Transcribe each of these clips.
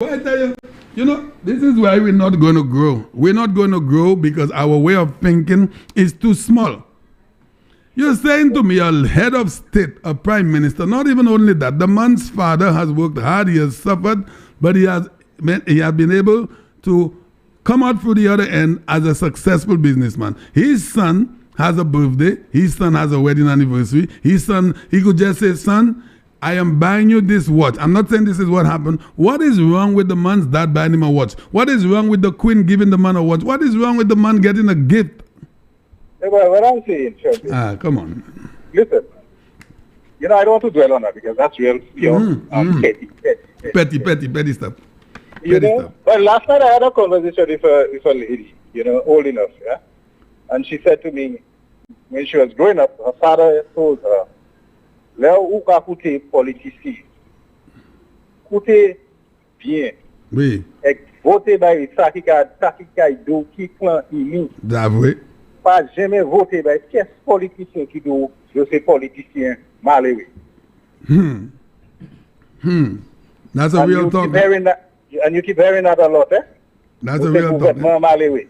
Well, I tell you, this is why we're not going to grow. We're not going to grow because our way of thinking is too small. You're saying to me, a head of state, a prime minister, not even only that, the man's father has worked hard, he has suffered, but he has been able to come out through the other end as a successful businessman. His son has a birthday, his son has a wedding anniversary, his son, he could just say, son, I am buying you this watch. I'm not saying this is what happened. What is wrong with the man's dad buying him a watch? What is wrong with the queen giving the man a watch? What is wrong with the man getting a gift? Well, what I'm saying, sure. Come on. Listen, I don't want to dwell on that because that's real, petty stuff. Well, last night I had a conversation with a lady, old enough, yeah? And she said to me, when she was growing up, her father told her, Léo ou ka koute politicien. Koute bien. Oui. Et vote by sa ki ka do ki plan ini. D'avoué. Pas jamais voter by qu'est politicien qui do je sais politicien malheureux. That's a real talk. And you keep hearing that a lot, eh? That's a real talk. Malheureux.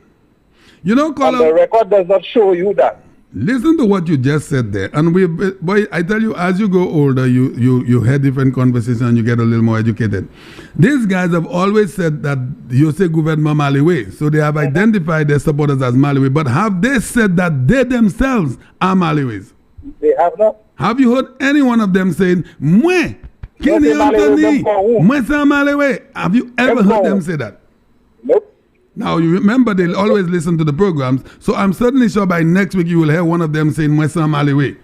Colin, the record does not show you that. Listen to what you just said there. And boy, I tell you, as you go older, you hear different conversations and you get a little more educated. These guys have always said that you say gouvernement Maliwe. So they have identified their supporters as Maliwe. But have they said that they themselves are Maliwes? They have not. Have you heard any one of them saying, Mwe, Kenny Anthony, Mwe sa Maliwe? Have you ever heard them say that? Nope. Now, you remember they'll always listen to the programs, so I'm certainly sure by next week you will hear one of them saying, Mwesa Maliwe.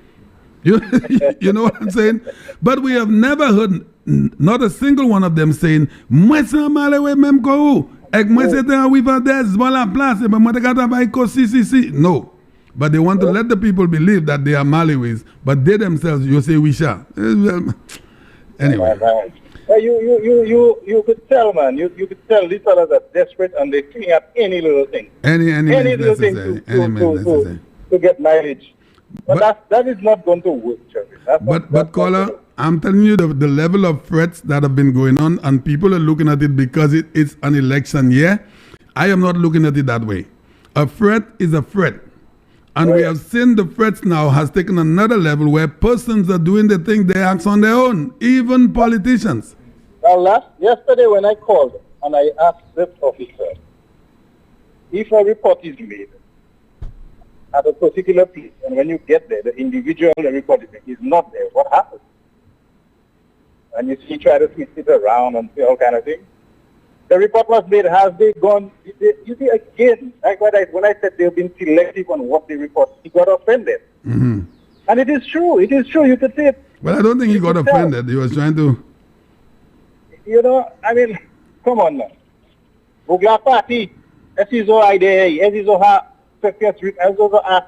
You know what I'm saying? But we have never heard not a single one of them saying, Mwesa Maliwe memko. Ek mwese te awiva des, voila place, but mwategata baiko CCC. No. But they want to let the people believe that they are Maliwes, but they themselves, you say, we shall. Anyway. You could tell, man. You could tell these fellas are desperate and they clean up any little thing. Any little thing to get mileage. But that is not going to work, Charlie. But caller, I'm telling you the level of threats that have been going on and people are looking at it because it's an election year. I am not looking at it that way. A threat is a threat. And we have seen the threats now has taken another level where persons are doing the thing they act on their own, even politicians. Now, yesterday when I called and I asked this officer, if a report is made at a particular place, and when you get there, the individual report is not there, what happens? And you see, try to twist it around and say all kind of things. The report was made. Have they gone? You see, again, like when I said they've been selective on what they report, he got offended. Mm-hmm. And it is true. It is true. You could say it. Well, I don't think he got offended. He was trying to... Come on now. Bugla party, as is all idea, as is all her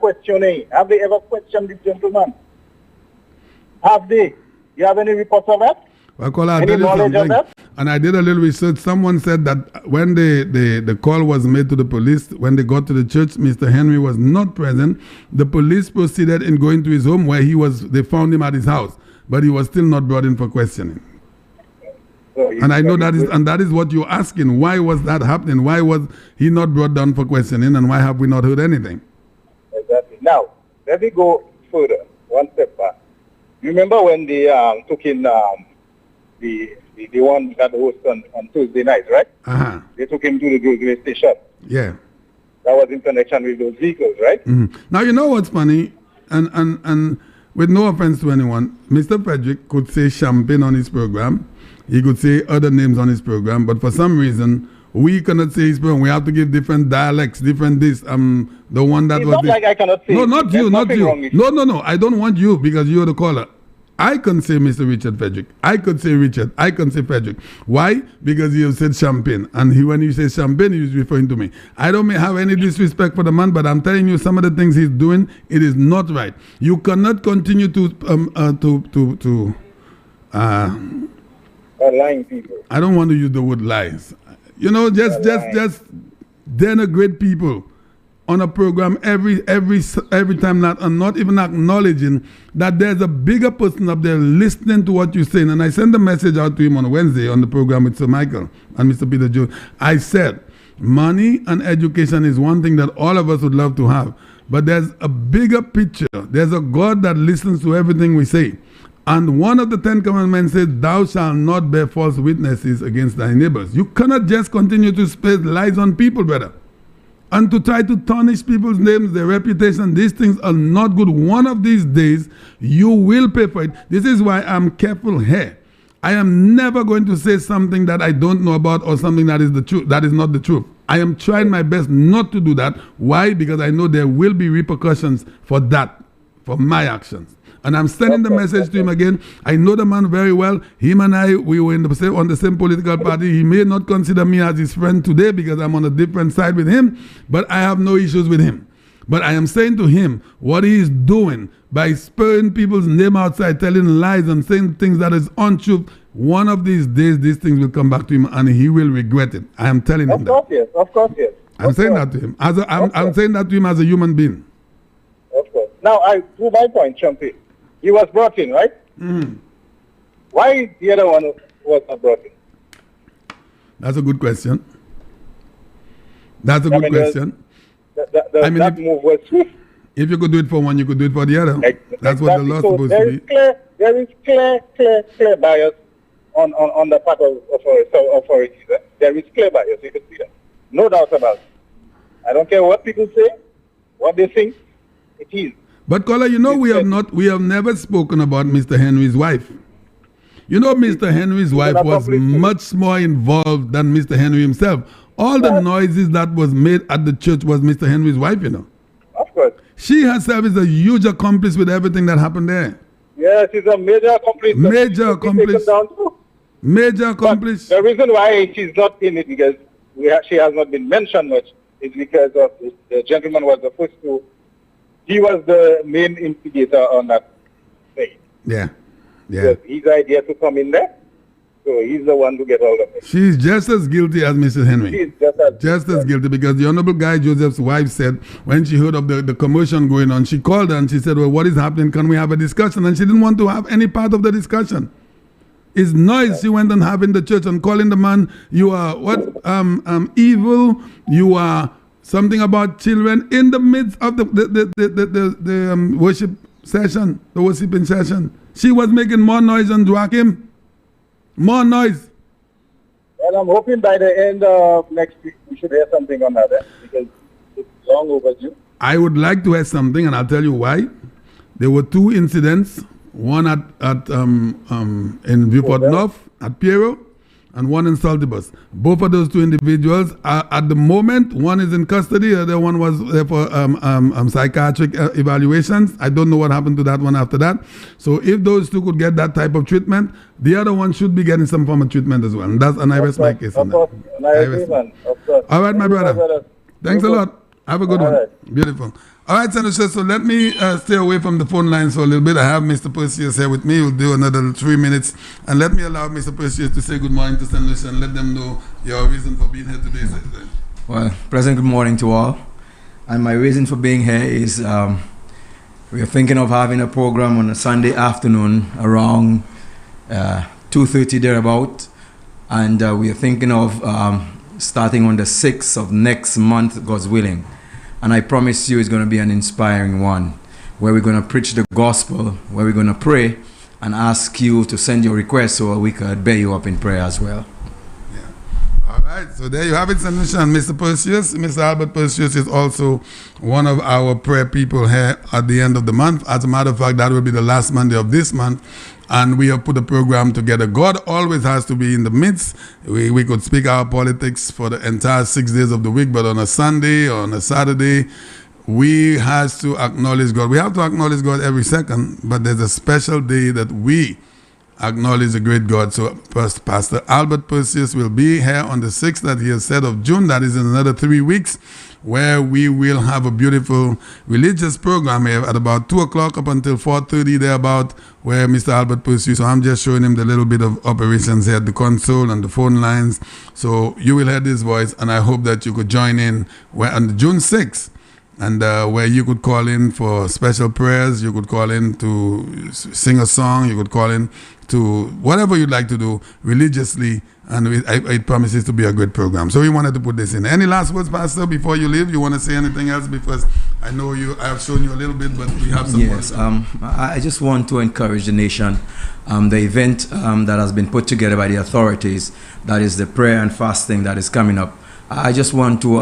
questioning. Have they ever questioned this gentleman? Have they? You have any reports of that? Well, I'll tell you something. And I did a little research. Someone said that when the call was made to the police, when they got to the church, Mr. Henry was not present. The police proceeded in going to his home where they found him at his house, but he was still not brought in for questioning. And I know that is what you're asking. Why was that happening? Why was he not brought down for questioning, and why have we not heard anything? Exactly. Now, let me go further, one step back. Remember when they took in the one that host on Tuesday night, right? Uh-huh. They took him to the railway station. Yeah. That was in connection with those vehicles, right? Mm-hmm. Now, you know what's funny? And with no offense to anyone, Mr. Frederick could say champagne on his program. He could say other names on his program. But for some reason, we cannot say his program. We have to give different dialects, different this. The one that it's was... not like I cannot say... No, not you, not you. No. I don't want you because you're the caller. I can say Mr. Richard Frederick. I could say Richard. I can say Frederick. Why? Because he has said champagne. And when he says champagne, he's referring to me. I don't have any disrespect for the man, but I'm telling you some of the things he's doing, it is not right. You cannot continue to lying people. I don't want to use the word lies. Just denigrate people. on a program every time, not even acknowledging that there's a bigger person up there listening to what you're saying. And I sent a message out to him on Wednesday on the program with Sir Michael and Mr. Peter Jones. I said, money and education is one thing that all of us would love to have. But there's a bigger picture. There's a God that listens to everything we say. And one of the 10 commandments says, thou shalt not bear false witnesses against thy neighbors. You cannot just continue to spread lies on people, brother. And to try to tarnish people's names, their reputation. These things are not good. One of these days, you will pay for it. This is why I'm careful here. I am never going to say something that I don't know about or something that is the truth. That is not the truth. I am trying my best not to do that. Why? Because I know there will be repercussions for that, for my actions. And I'm sending the message to him again. I know the man very well. Him and I, we were on the same political party. He may not consider me as his friend today because I'm on a different side with him, but I have no issues with him. But I am saying to him what he is doing by spurring people's name outside, telling lies and saying things that is untrue. One of these days, these things will come back to him and he will regret it. I am telling him that. Of course, yes. I'm saying that to him. I'm saying that to him as a human being. Of course. Now, to my point, Chumpy, he was brought in, right? Mm. Why the other one was not brought in? That's a good question. That's a good question. That move was swift. If you could do it for one, you could do it for the other. That's what the law is supposed to be. There is clear bias on the part of authorities. There is clear bias. You can see that. No doubt about it. I don't care what people say, what they think. It is. But caller, you know, we have never spoken about Mr. Henry's wife. You know, Mr. Henry's wife was much more involved than Mr. Henry himself. All the noises that was made at the church was Mr. Henry's wife, you know. Of course. She herself is a huge accomplice with everything that happened there. Yes, she's a major accomplice. Major accomplice. Major accomplice. But the reason why she's not in it, because she has not been mentioned much, is because of the gentleman was the first to. He was the main instigator on that thing. Yeah. Yeah. His idea to come in there. So he's the one to get all of it. She's just as guilty as Mrs. Henry. She's just as guilty, because the Honorable Guy Joseph's wife said when she heard of the commotion going on, she called her and she said, well, what is happening? Can we have a discussion? And she didn't want to have any part of the discussion. It's noise she went and having the church and calling the man, you are evil, you are something about children in the midst of the worship session, the worshiping session. She was making more noise than Joachim. More noise. Well, I'm hoping by the end of next week we should hear something on that, because it's long overdue. I would like to hear something, and I'll tell you why. There were two incidents, one in Viewport North at Piero, and one in Saltibus. Both of those two individuals are, at the moment, one is in custody, the other one was there for psychiatric evaluations. I don't know what happened to that one after that. So if those two could get that type of treatment, the other one should be getting some form of treatment as well. And I rest my case on that. All right, my brother. Thanks a lot. Have a good one. Right. Beautiful. All right, Senator, so let me stay away from the phone lines for a little bit. I have Mr. Perseus here with me. We'll do another 3 minutes. And let me allow Mr. Perseus to say good morning to Senator and let them know your reason for being here today. Well, pleasant good morning to all. And my reason for being here is we are thinking of having a program on a Sunday afternoon around 2:30 thereabout. And we are thinking of starting on the 6th of next month, God's willing. And I promise you it's going to be an inspiring one, where we're going to preach the gospel, where we're going to pray and ask you to send your requests so we could bear you up in prayer as well. Yeah. All right. So there you have it, Senator. And Mr. Perseus, Mr. Albert Perseus is also one of our prayer people here at the end of the month. As a matter of fact, that will be the last Monday of this month. And we have put a program together. God always has to be in the midst. We could speak our politics for the entire 6 days of the week, but on a Sunday or on a Saturday, we have to acknowledge God. We have to acknowledge God every second, but there's a special day that we acknowledge the great God. So first, Pastor Albert Perseus will be here on the 6th that he has said of June. That is in another 3 weeks, where we will have a beautiful religious program here at about 2 o'clock up until 4:30 thereabout, where Mr. Albert Perseus, so I'm just showing him the little bit of operations here at the console and the phone lines. So you will hear this voice, and I hope that you could join in on June 6th. and where you could call in for special prayers, you could call in to sing a song, you could call in to whatever you'd like to do religiously, and it promises to be a great program. So we wanted to put this in. Any last words, Pastor, before you leave? You want to say anything else? Because I know I have shown you a little bit, but we have some Yes, I just want to encourage the nation. The event that has been put together by the authorities, that is the prayer and fasting that is coming up. I just want to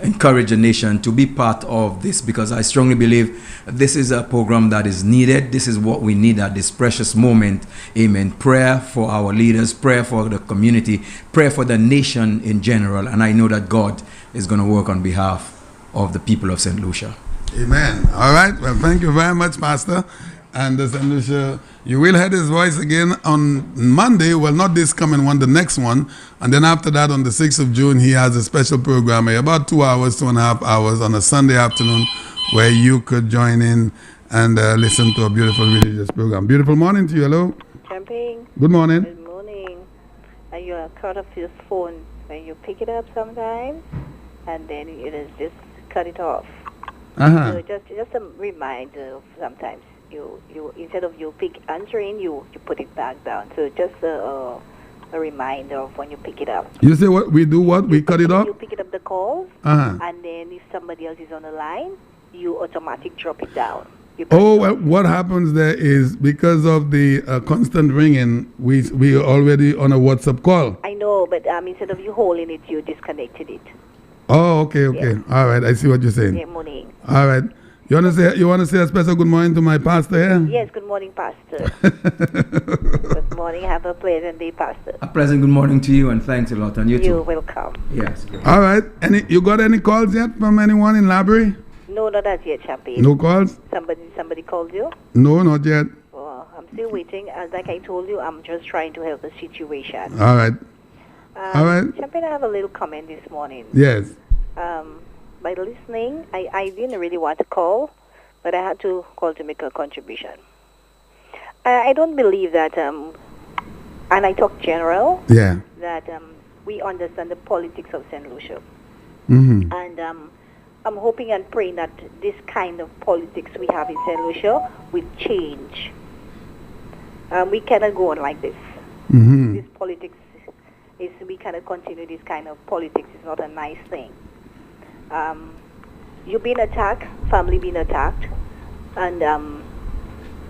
encourage the nation to be part of this, because I strongly believe this is a program that is needed. This is what we need at this precious moment. Amen. Prayer for our leaders, prayer for the community, prayer for the nation in general. And I know that God is going to work on behalf of the people of St. Lucia. Amen. All right. Well, thank you very much, Pastor. And St. Lucia, you will hear his voice again on Monday. Well, not this coming one, the next one. And then after that, on the 6th of June, he has a special program, about 2 hours, 2.5 hours on a Sunday afternoon, where you could join in and listen to a beautiful religious program. Beautiful morning to you. Hello. Champagne. Good morning. Good morning. And you are cut off your phone when you pick it up sometimes, and then it is just cut it off. So just a reminder. Sometimes you instead of you answering, you put it back down. So just a reminder of when you pick it up. You say what we do? What we cut it off? You pick it up the calls, and then if somebody else is on the line, you automatically drop it down. Well, what happens there is because of the constant ringing, we are already on a WhatsApp call. I know, but instead of you holding it, you disconnected it. Oh, okay. Yes. All right, I see what you're saying. Good morning. All right. You want to say a special good morning to my pastor here? Yes, good morning, Pastor. Good morning. Have a pleasant day, Pastor. A pleasant good morning to you, and thanks a lot. And you too. You're welcome. Yes. All right. You got any calls yet from anyone in library? No, not as yet, Champagne. No calls? Somebody called you? No, not yet. Well, I'm still waiting. As like I told you, I'm just trying to help the situation. All right. All right. Champagne, I have a little comment this morning. Yes. By listening, I didn't really want to call, but I had to call to make a contribution. I don't believe that, and I talk general, that we understand the politics of St. Lucia. Mm-hmm. And I'm hoping and praying that this kind of politics we have in St. Lucia will change. We cannot go on like this. Mm-hmm. This politics we cannot continue this kind of politics. It's not a nice thing. You've been attacked, family being attacked, and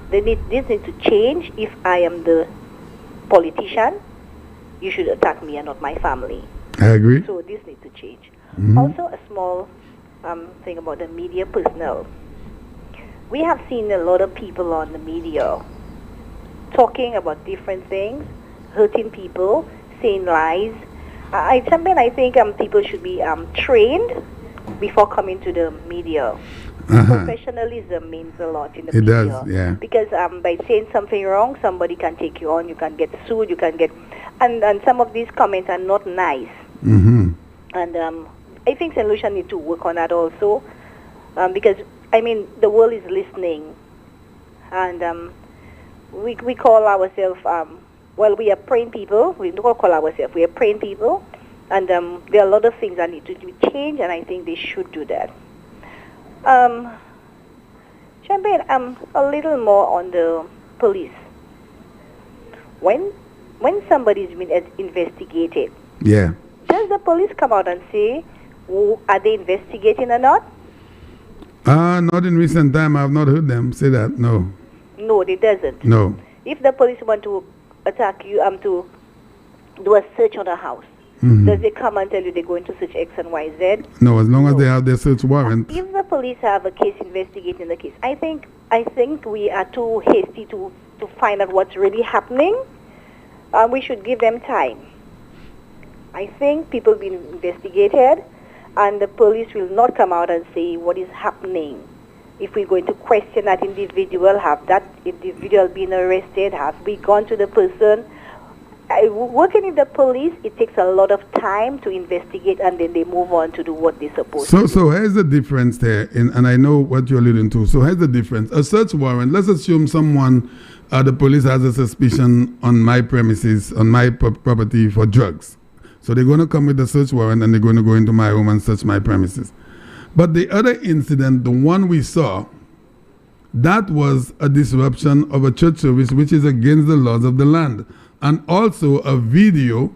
this needs to change. If I am the politician, you should attack me and not my family. I agree. So this needs to change. Mm-hmm. Also, a small thing about the media personnel. We have seen a lot of people on the media talking about different things, hurting people, saying lies. I think people should be trained before coming to the media. Professionalism means a lot in the media. It does, yeah. Because by saying something wrong, somebody can take you on, you can get sued, you can get... And some of these comments are not nice. Mm-hmm. And I think St. Lucia needs to work on that also. Because, the world is listening. And we call ourselves... we are praying people. We don't call ourselves. We are praying people. And there are a lot of things that need to be changed, and I think they should do that. Champagne, a little more on the police. When somebody is being investigated, does the police come out and say, are they investigating or not? Not in recent time. I have not heard them say that, no. No, they doesn't. No. If the police want to attack you, to do a search on a house, mm-hmm. does they come and tell you they're going to search X and Y, Z? No, as long as they have their search warrant. If the police have a case investigating the case, I think we are too hasty to find out what's really happening. We should give them time. I think people being investigated, and the police will not come out and say what is happening. If we're going to question that individual, have that individual been arrested? Have we gone to the person? Working in the police, it takes a lot of time to investigate, and then they move on to do what they're supposed to do. So here's the difference there, and I know what you're alluding to. So here's the difference. A search warrant, let's assume someone, the police has a suspicion on my premises, on my property for drugs. So they're going to come with a search warrant, and they're going to go into my home and search my premises. But the other incident, the one we saw, that was a disruption of a church service which is against the laws of the land. And also a video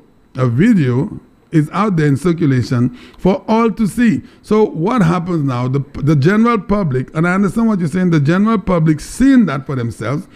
is out there in circulation for all to see. So what happens now? The general public, and I understand what you're saying, the general public seeing that for themselves,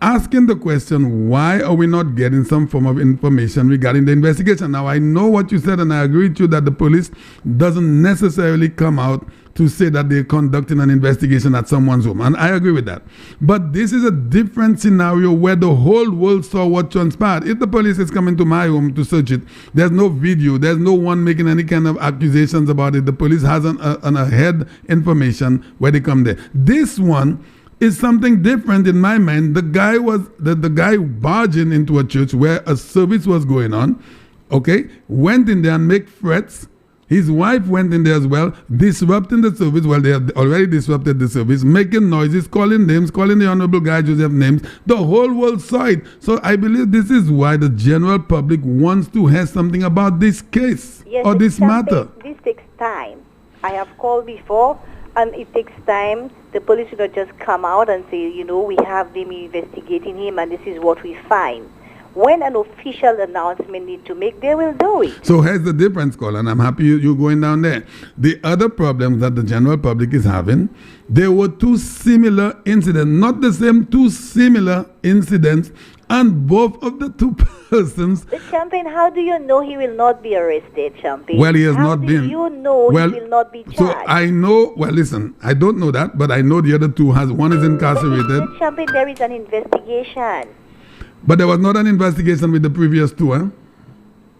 asking the question, why are we not getting some form of information regarding the investigation? Now, I know what you said, and I agree with you that the police doesn't necessarily come out to say that they're conducting an investigation at someone's home, and I agree with that. But this is a different scenario where the whole world saw what transpired. If the police is coming to my home to search it, there's no video, there's no one making any kind of accusations about it. The police has an ahead information where they come there. This one is something different in my mind. The guy was the guy barging into a church where a service was going on, okay, went in there and make threats. His wife went in there as well, disrupting the service. Well, they have already disrupted the service, making noises, calling names, calling the Honorable Guy Joseph names. The whole world saw it. So I believe this is why the general public wants to hear something about this case or this matter. This takes time. I have called before, and it takes time. The police will not just come out and say, you know, we have them investigating him, and this is what we find. When an official announcement needs to make, they will do it. So here's the difference, Colin. I'm happy you're going down there. The other problems that the general public is having, there were two similar incidents, not the same, two similar incidents, and both of the two persons. But Champagne, how do you know he will not be arrested, Champagne? Well, he has not been. How do you know he will not be charged? So I know, well, listen, I don't know that, but I know the other two one is incarcerated. But Champagne, there is an investigation. But there was not an investigation with the previous two, huh?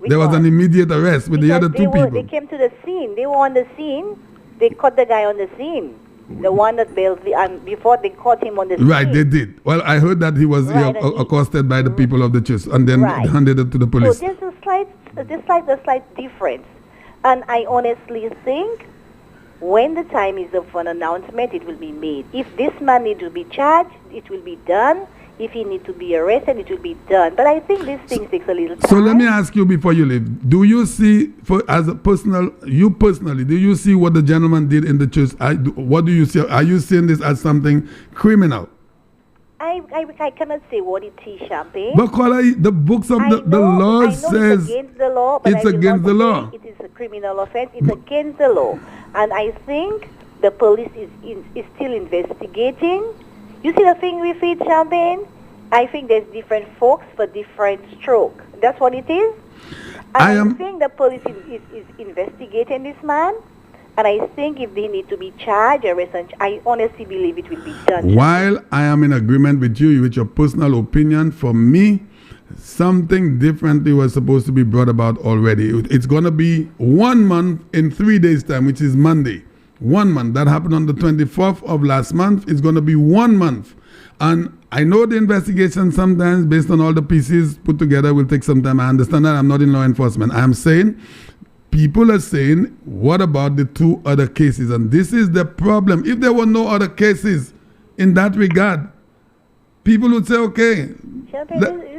There was an immediate arrest with the other two people. They came to the scene. They were on the scene. They caught the guy on the scene. The one that bailed, and before they caught him on the scene. Right, they did. Well, I heard that he was accosted by the people of the church and then handed it to the police. So there's a slight difference. And I honestly think when the time is up for an announcement, it will be made. If this man needs to be charged, it will be done. If he needs to be arrested, it will be done. But I think this thing takes a little time. So let me ask you before you leave. Do you see, you personally, do you see what the gentleman did in the church? What do you see? Are you seeing this as something criminal? I cannot say what it is, Champagne. But the books of the law says it's against the law, but it's against the law. It is a criminal offense. It's against the law. And I think the police is still investigating. You see the thing with it, Champagne? I think there's different folks for different stroke. That's what it is. And I think the police is investigating this man. And I think if they need to be charged, I honestly believe it will be done. While I am in agreement with you, with your personal opinion, for me, something differently was supposed to be brought about already. It's going to be 1 month in 3 days' time, which is Monday. 1 month. That happened on the 24th of last month. It's going to be 1 month. And I know the investigation sometimes, based on all the pieces put together, will take some time. I understand that. I'm not in law enforcement. I am saying, people are saying, what about the two other cases? And this is the problem. If there were no other cases in that regard, people would say, okay,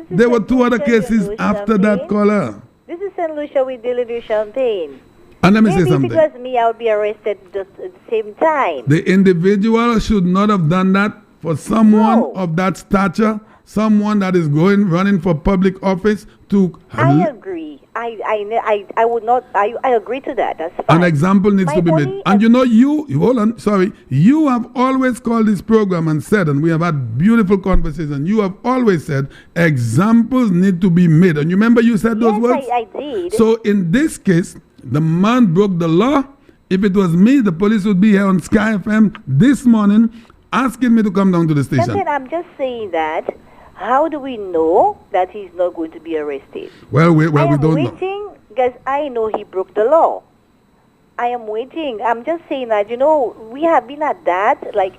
there were two other cases after that caller. This is St. Lucia with Delivery Champagne. And let me say something. Maybe if it was me, I would be arrested just at the same time. The individual should not have done that for someone of that stature, someone that is running for public office to... I agree. I would not... I agree to that. That's fine. An example needs to be made. And you know, you have always called this program and said, and we have had beautiful conversations, you have always said, examples need to be made. And you remember you said those words? I did. So in this case, the man broke the law. If it was me, the police would be here on Sky FM this morning asking me to come down to the station. I'm just saying that. How do we know that he's not going to be arrested? Well, we don't know. I'm waiting because I know he broke the law. I am waiting. I'm just saying that, we have been at that. Like,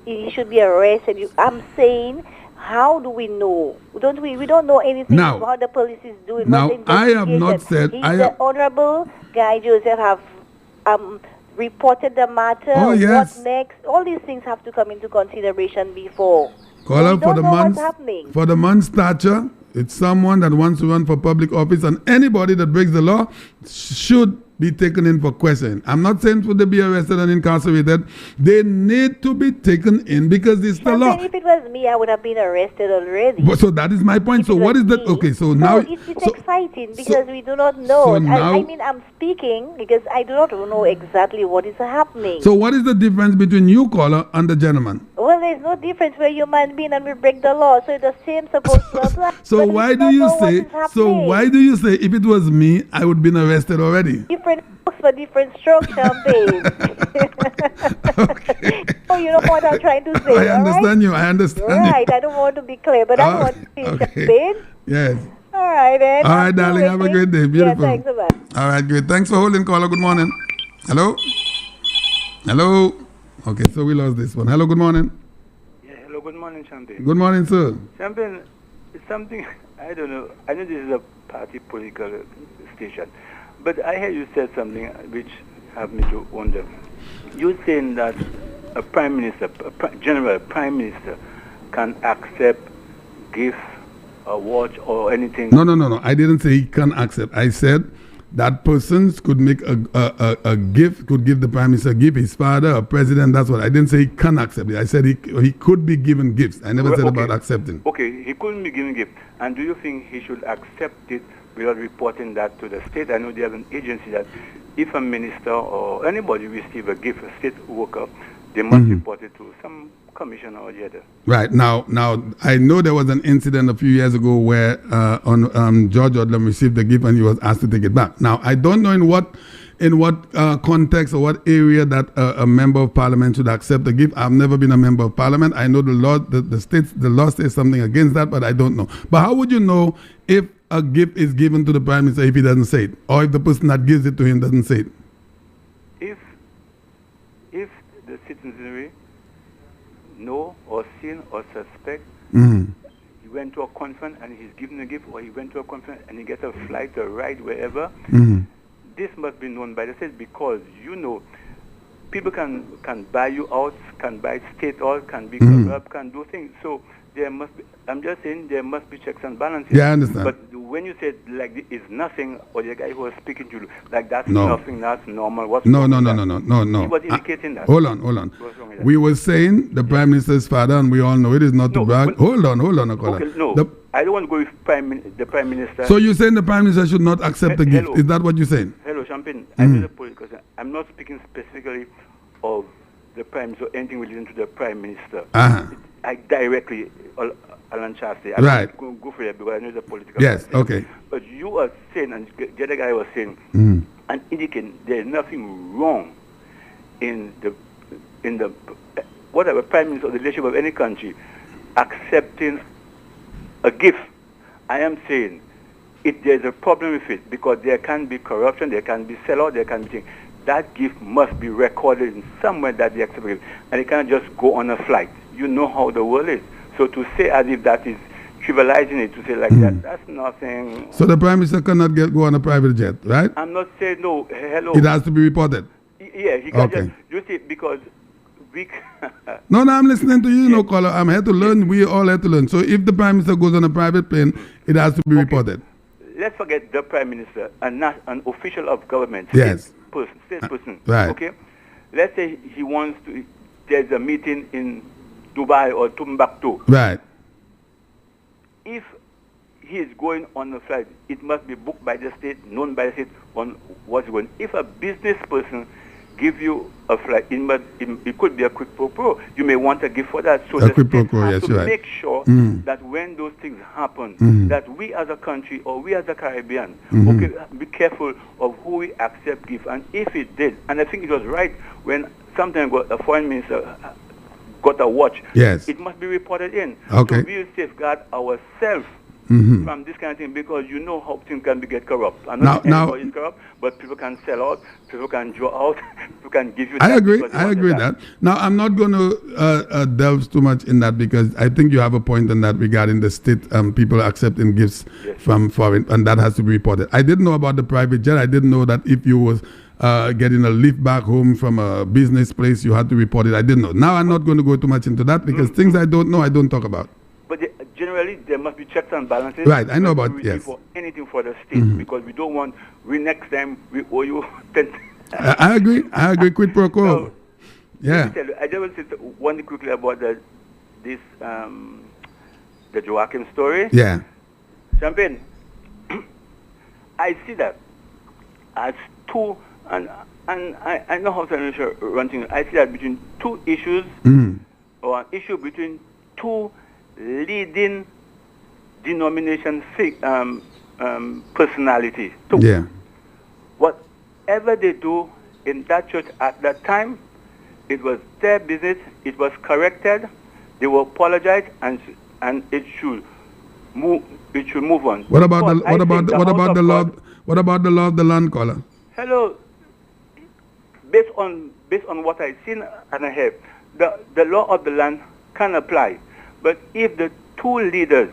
he should be arrested. I'm saying, how do we know? We don't know anything about how the police is doing. Now, I have not said... The Honorable Guy Joseph have reported the matter. Oh, yes. What next? All these things have to come into consideration before. Call out for the man's stature. It's someone that wants to run for public office, and anybody that breaks the law should be taken in for questioning. I'm not saying for they be arrested and incarcerated. They need to be taken in because it's the law. If it was me, I would have been arrested already. But, so that is my point. So what is that? Okay, so now it's exciting because we do not know. So now, I mean, I'm speaking because I do not know exactly what is happening. So what is the difference between you, caller, and the gentleman? Well, there's no difference. We're human beings and we break the law, so the same supposed to apply. So why do you say? So why do you say if it was me, I would have been arrested already? Different books for different strokes, babe. Okay. Oh, you know what I'm trying to say. I understand you. I understand you. Right. I don't want to be clear, but I want to be okay. babe. Yes. All right, then. All right, darling. Have a great day. Beautiful. Yeah, thanks a lot. All right, great. Thanks for holding, caller. Good morning. Hello? Hello? Okay, so we lost this one. Hello, good morning. Yeah, hello, good morning, Champagne. Good morning, sir. Champagne, it's something, I don't know. I know this is a party political station, but I heard you said something which have me to wonder. You're saying that a prime minister, general prime minister, can accept gift, a watch, or anything. No. I didn't say he can accept. I said that persons could make a gift, could give the prime minister a gift, his father, a president. That's what I didn't say he can accept it. I said he could be given gifts. I never said about accepting. Okay, he couldn't be given gift. And do you think he should accept it without reporting that to the state? I know they have an agency that if a minister or anybody receive a gift, a state worker, they must report it to some commissioner or the other. Right. Now, I know there was an incident a few years ago where George Odlum received the gift and he was asked to take it back. Now, I don't know in what context or what area that a member of parliament should accept the gift. I've never been a member of parliament. I know the law says something against that, but I don't know. But how would you know if a gift is given to the prime minister if he doesn't say it, or if the person that gives it to him doesn't say it? If the citizenry know or seen or suspect, he went to a conference and he's given a gift, or he went to a conference and he gets a flight or ride wherever, this must be known by the state, because people can buy you out, can buy state out, can be corrupt, can do things. So there must be, I'm just saying there must be checks and balances. Yeah, I understand. But when you said like this is nothing, or the guy who was speaking to you, like that's nothing, that's normal. What's no. He was indicating that. Hold on. We were saying the prime minister's father, and we all know it is not to brag. Hold on, Nicola. Okay, I don't want to go with the prime minister. So you're saying the prime minister should not accept the gift? Is that what you're saying? Hello, Champagne. I know the political. I'm not speaking specifically of the prime minister or anything relating to the prime minister. I directly, Alan Chastity. I'm not going to go for it because I know the political. Yes, party. okay. But you are saying, and the other guy was saying, and indicating there's nothing wrong in the whatever prime minister or the leadership of any country accepting a gift. I am saying there's a problem with it, because there can be corruption, there can be sellout, there can be things. That gift must be recorded in somewhere that they accept it, and it can't just go on a flight. You know how the world is. So to say as if that is trivializing it, to say like that, that's nothing. So the prime minister cannot go on a private jet, right? I'm not saying no. Hello. It has to be reported. Yeah, he can just, you see, because we. No, I'm listening to you, no caller. I'm here to learn. We all have to learn. So if the prime minister goes on a private plane, it has to be reported. Let's forget the prime minister and not an official of government. Yes. State person. Right. Okay. Let's say he wants to. There's a meeting in Dubai or Timbuktu. Right. If he is going on a flight, it must be booked by the state, known by the state on what's going. If a business person give you a flight, it could be a quid pro quo. You may want a gift for that. So the state has to make sure that when those things happen, that we as a country or we as a Caribbean, be careful of who we accept gift. And if it did, and I think it was right when sometime ago a foreign minister got a watch, it must be reported in. Okay. So we will safeguard ourselves from this kind of thing, because you know how things can get corrupt. I'm not saying everybody is corrupt, but people can sell out, people can draw out, people can give you. I agree with that. Now, I'm not going to delve too much in that, because I think you have a point on that regarding the state people accepting gifts from foreign, and that has to be reported. I didn't know about the private jet. I didn't know that if you was getting a lift back home from a business place, you had to report it. I didn't know. Now, I'm not going to go too much into that, because things I don't know, I don't talk about. But generally there must be checks and balances. Right, I know about, we yes. for anything for the state because we don't want, next time we owe you 10. I agree, quid pro quo. No, Yeah. let me tell you, I just want to say one thing quickly about the Joachim story. Yeah. Champagne, I see that as two, and I know how to run things. I see that between two issues, or an issue between two leading denomination personalities. So Yeah. whatever they do in that church at that time, it was their business. It was corrected. They will apologize, and it should move. It should move on. What about the Because what about the law of the land, caller? Hello. Based on what I've seen and I have, the law of the land can apply. But if the two leaders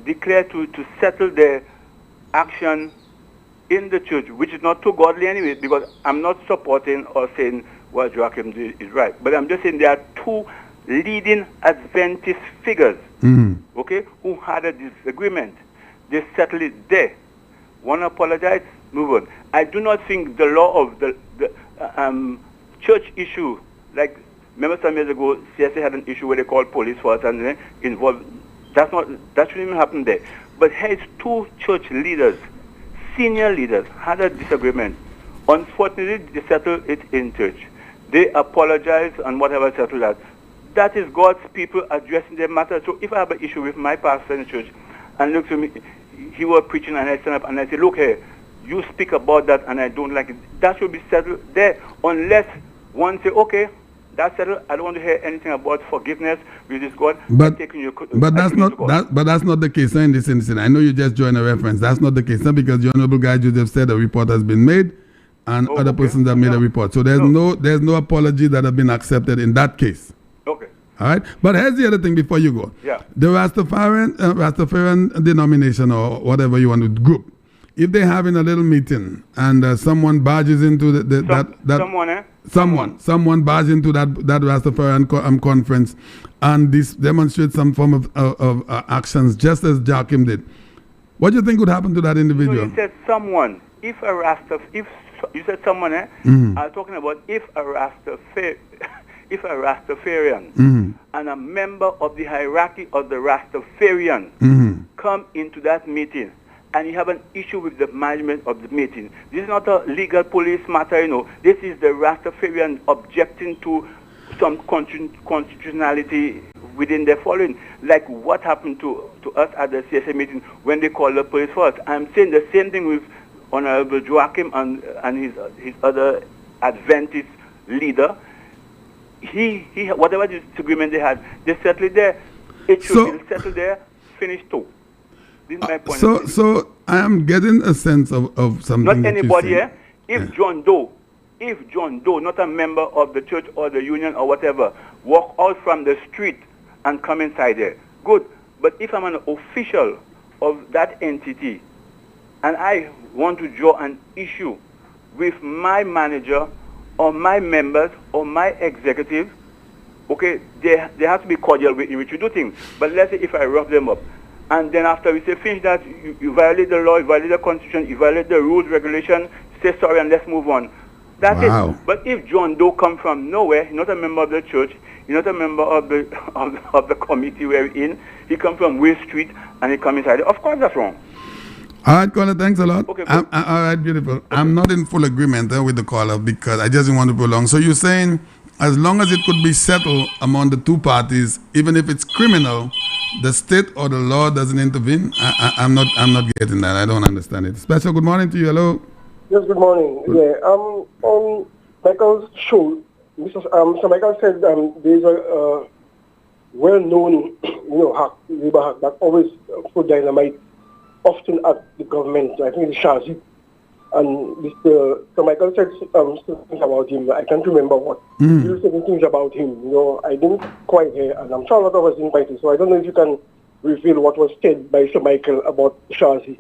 declare to settle their action in the church, which is not too godly anyway, because I'm not supporting or saying what Joachim did is right, but I'm just saying there are two leading Adventist figures, okay, who had a disagreement. They settled it there. One apologized, move on. I do not think the law of the church issue, like remember some years ago, CSA had an issue where they called police for us and involved. That shouldn't even happen there. But here it's two church leaders, senior leaders, had a disagreement. Unfortunately, they settled it in church. They apologized and whatever settled that. That is God's people addressing their matter. So if I have an issue with my pastor in the church and look to me, he was preaching and I stand up and I say, look here, you speak about that and I don't like it. That should be settled there, unless one say, okay, that's settled. I don't want to hear anything about forgiveness with this God. But that's not the case in this incident. I know you just joined a reference. That's not the case, not because the Honorable Guy Joseph said a report has been made and other persons have made a report. So there's no apology that have been accepted in that case. Okay. All right. But here's the other thing before you go. Yeah. The Rastafarian denomination or whatever you want to group, if they're having a little meeting and someone barges into someone barges into that Rastafarian conference and this demonstrates some form of actions just as Joachim did, what do you think would happen to that individual? So you said someone. If you said someone, I'm talking about if a Rastafarian and a member of the hierarchy of the Rastafarian come into that meeting and you have an issue with the management of the meeting. This is not a legal police matter, you know. This is the Rastafarian objecting to some constitutionality within their following. Like what happened to us at the CSA meeting when they called the police for us. I'm saying the same thing with Honorable Joachim and his other Adventist leader. He whatever disagreement they had, they settled it there. It should be settled there, finished too. This is my point. So I am getting a sense of something. Not anybody here. If John Doe, not a member of the church or the union or whatever, walk out from the street and come inside there, good. But if I'm an official of that entity and I want to draw an issue with my manager or my members or my executive, okay, they have to be cordial with which you do things. But let's say if I rough them up, and then after we say finish that, you violate the law, you violate the constitution, you violate the rules, regulation, say sorry and let's move on. That's it. But if John Doe come from nowhere, he's not a member of the church, he's not a member of the committee we're in, he come from Will Street and he come inside, of course that's wrong. All right, caller, thanks a lot. Okay, all right, beautiful. Okay. I'm not in full agreement with the caller because I just didn't want to prolong. So you're saying as long as it could be settled among the two parties, even if it's criminal, the state or the law doesn't intervene? I'm not getting that. I don't understand it. Special good morning to you. Hello. Yes, good morning. Yeah, on Michael's show, Mr. Michael said there's a well-known, labor hack that always put dynamite often at the government. I think it's Shazi. And Mr. Michael said things about him. I can't remember what. He said things about him. I didn't quite hear, and I'm sure a lot of us didn't quite hear. So I don't know if you can reveal what was said by Sir Michael about Shazi.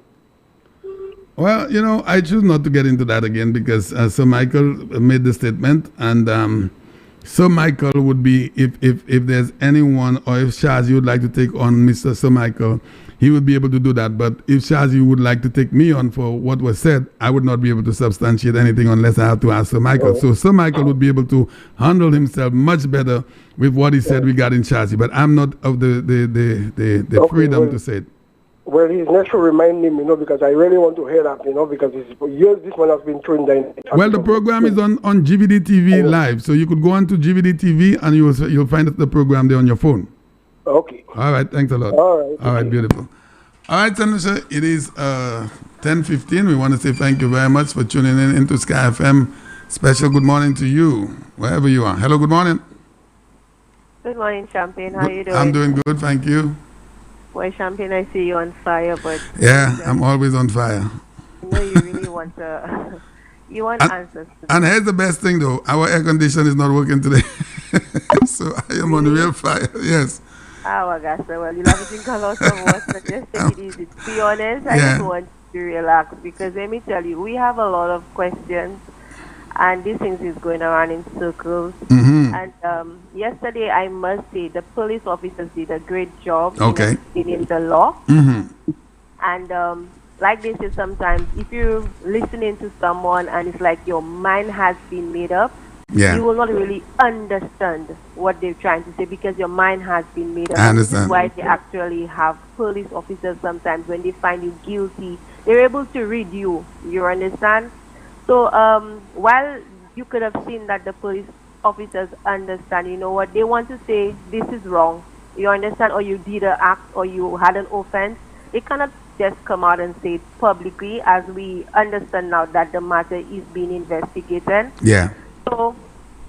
Well, I choose not to get into that again because Sir Michael made the statement, and Sir Michael would be, if there's anyone, or if Shazi would like to take on Mr. Sir Michael, he would be able to do that. But if Shazi would like to take me on for what was said, I would not be able to substantiate anything unless I have to ask Sir Michael. So Sir Michael would be able to handle himself much better with what he said regarding Shazi. But I'm not of the freedom to say it. Well, he's next to remind him, because I really want to hear that, because it's, for years this one has been thrown down. Well, the program is on GVD TV live, so you could go on to GVD TV and you'll find the program there on your phone. Okay. All right, thanks a lot. All right, beautiful. All right, Senator, it is 10:15. We want to say thank you very much for tuning in into Sky FM. Special good morning to you, wherever you are. Hello, good morning. Good morning, Champagne. How are you doing? I'm doing good, thank you. Well, Champagne, I see you on fire, but... Yeah, I'm always on fire. I know you really want you want answers. And here's the best thing, though. Our air conditioner is not working today. So I am on real fire, yes. Oh, my gosh. Well, you'll have to drink a lot of water. Just take it easy. To be honest, I just want you to relax, because let me tell you, we have a lot of questions, and these things is going around in circles. And yesterday, I must say, the police officers did a great job in the law. And like they say sometimes, if you're listening to someone and it's like your mind has been made up, you will not really understand what they're trying to say, because your mind has been made up. I understand. This is why they actually have police officers sometimes, when they find you guilty, they're able to read you. You understand? So while you could have seen that the police officers understand, you know what, they want to say this is wrong, you understand, or you did an act or you had an offense, they cannot just come out and say it publicly, as we understand now that the matter is being investigated. So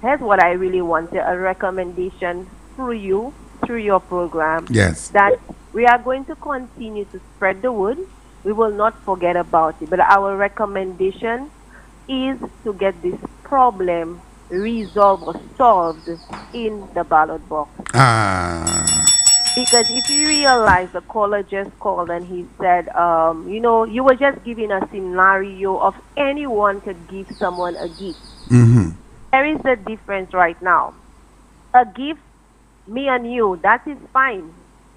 here's what I really wanted, a recommendation through you, through your program, that we are going to continue to spread the word. We will not forget about it, but our recommendation is to get this problem resolved or solved in the ballot box. Because if you realize, the caller just called and he said, you were just giving a scenario of anyone could give someone a gift. There is a difference right now. A gift, me and you, that is fine.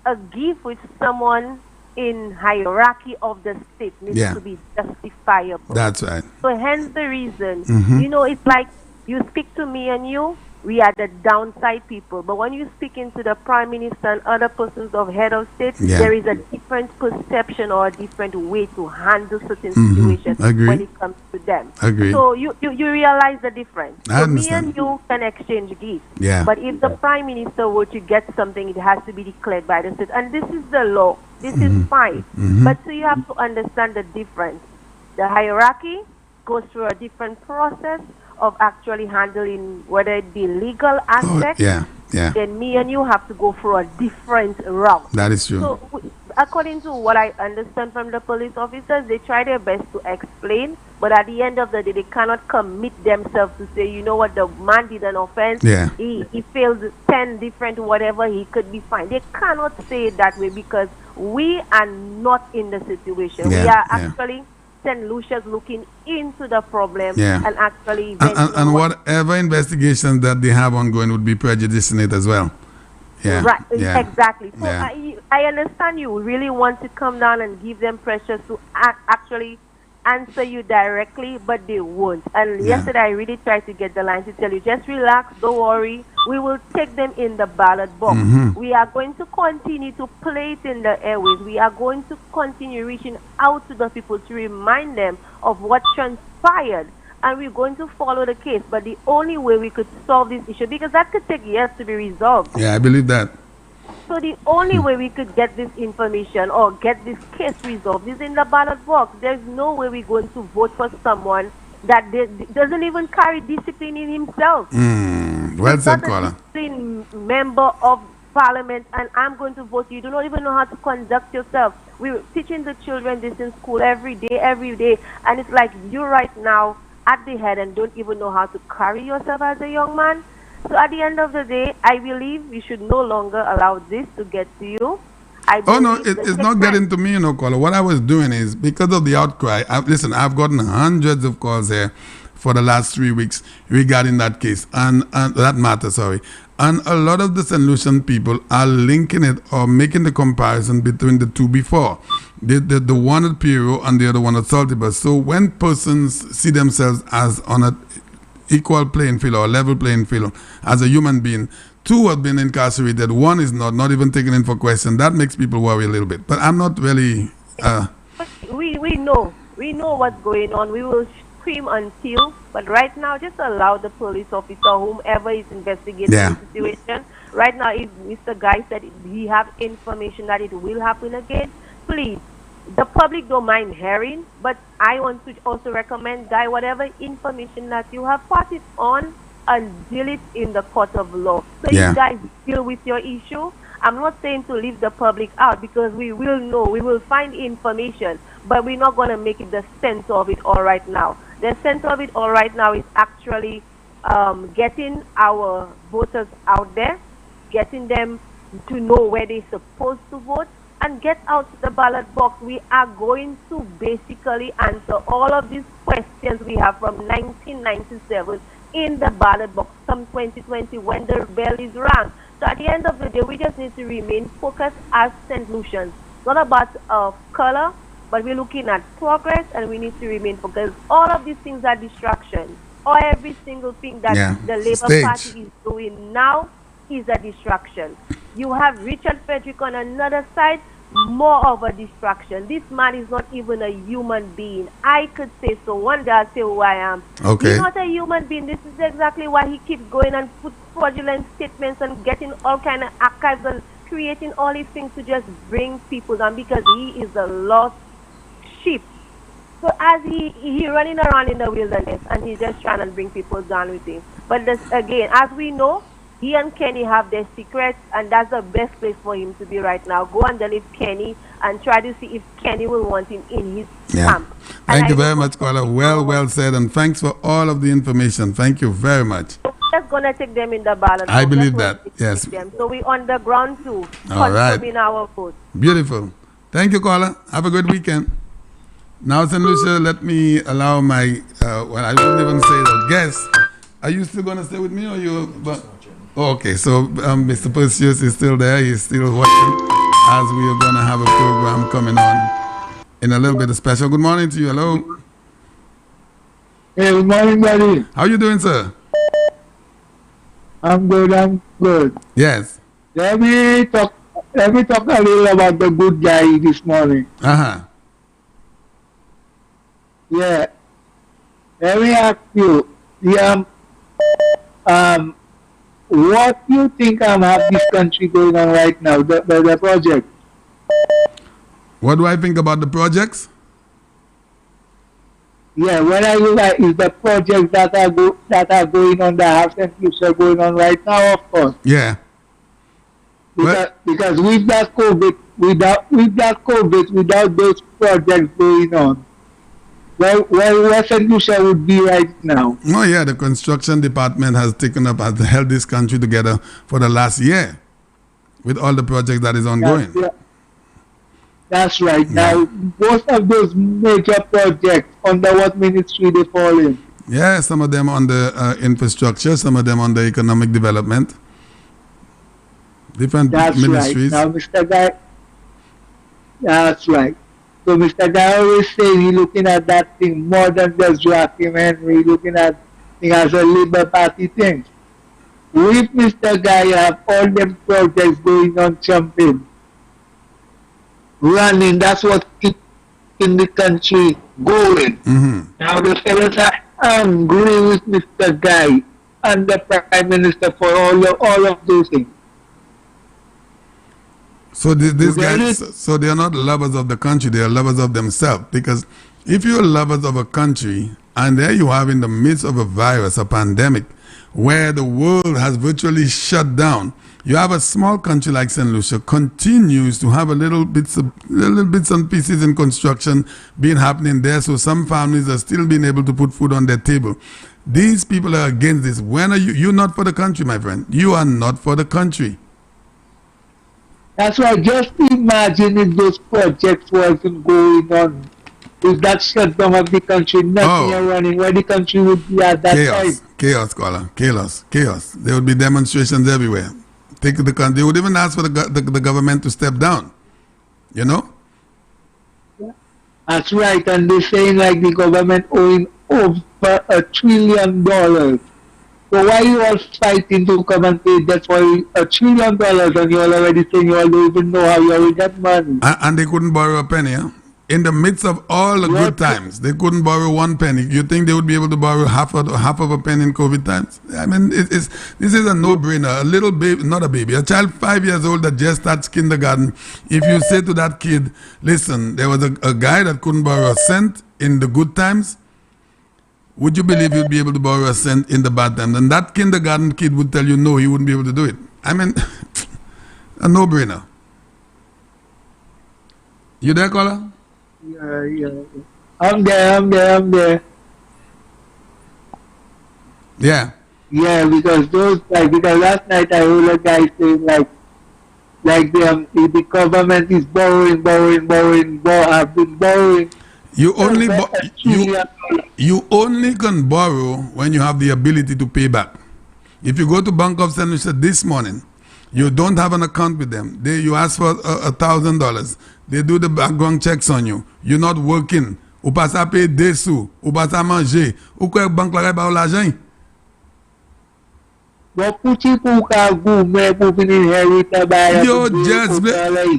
A gift with someone in hierarchy of the state needs to be justifiable. That's right. So hence the reason, it's like you speak to me and you, we are the downside people. But when you speak into the Prime Minister and other persons of head of state, there is a different perception or a different way to handle certain situations when it comes to them. So you realize the difference. So me and you can exchange gifts. But if the Prime Minister were to get something, it has to be declared by the state. And this is the law. This is fine. But so you have to understand the difference. The hierarchy goes through a different process of actually handling, whether it be legal aspect, then me and you have to go through a different route. That is true. So, according to what I understand from the police officers, they try their best to explain, but at the end of the day, they cannot commit themselves to say, you know what, the man did an offense, he failed 10 different whatever, he could be fine. They cannot say it that way, because we are not in the situation. We are actually St. Lucia's looking into the problem and actually... And whatever investigations that they have ongoing would be prejudicing it as well. Right, exactly. So I understand you really want to come down and give them pressure to actually answer you directly, but they won't. And yesterday I really tried to get the line to tell you, just relax, don't worry, we will take them in the ballot box. We are going to continue to play it in the airways. We are going to continue reaching out to the people to remind them of what transpired, and we're going to follow the case. But the only way we could solve this issue, because that could take years to be resolved. I believe that. So the only way we could get this information or get this case resolved is in the ballot box. There's no way we're going to vote for someone that doesn't even carry discipline in himself. Well said, caller. Member of parliament, and I'm going to vote. You do not even know how to conduct yourself. We're teaching the children this in school every day, and it's like you right now at the head and don't even know how to carry yourself as a young man. So at the end of the day, I believe we should no longer allow this to get to you. It's not getting to me, caller. What I was doing is, because of the outcry, I've gotten hundreds of calls here for the last 3 weeks regarding that case and that matter, sorry. And a lot of the St. Lucian people are linking it or making the comparison between the two before. The one at Piero and the other one at Saltibus. So when persons see themselves as on an equal playing field or level playing field as a human being, two have been incarcerated, one is not even taken in for question, that makes people worry a little bit. But I'm not really... We know what's going on. We will scream until, but right now, just allow the police officer, whomever is investigating the situation. Right now, if Mr. Guy said he have information that it will happen again, please, the public don't mind hearing, but I want to also recommend, Guy, whatever information that you have, pass it on and deal it in the court of law. So you guys deal with your issue. I'm not saying to leave the public out, because we will know, we will find information, but we're not going to make it the center of it all right now. The center of it all right now is actually getting our voters out there, getting them to know where they're supposed to vote, and get out the ballot box. We are going to basically answer all of these questions we have from 1997 in the ballot box come 2020 when the bell is rang. So at the end of the day, we just need to remain focused as St. Lucians. Not about color, but we're looking at progress, and we need to remain focused. All of these things are distractions. Or every single thing that the Labour Party is doing now is a distraction. You have Richard Frederick on another side, more of a distraction. This man is not even a human being. I could say so. One day I'll say who I am. Okay. He's not a human being. This is exactly why he keeps going and put fraudulent statements and getting all kind of archives and creating all these things to just bring people down, because he is a lost sheep. So as he running around in the wilderness, and he's just trying to bring people down with him. But this, again, as we know, he and Kenny have their secrets, and that's the best place for him to be right now. Go and delete Kenny and try to see if Kenny will want him in his camp. Thank you very much, caller. Well said, and thanks for all of the information. Thank you very much. Just going to take them in the ballot. I believe that, yes. So we on the ground too, all right. in our vote. Beautiful. Thank you, caller. Have a good weekend. Now, St. Lucia, let me allow my, well, I wouldn't even say the guest. Are you still going to stay with me, or you? Okay, so Mr. Perseus is still there. He's still watching as we are going to have a program coming on in a little bit of special. Good morning to you. Hello. Hey, good morning, buddy. How you doing, sir? I'm good. Yes. Let me talk a little about the good guy this morning. Uh-huh. Yeah. Let me ask you, what do you think have this country going on right now, the project? What do I think about the projects? Yeah, what are you like? Is the projects that are going on, that have St. going on right now, of course. Yeah. Because with that COVID, without those projects going on, where St. Lucia would be right now. Oh yeah, the construction department has held this country together for the last year with all the projects that is ongoing. That's right. Yeah. Now, most of those major projects, under what ministry they fall in? Yeah, some of them on the infrastructure, some of them on the economic development. Different ministries. Right. Now, Mr. Guy, that's right. So Mr. Guy always say he's looking at that thing more than just documentary, looking at it as a Labour Party thing. With Mr. Guy have all them projects going on, jumping, running, that's what keeps in the country going. Mm-hmm. Now the fellas are angry with Mr. Guy and the Prime Minister for all of those things. So these guys, so they are not lovers of the country, they are lovers of themselves. Because if you're lovers of a country, and there you have in the midst of a virus, a pandemic, where the world has virtually shut down, you have a small country like St. Lucia continues to have little bits and pieces in construction being happening there. So some families are still being able to put food on their table. These people are against this. When are you? You're not for the country, my friend. You are not for the country. That's why just imagine if those projects wasn't going on. With that shutdown of the country, nothing running, where the country would be at that time. Chaos, caller. Chaos. There would be demonstrations everywhere. They would even ask for the government to step down. You know? That's right, and they're saying like the government owing over $1 trillion. So why are you all fighting to come and pay debt for $1 trillion and you all already saying you all don't even know how you will get money? And they couldn't borrow a penny, huh? In the midst of all the good times, they couldn't borrow 1 penny. You think they would be able to borrow half of a penny in COVID times? I mean, this is a no-brainer. A little baby, not a baby, a child 5 years old that just starts kindergarten. If you say to that kid, listen, there was a guy that couldn't borrow a cent in the good times, would you believe he'd be able to borrow a cent in the bad times? And that kindergarten kid would tell you no, he wouldn't be able to do it. I mean, a no-brainer. You there, caller? Yeah. I'm there. Yeah. Yeah, because because last night I heard a guy saying the government is borrowing, have been borrowing. You only can borrow when you have the ability to pay back. If you go to Bank of St. Lucia this morning, you don't have an account with them. You ask for $1,000. They do the background checks on you. You're not working. Ou pas à payer des sous. Ou pas à manger. Ou quoi banque la ba l'argent? Yo, just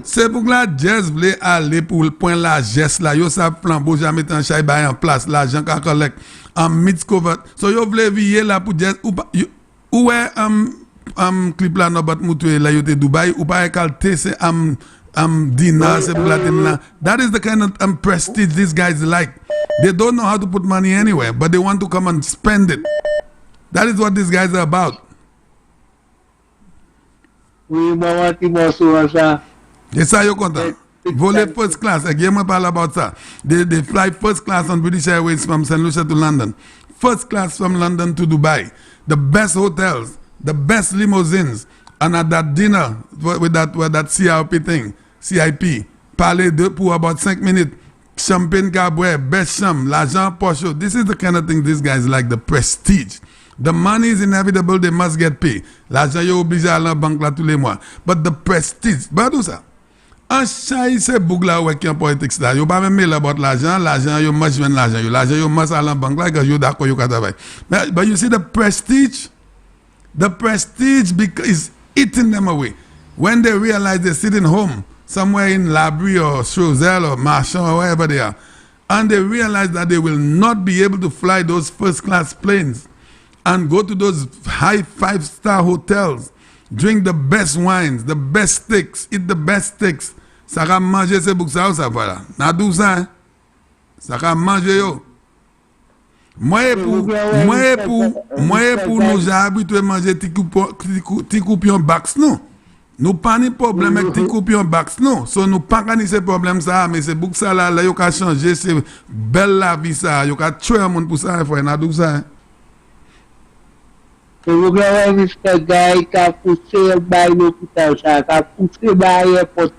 c'est pour que la just voulait aller pour le point la geste là. Yo sa flambeau jamais tan chay bay en place. L'argent qu'a collect en mid cover. So yo voulez vier là pour just ou clip là no bat moutou là yo te Dubai ou pas calté c'est dinner c'est pour la là. That is the kind of prestige these guys like. They don't know how to put money anywhere, but they want to come and spend it. That is what these guys are about. C'est ça, yo content. Voler first class. Again, I parle about that. They fly first class on British Airways from St. Lucia to London. First class from London to Dubai. The best hotels, the best limousines. And at that dinner, with that CRP thing, CIP, parler de pour about 5 minutes. Champagne caboué, best cham, l'argent poche. This is the kind of thing these guys like, the prestige. The money is inevitable, they must get paid. L'argent yo obligé à la banque là tous les mois. But the prestige, bah tout ça. En chay se bougla ouais qui en politique là. Yo pas même mêler about l'argent yo must joindre l'argent yo must à la banque là que yo d'accord yo ka travail. But you see the prestige is eating them away. When they realize they're sitting home somewhere in Labrie or Choiseul or Marchand or wherever they are, and they realize that they will not be able to fly those first class planes and go to those high 5-star hotels, drink the best wines, the best steaks, eat the best steaks. Ça va manger ces boucs ça voilà. Na dou ça. Ça va manger yo. Moi pour nous j'ai habitué manger ti coupion bax non. Nous pas ni problème avec ti coupion bax non. So nous pas ni ce problème ça mais c'est bouc ça là yo ka changer c'est belle la vie ça yo ka tuer monde pour ça faut na dou ça. Vous voyez, Mr. Guy, qui a poussé by l'hôpital, qui a poussé by l'airport,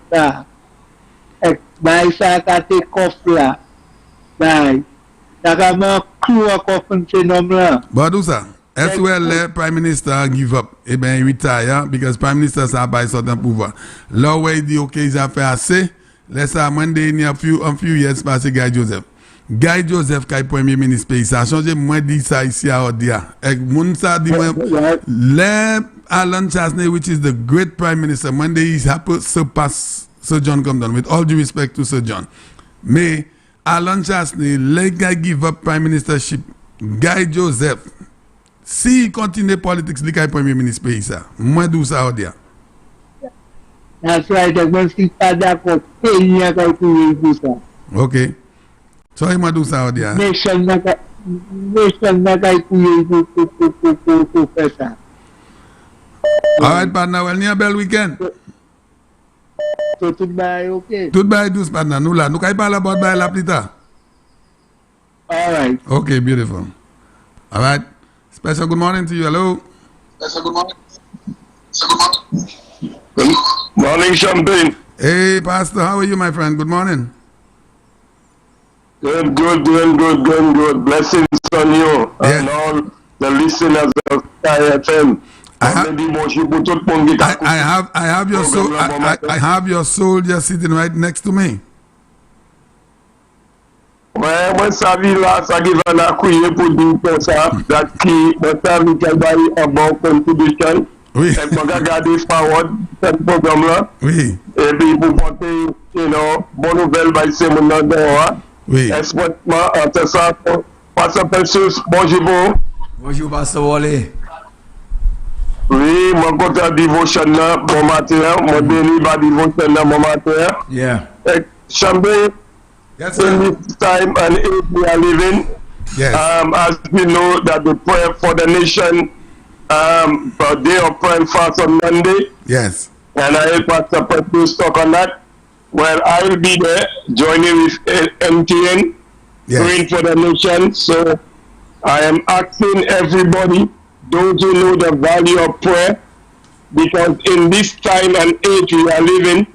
by ça, qui a été coffre là, by, ça a mis clou à coffre ce nom-là. But do ça. Est-ce que le Prime Minister give up? Eh bien, il retire, because Prime Minister ça pas certain pouvoir. Là où il dit, OK, ils ont fait assez, laisse ça, moi, il y a un few years passé, Guy Joseph. Guy Joseph qui est premier ministre pays, ça a changé, moi dit ça ici à Odia. Et moun ça dit moi, le Alan Chasney, which is the great prime minister, one day he's happy to surpass Sir John Compton, with all due respect to Sir John. Mais Alan Chasney, le gars give up prime ministership, Guy Joseph, si continue politics, il est premier ministre pays ça. Moi d'où ça Odia. That's right, je suis pas d'accord, pays à calculer tout ça. OK. So he might do ça dia. Nation na kay kuya ko pesa. All right, partner. Well, near bel weekend. So tout bye, okay. Tout bye douce partner. Nous là, nous kay parler about bye la plus tard. All right. Okay, beautiful. All right. Special good morning to you. Hello. Special good morning. Good morning, Champagne. Hey, Pastor. How are you, my friend? Good morning. Good, doing good. Blessings on you Yes. and all the listeners of Sky FM. I have your soul. I have your soul just sitting right next to me. Ouais, moi, ça vit là, ça qui va la couiller pour dire comme ça, qui, ça vit qu'elle va y avoir contribution. Oui. Et pour regarder forward, ce programme-là. Oui. Et puis pour porter, bonne nouvelle, bah, c'est mon nom dehors. Oui. Expressément, entre ça, Pasteur Persus, bonjour. Bonjour, Pasteur Wally. Oui, mon côté devotion là, bon matin, mon béni va devotion là, bon matin. Yeah. Chambé, Yes, in sir. this time and age we are living, Yes. as we know that the prayer for the nation, a day of prayer and fast on Monday, Yes. and I heard Pastor Petrus talk on that. Well, I will be there joining with MTN, praying Yes. for the nation. So I am asking everybody, those who know the value of prayer, because in this time and age we are living,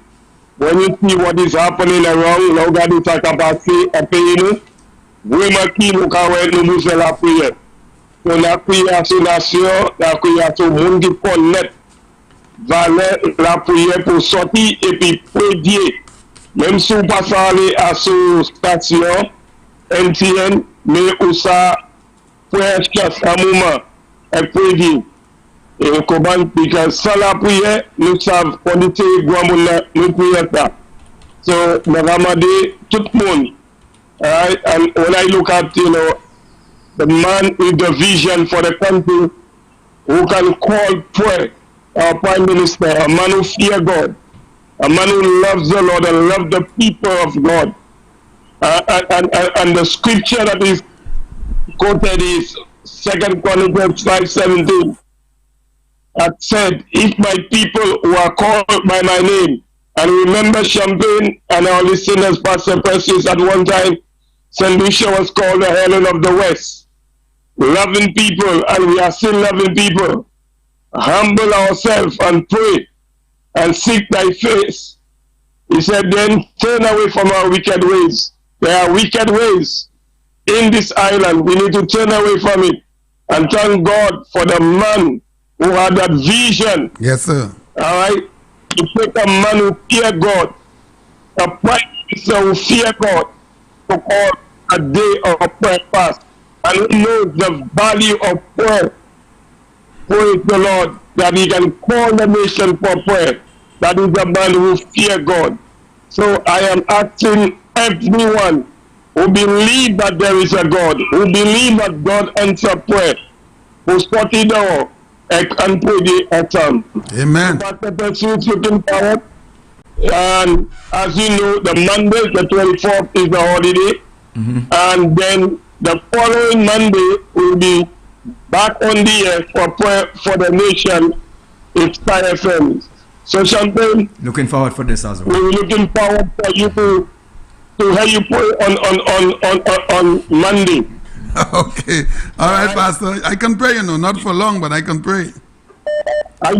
when you see what is happening around, là regardez ça qui a passé à pays nous, vraiment qui nous carré nous besoin la prière. On a prié à ces nations, la prière à tout le monde qui connaît valeur la prière pour sortir et puis prédier. Même si on passe à aller à ce station NTN, mais où ça presque à un moment est prédié. Et on comprend que sans la prière, nous savons qu'on était grand monde nous prions ça. So, nous avons demandé tout le monde. Alright, and when I look at, the man with the vision for the country who can call prayer, our Prime Minister, a man who fears God, a man who loves the Lord and loves the people of God. And the scripture that is quoted is 2 Chronicles 5:17. That said, if my people who are called by my name, and remember Champagne and our listeners, Pastor Precious, at one time, St. Lucia was called the Helen of the West. Loving people, and we are still loving people. Humble ourselves and pray and seek thy face. He said, then turn away from our wicked ways. There are wicked ways in this island. We need to turn away from it and thank God for the man who had that vision. Yes, sir. All right? To take a man who fear God, a prime minister who fear God, to call a day of prayer fast, and who knows the value of prayer. Praise the Lord, that he can call the nation for prayer. That is a man who fear God. So I am asking everyone who believe that there is a God, who believe that God answers prayer, who study the door and pray the atom. Amen. Pastor Persus looking forward. And as you know, the Monday, the 24th, is the holiday. And then the following Monday will be back on the air for prayer for the nation. It's Sky FM. So Champagne, Looking forward for this as well. we're looking forward for you to hear you pray on Monday. Okay. All right, Pastor. I can pray, not for long, but I can pray. I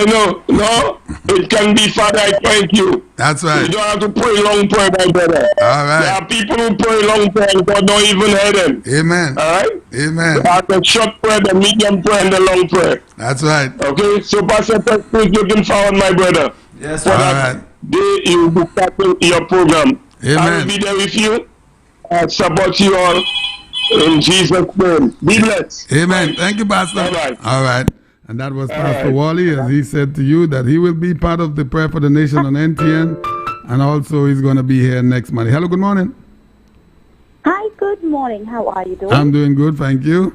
know. No, it can be, Father, I thank you. That's You right. don't have to pray long prayer, my brother. All There right. are people who pray long prayer and God don't even hear them. Amen. All right? Amen. There are the short prayer, the medium prayer, and the long prayer. That's right. Okay? So Pastor Persus is looking forward, my brother. Yes, For All that right. day you will be starting your program. I will Amen. be there with you. I support you all in Jesus' name. Be blessed. Amen. Thank you, Pastor. All right. All right. And that was Pastor right. Wally, as he said to you that he will be part of the prayer for the nation on NTN, and also he's going to be here next Monday. Hello, good morning. Hi, good morning. How are you doing? I'm doing good, thank you.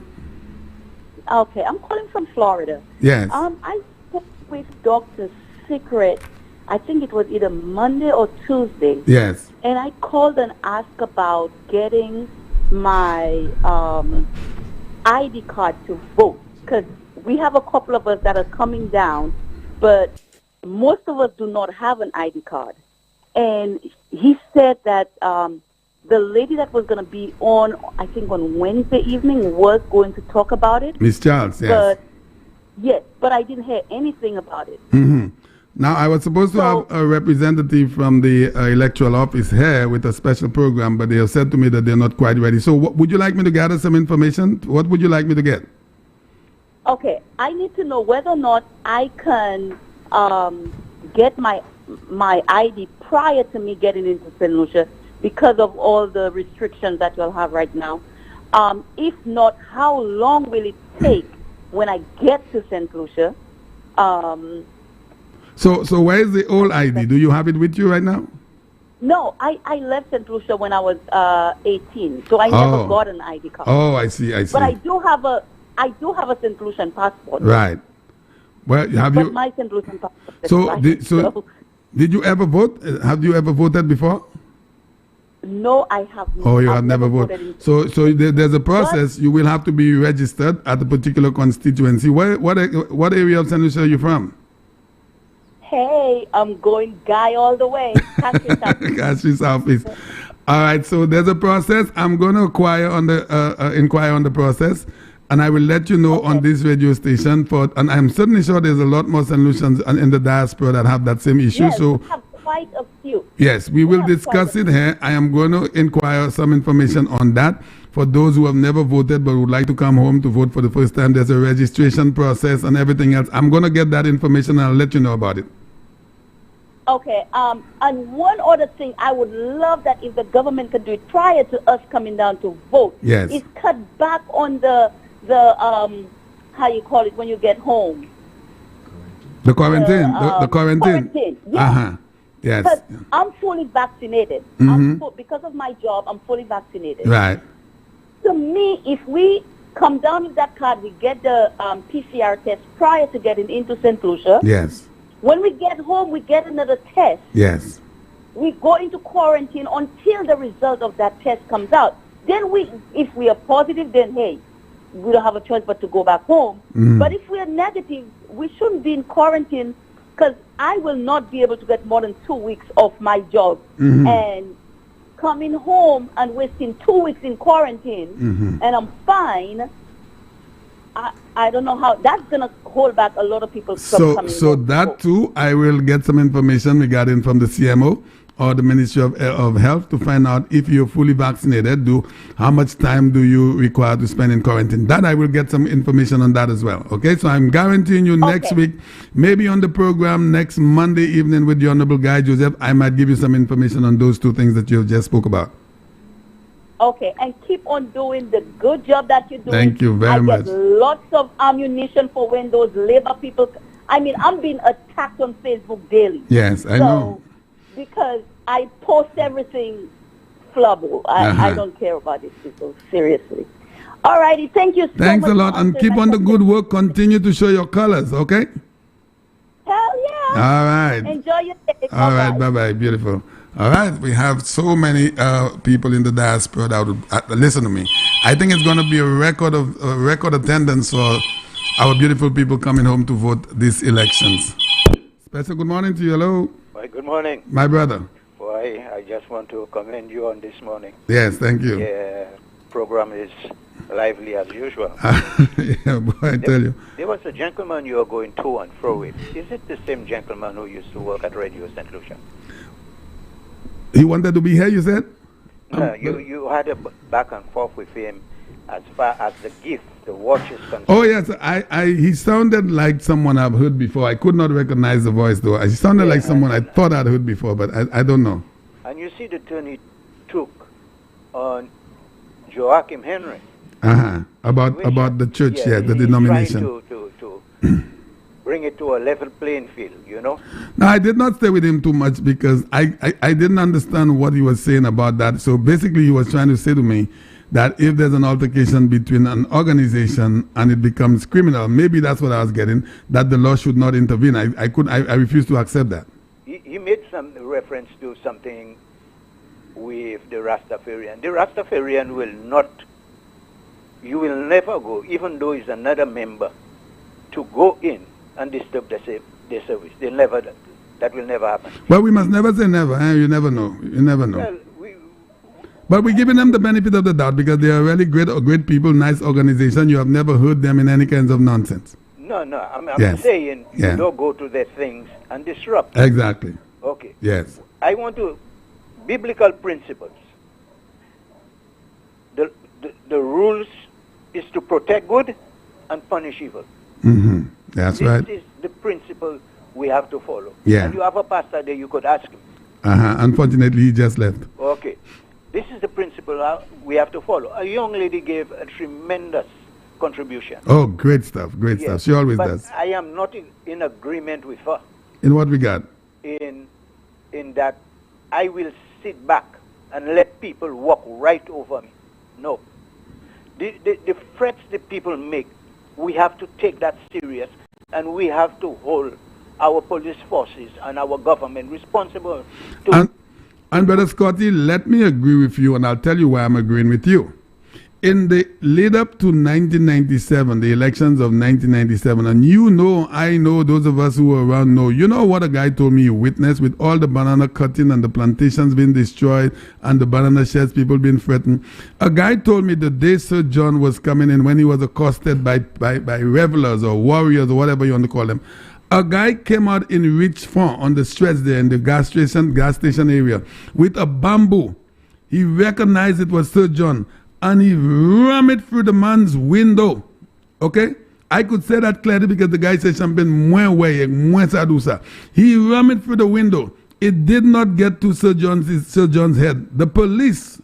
Okay, I'm calling from Florida. Yes. I spoke with Dr. Secret, I think it was either Monday or Tuesday, Yes. and I called and asked about getting my ID card to vote, because we have a couple of us that are coming down, but most of us do not have an ID card. And he said that the lady that was going to be on, I think on Wednesday evening, was going to talk about it. Miss Charles, yes. But I didn't hear anything about it. hmm Now, I was supposed to have a representative from the electoral office here with a special program, but they have said to me that they're not quite ready. So would you like me to gather some information? What would you like me to get? Okay, I need to know whether or not I can get my ID prior to me getting into St. Lucia because of all the restrictions that you'll have right now. If not, how long will it take when I get to St. Lucia? So where is the old ID? Do you have it with you right now? No, I left St. Lucia when I was 18, so I never got an ID card. Oh, I see. But I do have a St. Lucian passport. Right. Well, but my St. Lucian passport is did you ever vote? Have you ever voted before? No, I have not. Oh, you have never voted. So there's a process. You will have to be registered at a particular constituency. What area of St. Lucia are you from? Hey, I'm going Guy all the way. Cashew Southeast. All right, so there's a process. I'm going to inquire on the process, and I will let you know on this radio station. And I'm certainly sure there's a lot more St. Lucians in the diaspora that have that same issue. Yes, so we have quite a few. Yes, we will discuss it here. I am going to inquire some information on that. For those who have never voted but would like to come home to vote for the first time, there's a registration process and everything else. I'm going to get that information and I'll let you know about it. Okay, and one other thing, I would love that if the government could do it prior to us coming down to vote. Yes. Is cut back on the how you call it when you get home. The quarantine. The quarantine. Yes. Yes. Because I'm fully vaccinated. Because of my job, I'm fully vaccinated. Right. To me, if we come down with that card, we get the PCR test prior to getting into St. Lucia. Yes. When we get home, we get another test. Yes. We go into quarantine until the result of that test comes out. Then if we are positive, then hey, we don't have a choice but to go back home. But if we are negative, we shouldn't be in quarantine because I will not be able to get more than 2 weeks off my job. And coming home and wasting 2 weeks in quarantine and I'm fine, I don't know how that's going to hold back a lot of people from coming home. So that too, I will get some information regarding from the CMO or the Ministry of Health to find out if you're fully vaccinated, how much time do you require to spend in quarantine. That I will get some information on that as well. Okay, so I'm guaranteeing you next week, maybe on the program next Monday evening with the Honorable Guy Joseph, I might give you some information on those two things that you just spoke about. Okay, and keep on doing the good job that you're doing. Thank you very much. I get lots of ammunition for when those labor people... I mean, I'm being attacked on Facebook daily. Yes, I know. Because I post everything flubble. I don't care about these people, seriously. All righty, thank you so much. Thanks a lot, and keep on the good work. Continue to show your colors, okay? Hell yeah. All right. Enjoy your day. All right, bye-bye. Beautiful. All right, we have so many people in the diaspora that would listen to me. I think it's going to be a record attendance for our beautiful people coming home to vote these elections. Special good morning to you. Hello. Well, good morning. My brother. Boy, I just want to commend you on this morning. Yes, thank you. Yeah, program is lively as usual. Yeah, boy, I tell you. There was a gentleman you were going to and fro with. Is it the same gentleman who used to work at Radio St. Lucia? He wanted to be here, you said? You had a back and forth with him as far as the gift, the watch is concerned. Oh, yes. He sounded like someone I've heard before. I could not recognize the voice, though. He sounded like someone I thought I'd heard before, but I don't know. And you see the turn he took on Joachim Henry. About the church, the denomination. To bring it to a level playing field, you know? No, I did not stay with him too much because I didn't understand what he was saying about that. So basically he was trying to say to me that if there's an altercation between an organization and it becomes criminal, maybe that's what I was getting, that the law should not intervene. I refuse to accept that. He made some reference to something with the Rastafarian. The Rastafarian will not, you will never go, even though he's another member, to go in and disturb their service. That will never happen. Well, we must never say never. You never know. You never know. Well, but we're giving them the benefit of the doubt because they are really great people, nice organization. You have never heard them in any kinds of nonsense. No, I'm Yes. saying Yeah. you don't go to their things and disrupt. Exactly. Okay. Yes. I want to, biblical principles. The rules is to protect good and punish evil. Mm-hmm. That's right. This is the principle we have to follow. Yeah. And you have a pastor there, you could ask him. Unfortunately, he just left. Okay. This is the principle we have to follow. A young lady gave a tremendous contribution. Oh, great stuff. Great stuff. She always but does. I am not in agreement with her In what regard? in that I will sit back and let people walk right over me. No. The threats that people make, we have to take that serious, and we have to hold our police forces and our government responsible to... And Brother Scotty, let me agree with you, and I'll tell you why I'm agreeing with you. In the lead up to 1997, the elections of 1997, and you know, I know, those of us who were around know, you know what a guy told me you witnessed with all the banana cutting and the plantations being destroyed and the banana sheds, people being threatened. A guy told me the day Sir John was coming in, when he was accosted by revelers or warriors or whatever you want to call them, a guy came out in Richfond on the stretch there in the gas station area with a bamboo. He recognized it was Sir John, and he rammed it through the man's window. Okay? I could say that clearly because the guy said something moins sadusa. He rammed it through the window. It did not get to Sir John's head. The police,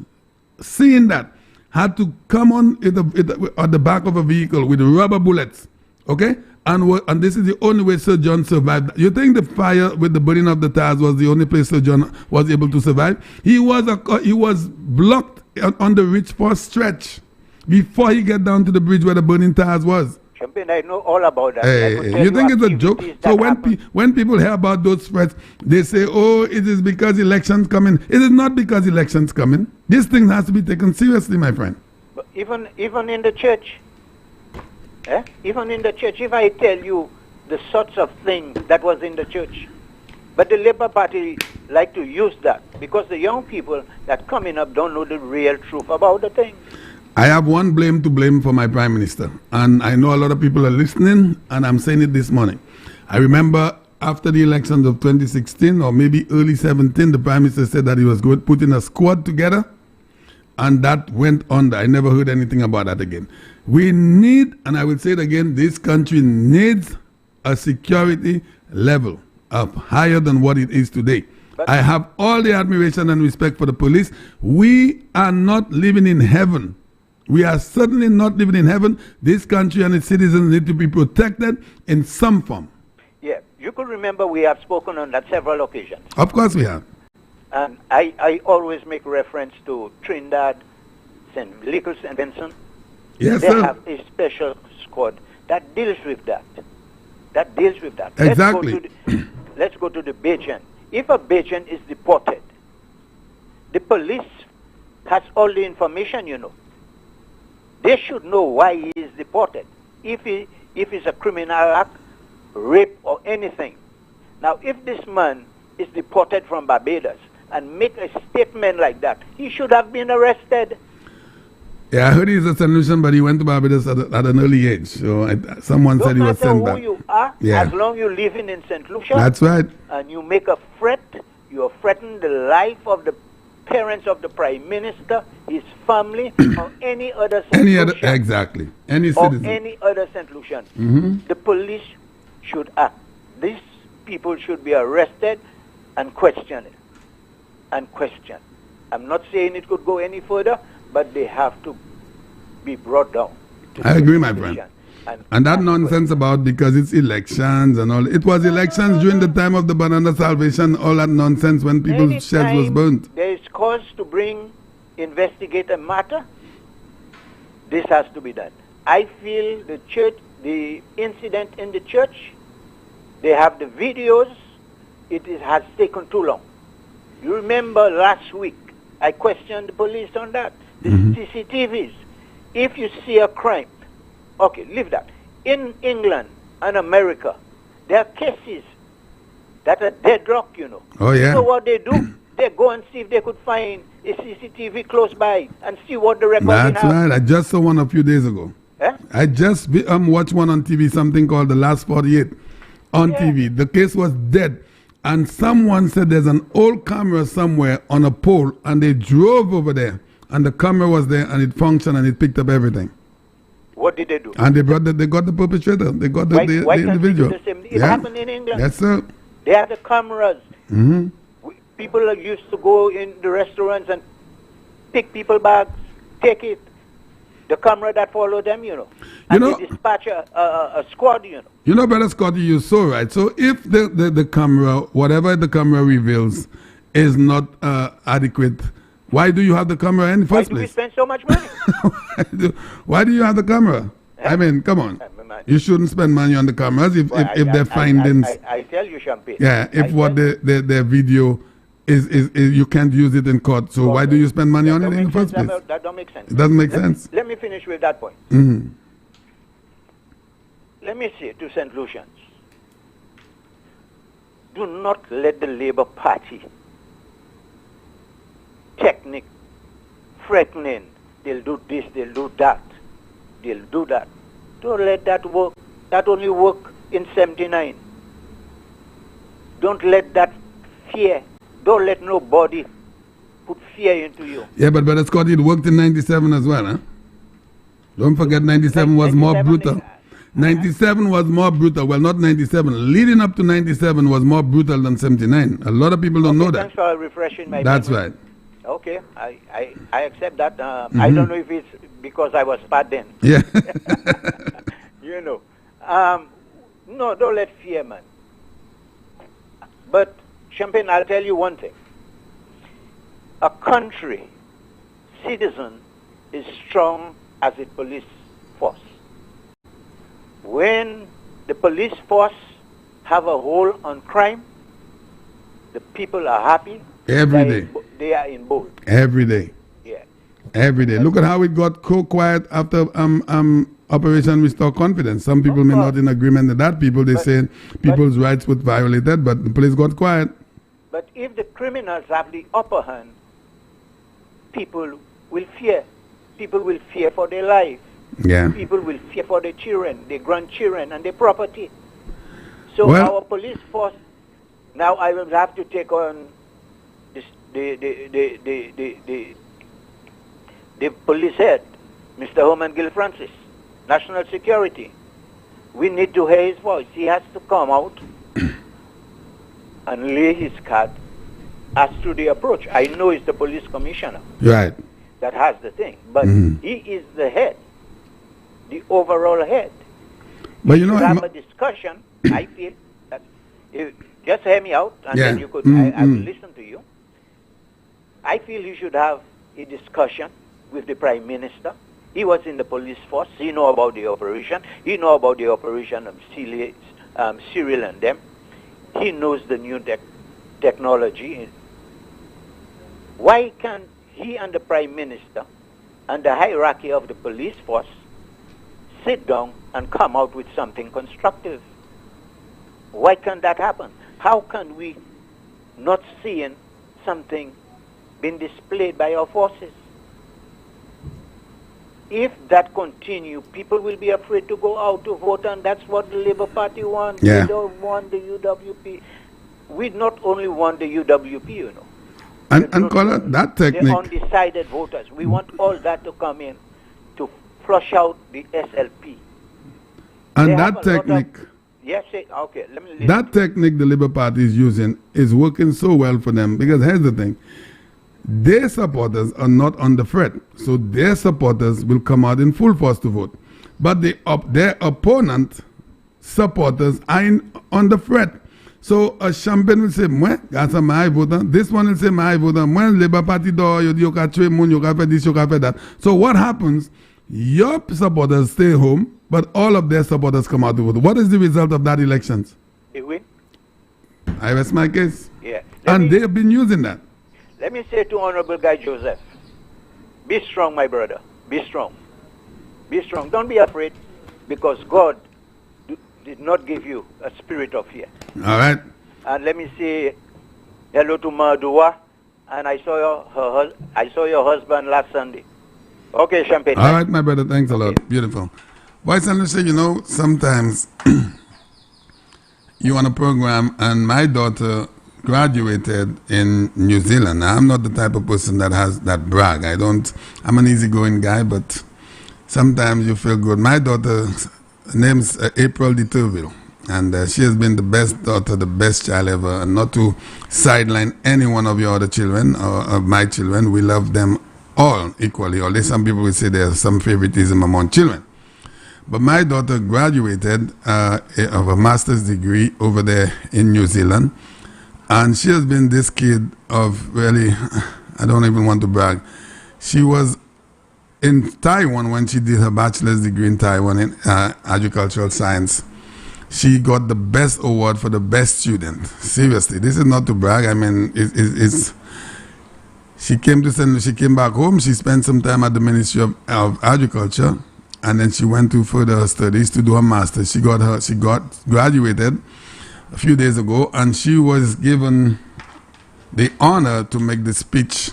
seeing that, had to come on at the back of a vehicle with rubber bullets. Okay? And this is the only way Sir John survived. You think the fire with the burning of the tires was the only place Sir John was able to survive? He was blocked on the Richford stretch before he get down to the bridge where the burning tires was. Champagne, I know all about that. Hey, you think it's a joke? So when people hear about those threats, they say, oh, it is because elections coming. It is not because elections coming. This thing has to be taken seriously, my friend. But even in the church, even in the church, if I tell you the sorts of things that was in the church, but the Labour Party like to use that because the young people that coming up don't know the real truth about the thing. I have one blame to blame for my Prime Minister, and I know a lot of people are listening, and I'm saying it this morning. I remember after the elections of 2016 or maybe early 17, the Prime Minister said that he was going to put in a squad together, and that went under. I never heard anything about that again. We need, and I will say it again, this country needs a security level up higher than what it is today. But I have all the admiration and respect for the police. We are not living in heaven. We are certainly not living in heaven. This country and its citizens need to be protected in some form. Yeah, you could remember we have spoken on that several occasions. Of course we have. And I always make reference to Trinidad, St. Nicholas and Vincent. Yes, they sir. have a special squad that deals with that. Exactly. Let's go to the Bajan. If a Bajan is deported, the police has all the information, you know. They should know why he is deported. If it's a criminal act, rape or anything. Now, if this man is deported from Barbados and make a statement like that, he should have been arrested. Yeah, I heard he's a St. Lucian, but he went to Barbados at an early age. So someone said he was sent back. No matter who you are, as long as you're living in St. Lucia, that's right, and you make a threat, you are threatening the life of the parents of the Prime Minister, his family, or any other St. Lucian. Exactly. Any citizen. Or any other St. Lucian. Mm-hmm. The police should act. These people should be arrested and questioned. I'm not saying it could go any further, but they have to be brought down. I agree, my friend. And that nonsense about because it's elections and all. It was elections during the time of the Banana Salvation, all that nonsense when people's sheds was burnt. There is cause to investigate a matter. This has to be done. I feel the incident in the church, they have the videos. It has taken too long. You remember last week, I questioned the police on that. The CCTVs. If you see a crime, okay, leave that. In England and America, there are cases that are deadlock, you know. Oh, yeah. So what they do, they go and see if they could find a CCTV close by and see what the recording has. That's right. I just saw one a few days ago. I just watched one on TV, something called The Last 48 on TV. The case was dead. And someone said there's an old camera somewhere on a pole, and they drove over there, and the camera was there, and it functioned, and it picked up everything. What did they do? And they got the perpetrator. They got the individual. Can't they do the same? It happened in England. Yes, sir. They have the cameras. Mm-hmm. People used to go in the restaurants and pick people bags, take it. The camera that followed them, and they dispatch a squad, You know, Brother Scotty, you're so right. So if the camera, whatever the camera reveals, is not adequate, why do you have the camera in the first place? Why do we spend so much money? Why do you have the camera? I mean, come on. You shouldn't spend money on the cameras if they're findings. I tell you, Champagne. Yeah, if their video is you can't use it in court. So why do you spend money on it in the first place? That don't make sense. It doesn't make sense. Let me finish with that point. Mm-hmm. Let me say to St. Lucians, do not let the Labour Party technique, threatening, they'll do this, they'll do that, they'll do that. Don't let that work. That only work in 79. Don't let that fear. Don't let nobody put fear into you. Yeah, but Brother Scott, it worked in 97 as well, huh? Don't forget 97 was more brutal. 97 was more brutal. Well, not 97. Leading up to 97 was more brutal than 79. A lot of people don't know that. Thanks for refreshing my That's memory. right. Okay, I accept that. I don't know if it's because I was bad then. Yeah. No, don't let fear, man. But, Champagne, I'll tell you one thing. A country, citizen, is strong as its police force. When the police force have a hold on crime, the people are happy. Every day. They are in bold. Every day. Yeah. Every day. Look at how it got quiet after Operation Restore Confidence. Some people may not in agreement with that. They say people's rights were violated, but the police got quiet. But if the criminals have the upper hand, people will fear. People will fear for their life. Yeah. People will fear for their children, their grandchildren, and their property. So our police force, now I will have to take on this, the police head, Mr. Herman Gill Francis, National Security. We need to hear his voice. He has to come out and lay his card as to the approach. I know it's the police commissioner right. that has the thing, but he is the head, the overall head. But you have a discussion. I feel that just hear me out, and then you could. I will listen to you. I feel you should have a discussion with the Prime Minister. He was in the police force. He know about the operation. He know about the operation of Cyril and them. He knows the new technology. Why can't he and the Prime Minister and the hierarchy of the police force sit down and come out with something constructive? Why can't that happen? How can we not seeing something being displayed by our forces? If that continue, people will be afraid to go out to vote, and that's what the Labour Party wants. Yeah. We don't want the UWP. We not only want the UWP, you know. And call it that technique. The undecided voters. We want all that to come in to flush out the SLP. And that technique. Yes, okay. Let me listen. That technique the Labour Party is using is working so well for them, because here's the thing. Their supporters are not on the fret, so their supporters will come out in full force to vote. But their opponent supporters are on the fret. So a Champagne will say, "Moi, that's my voter." This one will say, "My voter." Moi, Labour Party do you can trade moon, you can pay this, you can pay that. So what happens? Your supporters stay home, but all of their supporters come out to vote. What is the result of that elections? They win. I rest my case. Yeah. And they have been using that. Let me say to Honorable Guy Joseph, be strong, my brother. Be strong. Be strong. Don't be afraid, because God did not give you a spirit of fear. All right. And let me say hello to Madua, and I saw your husband last Sunday. Okay, Champagne. All right, my brother. Thanks a lot. Beautiful. Boys and Lucia, you know, sometimes you on a program, and my daughter graduated in New Zealand. Now, I'm not the type of person that brag. I'm an easygoing guy, but sometimes you feel good. My daughter's name's April de Turville, and she has been the best daughter, the best child ever. And not to sideline any one of your other children or of my children, we love them all equally. Although some people will say there's some favoritism among children. But my daughter graduated of a master's degree over there in New Zealand. And she has been this kid of really, I don't even want to brag. She was in Taiwan when she did her bachelor's degree in Taiwan in agricultural science. She got the best award for the best student. Seriously, this is not to brag. I mean, it's she came back home. She spent some time at the Ministry of Agriculture, and then she went to further studies to do her master's. She graduated a few days ago, and she was given the honor to make the speech.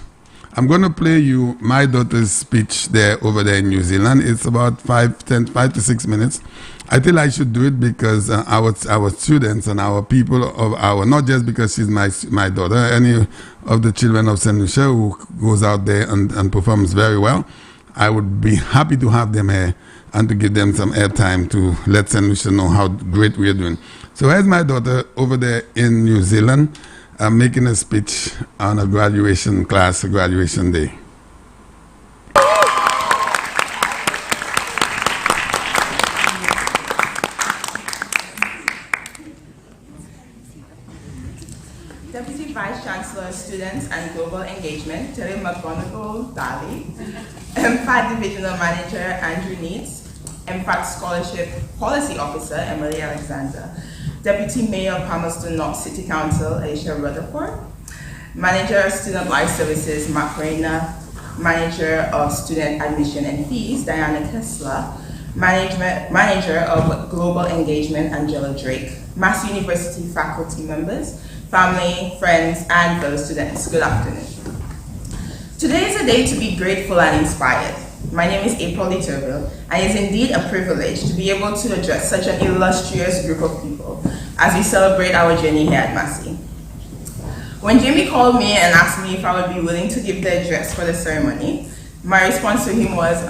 I'm going to play you my daughter's speech over there in New Zealand. It's about 5 to 6 minutes. I feel I should do it because our students and our people not just because she's my daughter, any of the children of St. Lucia who goes out there and performs very well, I would be happy to have them here and to give them some airtime to let St. Lucia know how great we are doing. So here's my daughter over there in New Zealand making a speech on a graduation day. Deputy Vice Chancellor, Students and Global Engagement, Terry McGonigal Dali, MFAT Divisional Manager, Andrew Neitz, MFAT Scholarship Policy Officer, Emily Alexander, Deputy Mayor, Palmerston North City Council, Aisha Rutherford, Manager of Student Life Services, Mark Rayner, Manager of Student Admission and Fees, Diana Kessler, Manager of Global Engagement, Angela Drake, Mass University faculty members, family, friends, and fellow students, good afternoon. Today is a day to be grateful and inspired. My name is April de Turville, and it is indeed a privilege to be able to address such an illustrious group of people as we celebrate our journey here at Massey. When Jamie called me and asked me if I would be willing to give the address for the ceremony, my response to him was,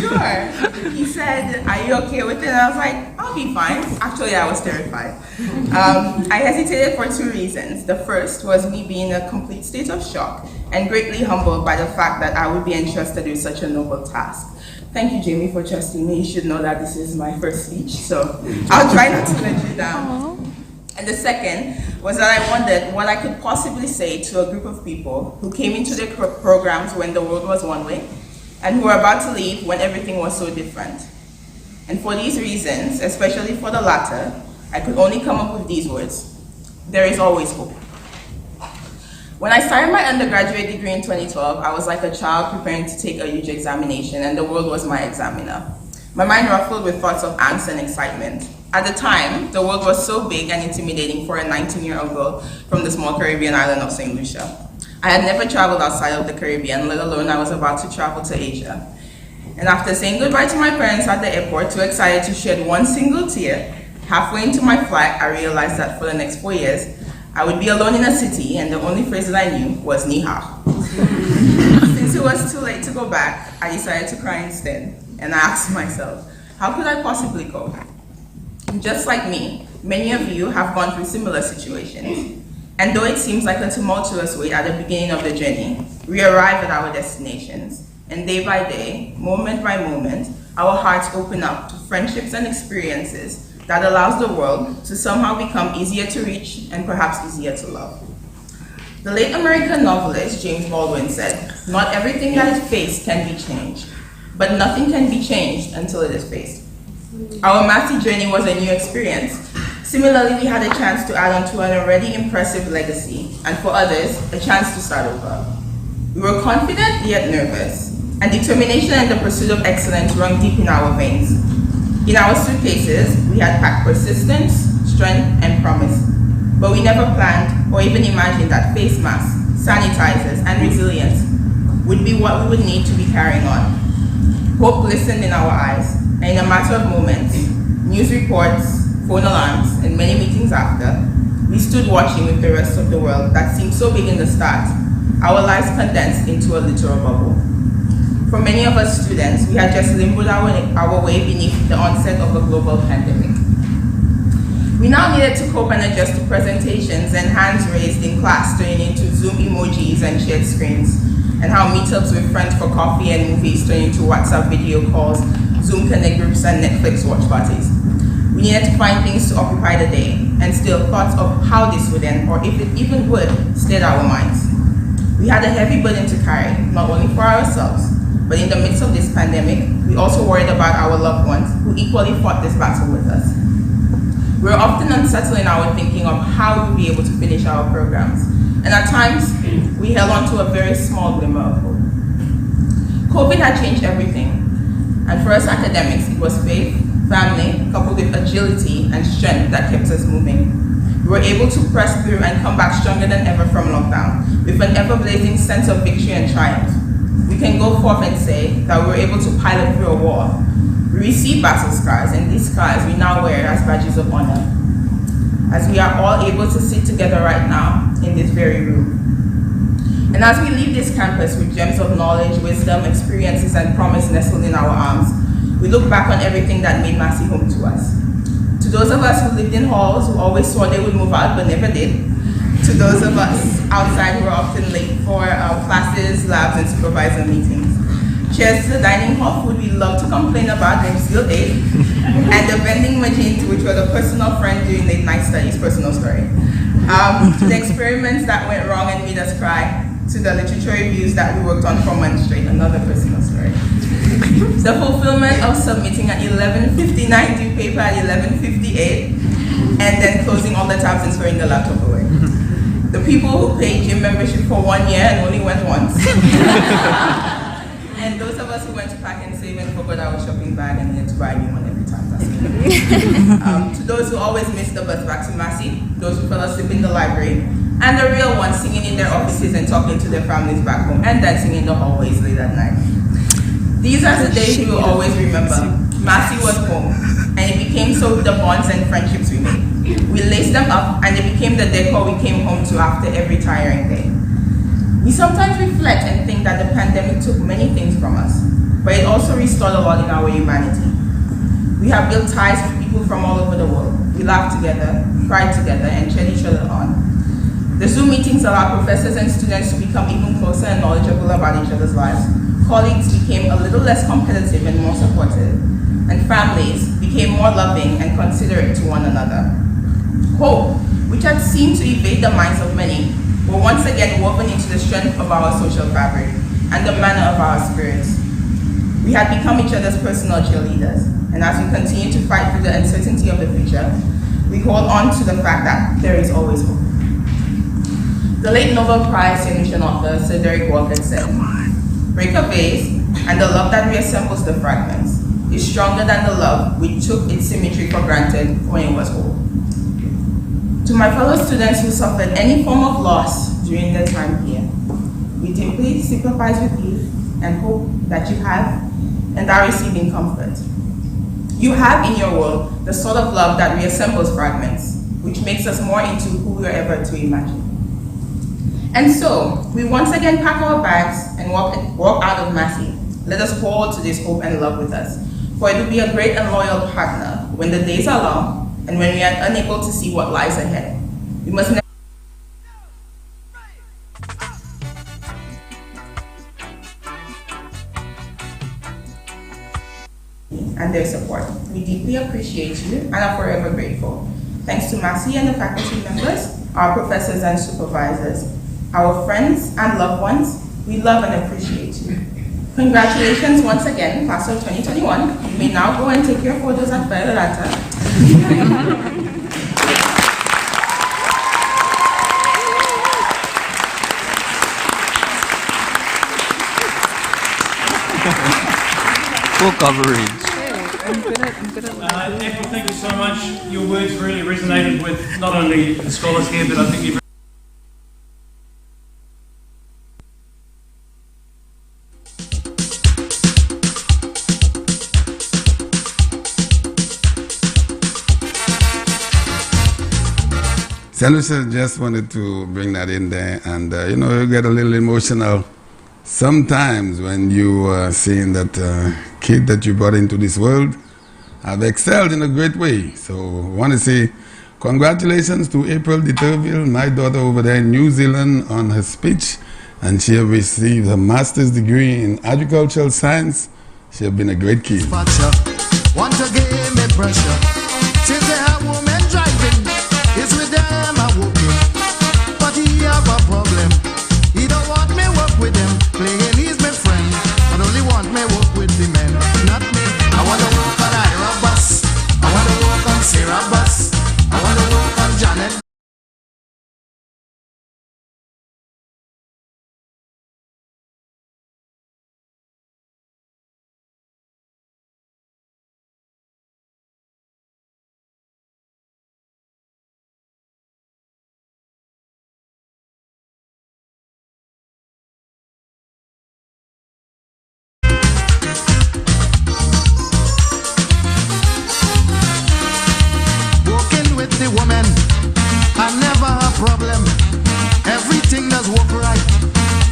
sure. He said, are you okay with it? And I was like, I'll be fine. Actually, I was terrified. I hesitated for two reasons. The first was me being in a complete state of shock and greatly humbled by the fact that I would be entrusted with such a noble task. Thank you, Jamie, for trusting me. You should know that this is my first speech, so I'll try not to let you down. And the second was that I wondered what I could possibly say to a group of people who came into the programs when the world was one way and who were about to leave when everything was so different. And for these reasons, especially for the latter, I could only come up with these words: there is always hope. When I started my undergraduate degree in 2012, I was like a child preparing to take a huge examination, and the world was my examiner. My mind ruffled with thoughts of angst and excitement. At the time, the world was so big and intimidating for a 19-year-old girl from the small Caribbean island of St. Lucia. I had never traveled outside of the Caribbean, let alone I was about to travel to Asia. And after saying goodbye to my parents at the airport, too excited to shed one single tear, halfway into my flight, I realized that for the next 4 years, I would be alone in a city, and the only phrase that I knew was ni hao. Since it was too late to go back, I decided to cry instead, and I asked myself, how could I possibly cope? Just like me, many of you have gone through similar situations. And though it seems like a tumultuous wait at the beginning of the journey, we arrive at our destinations. And day by day, moment by moment, our hearts open up to friendships and experiences that allows the world to somehow become easier to reach and perhaps easier to love. The late American novelist James Baldwin said, "Not everything that is faced can be changed, but nothing can be changed until it is faced." Our Massey journey was a new experience. Similarly, we had a chance to add on to an already impressive legacy, and for others, a chance to start over. We were confident yet nervous, and determination and the pursuit of excellence run deep in our veins. In our suitcases, we had packed persistence, strength, and promise, but we never planned or even imagined that face masks, sanitizers, and resilience would be what we would need to be carrying on. Hope glistened in our eyes, and in a matter of moments, news reports, phone alarms, and many meetings after, we stood watching with the rest of the world that seemed so big in the start, our lives condensed into a literal bubble. For many of us students, we had just limbered our way beneath the onset of a global pandemic. We now needed to cope and adjust to presentations and hands raised in class turning into Zoom emojis and shared screens, and how meetups with friends for coffee and movies turned into WhatsApp video calls, Zoom Connect groups, and Netflix watch parties. We needed to find things to occupy the day, and still thoughts of how this would end, or if it even would, stirred our minds. We had a heavy burden to carry, not only for ourselves, but in the midst of this pandemic, we also worried about our loved ones who equally fought this battle with us. We were often unsettled in our thinking of how we would be able to finish our programs, and at times, we held on to a very small glimmer of hope. COVID had changed everything, and for us academics, it was faith, family, coupled with agility and strength that kept us moving. We were able to press through and come back stronger than ever from lockdown, with an ever-blazing sense of victory and triumph. We can go forth and say that we were able to pilot through a war. We received battle scars, and these scars we now wear as badges of honor, as we are all able to sit together right now in this very room. And as we leave this campus with gems of knowledge, wisdom, experiences, and promise nestled in our arms, we look back on everything that made Massey home to us. To those of us who lived in halls, who always swore they would move out but never did, to those of us outside who were often late for our classes, labs, and supervisor meetings. Cheers to the dining hall food we love to complain about and still ate, and the vending machines, which were the personal friend during late night studies, personal story. To the experiments that went wrong and made us cry, to the literature reviews that we worked on for months straight, another personal story. The fulfillment of submitting an 11:59 due paper at 11:58, and then closing all the tabs and throwing the laptop away. The people who paid gym membership for 1 year and only went once. And those of us who went to Pack and Save and forgot our shopping bag and needed to buy a new one every time. To those who always missed the bus back to Massey, those who fell asleep in the library, and the real ones singing in their offices and talking to their families back home and dancing in the hallways late at night. These are the days we will always remember. Massey was home, and it became so with the bonds and friendships we made. We laced them up, and they became the decor we came home to after every tiring day. We sometimes reflect and think that the pandemic took many things from us, but it also restored a lot in our humanity. We have built ties with people from all over the world. We laughed together, cried together, and cheered each other on. The Zoom meetings allow professors and students to become even closer and knowledgeable about each other's lives. Colleagues became a little less competitive and more supportive, and families became more loving and considerate to one another. Hope, which had seemed to evade the minds of many, were once again woven into the strength of our social fabric and the manner of our spirits. We had become each other's personal cheerleaders, and as we continue to fight through the uncertainty of the future, we hold on to the fact that there is always hope. The late Nobel Prize solution author, Sir Derek Walker, said, "Break a vase, and the love that reassembles the fragments is stronger than the love which took its symmetry for granted when it was whole." To my fellow students who suffered any form of loss during their time here, we deeply sympathize with you and hope that you have and are receiving comfort. You have in your world the sort of love that reassembles fragments, which makes us more into who we were ever to imagine. And so, we once again pack our bags and walk out of Massey. Let us hold to this hope and love with us, for it will be a great and loyal partner when the days are long and when we are unable to see what lies ahead. We must never and their support. We deeply appreciate you and are forever grateful. Thanks to Massey and the faculty members, our professors and supervisors, our friends and loved ones, we love and appreciate you. Congratulations once again, class of 2021. You may now go and take your photos at Viola. Full coverage. April, thank you so much. Your words really resonated with not only the scholars here, but I think everyone. Senator, just wanted to bring that in there. And, you get a little emotional sometimes when you are seeing that kid that you brought into this world have excelled in a great way. So I want to say congratulations to April de Turville, my daughter over there in New Zealand, on her speech. And she has received her master's degree in agricultural science. She has been a great kid. Want to give me pressure. Since they have women driving, it's with them I walking. But he have a problem. He don't want me work with him. Playing he's my friend, but only want me work with the men, not me. I want to work on Ira bus. I want to work on Sarah bus. I want to work on Janet. Woman, I never have problem. Everything does work right,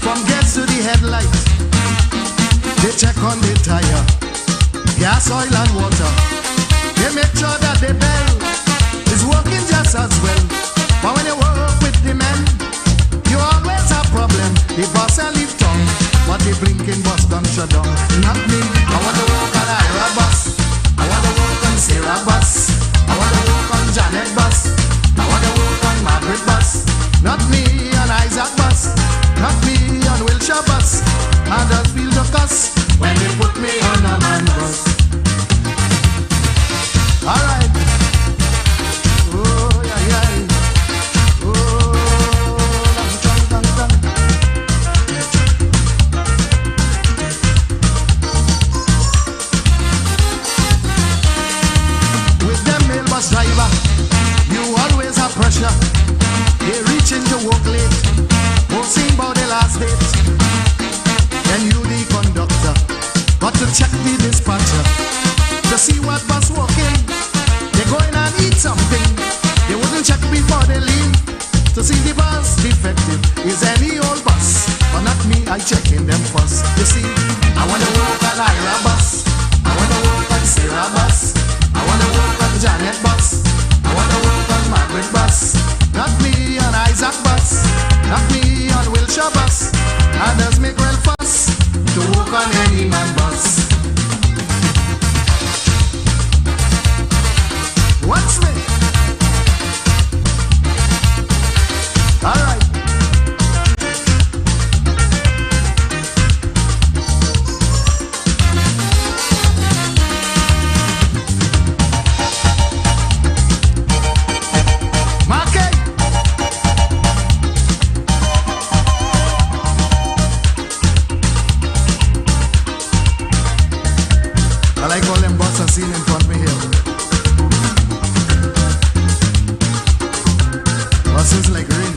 from gas to the headlights. They check on the tire, gas, oil and water. They make sure that the bell is working just as well. But when you work with the men, you always have problem. The bus and leave town, but the blinking bus don't shut down. Not me. I want to work on Ira bus. I want to work on Sarah bus. I want to work on Janet bus. I want to work on Margaret bus. Not me on Isaac bus. Not me on Wilshire bus. I just feel the cuss when they put me on a man bus. Alright. Oh, yeah, yeah. Oh, dun, dun, dun, dun. Bus driver, you always have pressure. They reaching to work late, boasting about the last date. Then you the conductor, got to check the dispatcher to see what bus walking. They going and eat something. They wouldn't check before they leave to see the bus defective. Is any old bus, but not me. I checking them first. You see, I wanna work on Ira bus. I wanna work on Sarah bus. I wanna work on Janet bus. I wanna work on Margaret bus. Not me on Isaac bus. Not me on Wilshire bus. I just make real fuss to work on any man bus. Watch me. Alright. Seen in front of me here. Buses like rain.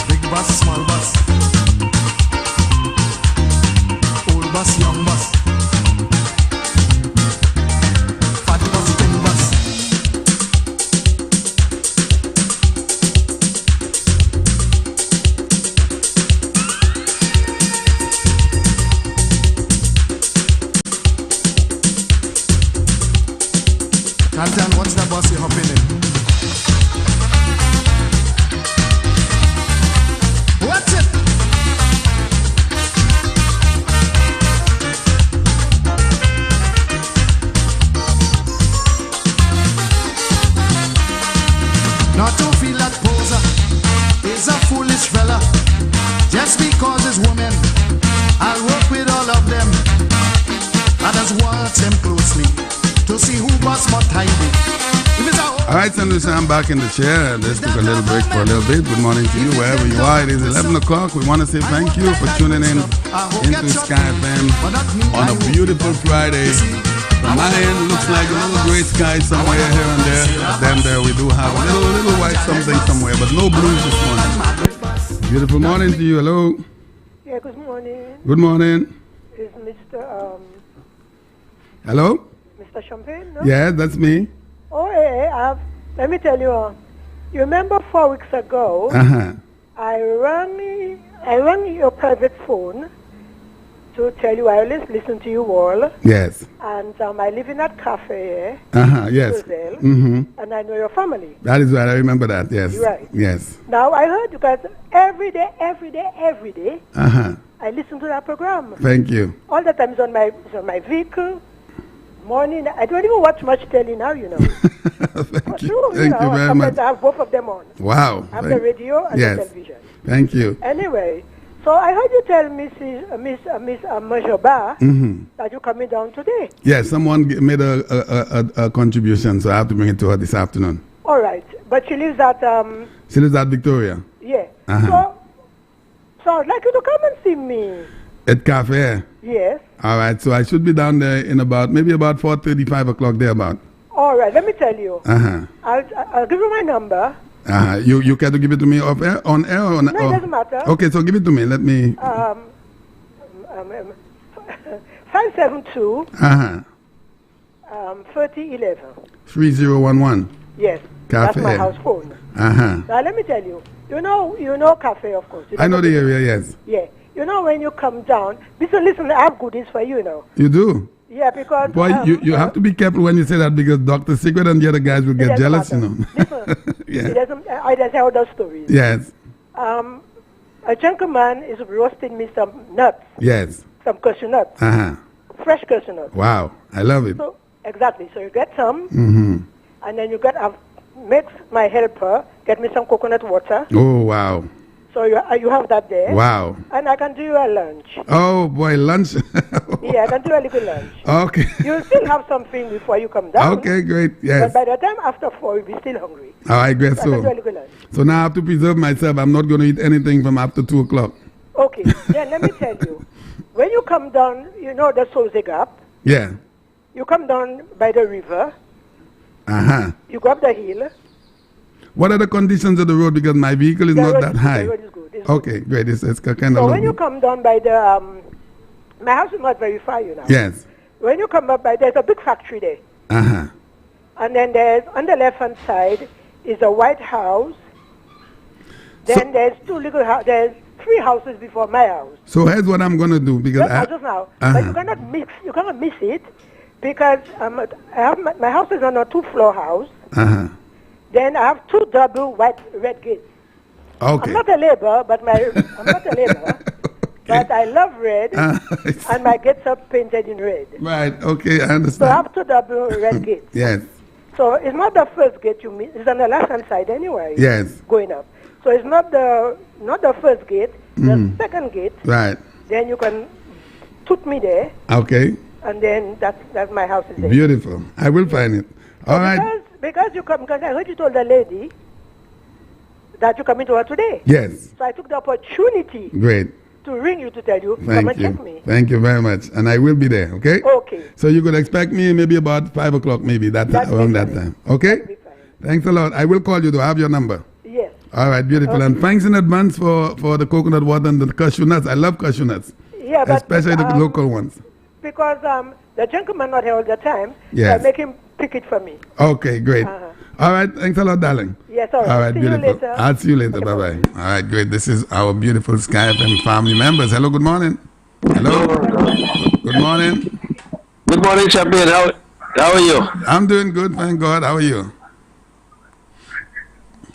Big bus, small bus. Old bus, young bus. Fat bus, thin bus. Canton, what's the bus you're hopping in? What's it? Not to feel that poser is a foolish fella. Just because it's woman, I'll work with all of them. I just watch them closely to see who was more tidy. All right, St. Lucia, I'm back in the chair. Let's take a little break for a little bit. Good morning to you, wherever you are. It is 11 o'clock. We want to say thank you for tuning in into Sky FM on a beautiful Friday. From my end, looks like a little gray sky somewhere here and there. But then there we do have a little white something somewhere, but no blues this morning. Beautiful morning to you. Hello. Yeah, good morning. Good morning. Is Mr. Hello? Mr. Champagne, no? Yeah, that's me. Oh, let me tell you. You remember 4 weeks ago, I rang your private phone to tell you I always listen to you all. Yes. And I live in that cafe. Yes. And I know your family. That is right. I remember that. Yes. Right. Yes. Now I heard you guys every day. I listen to that program. Thank you. All the time it's on my vehicle. Morning. I don't even watch much telly now, you know. Thank you. Thank you very much. I have both of them on. Wow. I have the radio and the television. Thank you. Anyway, so I heard you tell Miss Majoba that you're coming down today. Yes, someone made a contribution, so I have to bring it to her this afternoon. All right, but she lives at She lives at Victoria. Yeah. So I'd like you to come and see me. At cafe. Yes. All right, so I should be down there in maybe about 4:30, 5 o'clock thereabout. All right, let me tell you. I'll give you my number. You care to give it to me on air or on? No, it doesn't matter. Okay, so give it to me. Let me. 572. 3011. 3011. Yes. Cafe. That's my house phone. Now let me tell you. You know cafe, of course. I know the area. Yes. Yeah. You know when you come down. Listen. I have goodies for you. You know. You do. Yeah, because... Boy, you have to be careful when you say that because Dr. Secret and the other guys will get jealous, matter. you know. Listen, I just heard those stories. Yes. A gentleman is roasting me some nuts. Yes. Some cashew nuts. Fresh cashew nuts. Wow, I love it. So, exactly. So you get some, and then you make my helper get me some coconut water. Oh, wow. So you have that there. Wow. And I can do you a lunch. Oh, boy, lunch. Yeah, I can do a little lunch. Okay. You'll still have something before you come down. Okay, great. Yes. But by the time after 4, you'll be still hungry. Oh, I guess I can do a so. little lunch. So now I have to preserve myself. I'm not going to eat anything from after 2 o'clock. Okay. Then let me tell you. When you come down, you know the Solze Gap. Yeah. You come down by the river. You go up the hill. What are the conditions of the road? Because my vehicle is not that high. The road is good. Okay, great. It's kind so of when you come down by the, my house is not very far, you know. Yes. When you come up there's a big factory there. And then there's, on the left-hand side, is a white house. Then there's there's 3 houses before my house. So here's what I'm going to do because just now. But you cannot miss it because my house is on a 2-floor house. Then I have 2 double red gates. Okay. I'm not a labor, but but I love red, and my gates are painted in red. Right. Okay, I understand. So I have 2 double red gates. Yes. So it's not the first gate you miss. It's on the left-hand side anyway. Yes. Going up. So it's not the first gate. The second gate. Right. Then you can put me there. Okay. And then that's my house is there. Beautiful. I will find it. All right. Because I heard you told the lady that you're coming to her today. Yes. So I took the opportunity. Great. To ring you to tell you, Thank come and you. check me. Thank you very much. And I will be there, okay? Okay. So you could expect me maybe about 5 o'clock, maybe around that time. Okay? Thanks a lot. I will call you to have your number. Yes. All right, beautiful. Okay. And thanks in advance for the coconut water and the cashew nuts. I love cashew nuts. Yeah, but especially the local ones. Because the gentleman not here all the time. Yes. So I make him pick it for me. Okay, great. All right, thanks a lot, darling. Yes, all right. All right, See beautiful. you later. I'll see you later. Bye-bye. All right, great. This is our beautiful Sky FM family members. Hello, good morning. Hello. Good morning. Good morning, Champion. How are you? I'm doing good, thank God. How are you?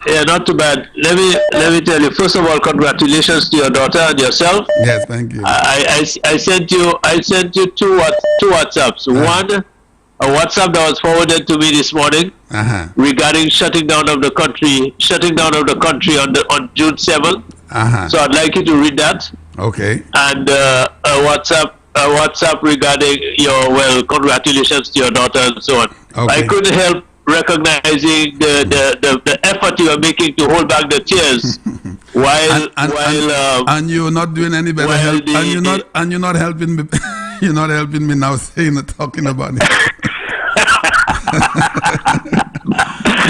Yeah, not too bad. Let me tell you. First of all, congratulations to your daughter and yourself. Yes, thank you. I sent you two WhatsApps. One, a WhatsApp that was forwarded to me this morning regarding shutting down of the country on June 7th. So I'd like you to read that. Okay. And a WhatsApp regarding congratulations to your daughter and so on. Okay. I couldn't help recognizing the effort you are making to hold back the tears and you're not doing any better help, and you're not helping me. You're not helping me now talking about it.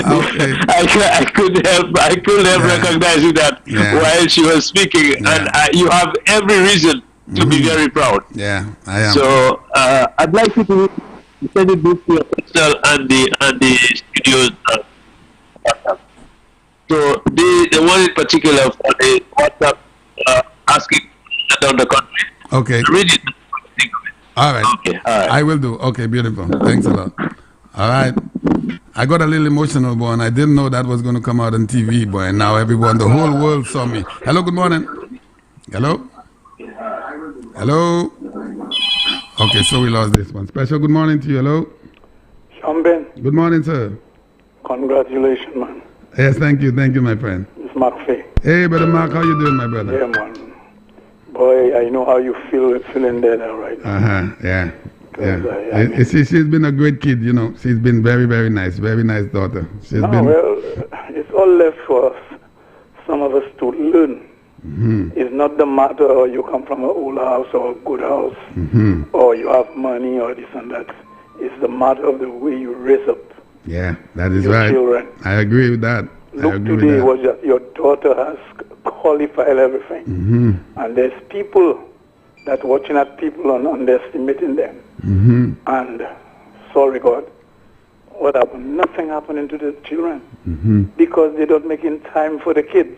Okay. I couldn't help recognizing that while she was speaking, and you have every reason to be very proud. Yeah, I am. So I'd like you to send it both to your personal and the studios. So the one in particular for the WhatsApp asking down the country. Okay. Read it. All right. Okay. All right. I will do. Okay, beautiful. Thanks a lot. All right. I got a little emotional, boy, and I didn't know that was going to come out on TV, boy. And now everyone, the whole world saw me. Hello, good morning. Hello? Hello? Okay, so we lost this one. Special good morning to you. Hello? Sean Ben. Good morning, sir. Congratulations, man. Yes, thank you. Thank you, my friend. It's Mark Fay. Hey, brother Mark, how you doing, my brother? Yeah, man. Boy, I know how you feeling there now, right now. Uh-huh, yeah. Yeah. She's been a great kid, you know. She's been very, very nice daughter. Well, it's all left for us, some of us to learn. Mm-hmm. It's not the matter you come from an old house or a good house, Mm-hmm. or you have money or this and that. It's the matter of the way you raise up Yeah, that is your right. children. I agree with that. Look, I agree today with was that your daughter has qualified everything. Mm-hmm. And there's people that watching at people and underestimating them. Mm-hmm. And sorry, God, what happened? Nothing happening to the children Mm-hmm. because they don't make in time for the kids.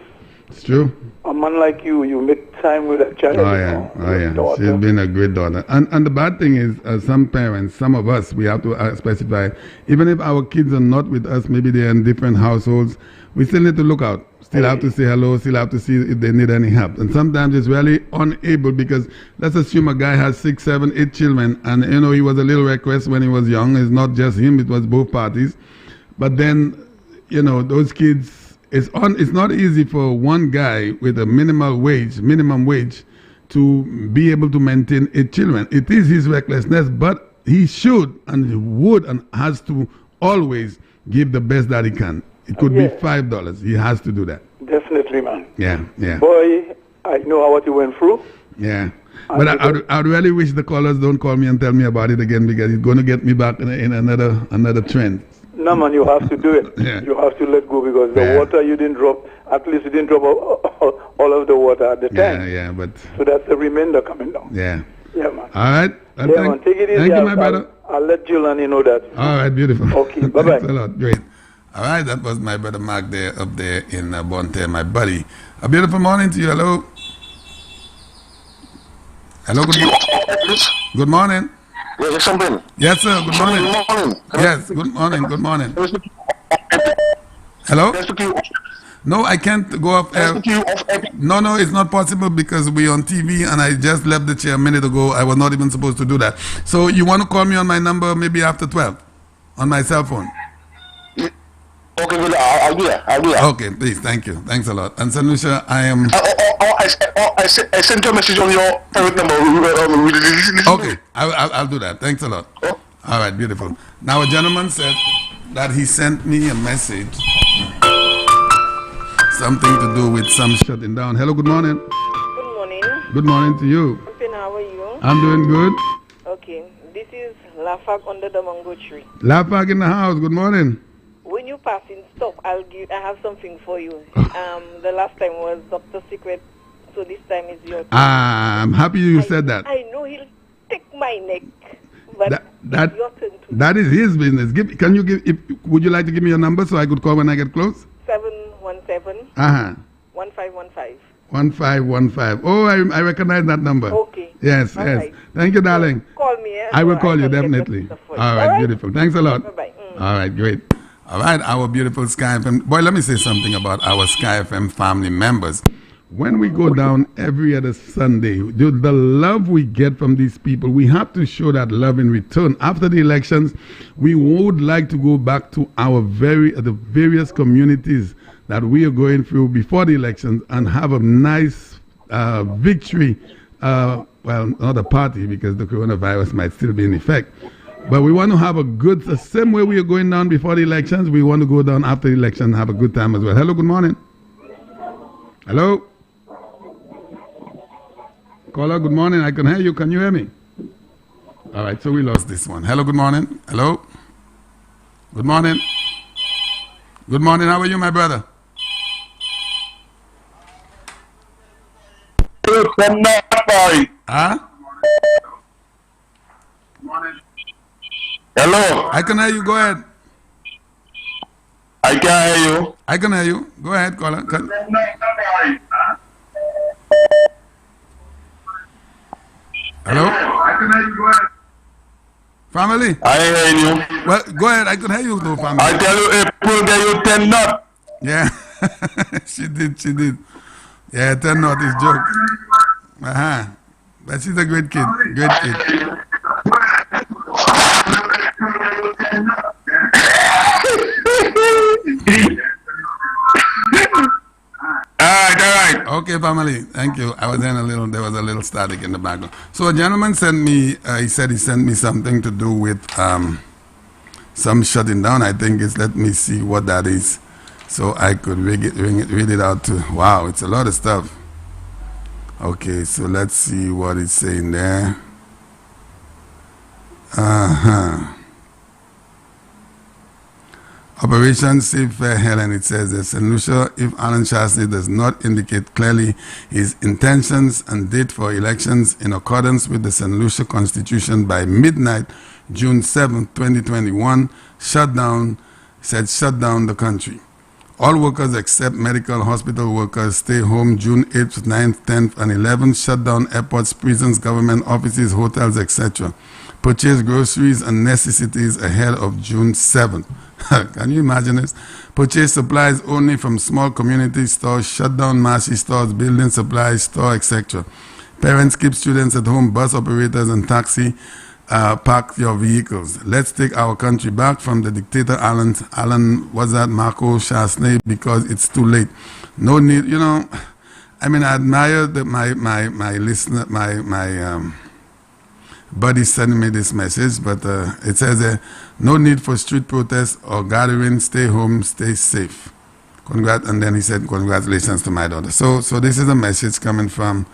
It's true. A man like you make time with a child. Oh yeah. She's been a great daughter. And the bad thing is, some parents, some of us, we have to specify, even if our kids are not with us, maybe they're in different households, we still need to look out. Still have to say hello, still have to see if they need any help. And sometimes it's really unable because let's assume a guy has 6, 7, 8 children and you know he was a little reckless when he was young. It's not just him, it was both parties. But then, you know, those kids, it's not easy for one guy with a minimum wage to be able to maintain 8 children. It is his recklessness, but he should and he would and has to always give the best that he can. It could be $5. He has to do that. Definitely, man. Yeah. Boy, I know what you went through. Yeah. But I really wish the callers don't call me and tell me about it again because it's going to get me back in another trend. No, man, you have to do it. Yeah. You have to let go because the water you didn't drop, at least you didn't drop all of the water at the time. Yeah, but... So that's the remainder coming down. Yeah. Yeah, man. All right. Man, take it easy. Thank you, my brother. I'll let Jelani know that. All right, beautiful. Okay, bye-bye. Thanks a lot. Great. All right, that was my brother Mark there, up there in Bonte, my buddy. A beautiful morning to you. Hello. Hello, good morning. Yes, something. Yes, sir. Good morning. Good morning. Yes, good morning. Good morning. Hello? No, I can't go off air. No, it's not possible because we're on TV and I just left the chair a minute ago. I was not even supposed to do that. So you want to call me on my number maybe after 12 on my cell phone? Okay, good. I'll do that. Okay, please. Thank you. Thanks a lot. And Sanusha, I am... I sent you a message on your private number. Okay, I'll do that. Thanks a lot. Oh. All right, beautiful. Now, a gentleman said that he sent me a message. Something to do with some shutting down. Hello, good morning. Good morning. Good morning to you. How are you? I'm doing good. Okay, this is Lafag under the mango tree. Lafag in the house. Good morning. When you passing, stop. I have something for you. The last time was Dr. Secret, so this time is your turn. I'm happy you said that. I know he'll take my neck, but that it's your turn too. That is his business. Would you like to give me your number so I could call when I get close? 717 Uh-huh. 1515. 1515. Oh, I recognize that number. Okay. Yes. Right. Thank you, darling. Call me. I will call you, definitely. All right, beautiful. Thanks a lot. Bye-bye. All right, great. All right, our beautiful Sky FM. Boy, let me say something about our Sky FM family members. When we go down every other Sunday, the love we get from these people, we have to show that love in return. After the elections, we would like to go back to the various communities that we are going through before the elections and have a nice victory. Well, not a party because the coronavirus might still be in effect. But we want to have the same way we are going down before the elections, we want to go down after the election and have a good time as well. Hello, good morning. Hello? Caller, good morning. I can hear you. Can you hear me? All right, so we lost this one. Hello, good morning. Hello? Good morning. Good morning. How are you, my brother? Huh? Hello. I can hear you. Go ahead. I can hear you. I can hear you. Go ahead, caller. Hello? I can hear you. Go ahead. Family? I hear you. Well, go ahead. I can hear you though, family. I tell you, April gave you 10 nuts. Yeah. She did. Yeah, 10 not is joke. But she's a great kid. Great kid. All right. Okay, family. Thank you. I was in there was a little static in the background. So a gentleman sent me, he said he sent me something to do with some shutting down. I think it's, let me see what that is. So I could read it out too. Wow, it's a lot of stuff. Okay, so let's see what it's saying there. Operation Save Fair Helen, it says that St. Lucia, if Alan Shastry does not indicate clearly his intentions and date for elections in accordance with the St. Lucia Constitution by midnight, June 7, 2021, shut down the country. All workers except medical hospital workers stay home June 8th, 9th, 10th, and 11th. Shut down airports, prisons, government offices, hotels, etc. Purchase groceries and necessities ahead of June 7th. Can you imagine this? Purchase supplies only from small community stores. Shut down Massy stores, building supplies store, etc. Parents keep students at home. Bus operators and taxi park your vehicles. Let's take our country back from the dictator Marco Shastry, because it's too late. No need, I admire my listener, my buddy sending me this message, but it says no need for street protests or gathering. Stay home, stay safe. And then he said, congratulations to my daughter. So this is a message coming from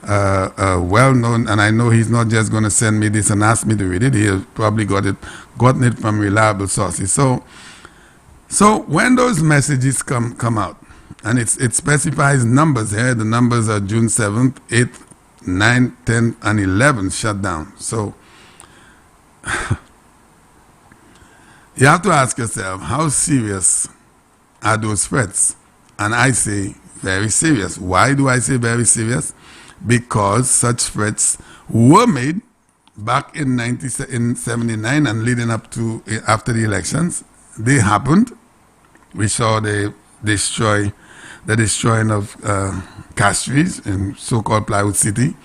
well-known, and I know he's not just going to send me this and ask me to read it. He probably gotten it from reliable sources. So when those messages come out, and it specifies numbers here, the numbers are June 7th, 8th, 9th, 10th, and 11th shut down. So you have to ask yourself, how serious are those threats? And I say very serious. Why do I say very serious? Because such threats were made back in 79 and leading up to after the elections. They happened. We saw the destroying of Castries in so-called Plywood City.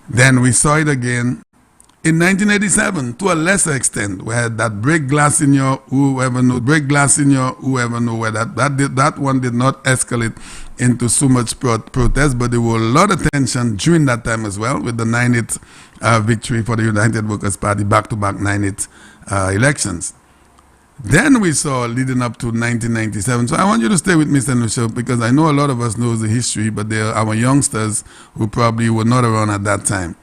Then we saw it again in 1987 to a lesser extent, where that break glass in your whoever know where that one did not escalate into so much protest, but there were a lot of tension during that time as well, with the 9/8 victory for the United Workers' Party, back-to-back 9/8 elections. Then we saw leading up to 1997. So I want you to stay with me, St. Lucia, because I know a lot of us know the history, but there are our youngsters who probably were not around at that time,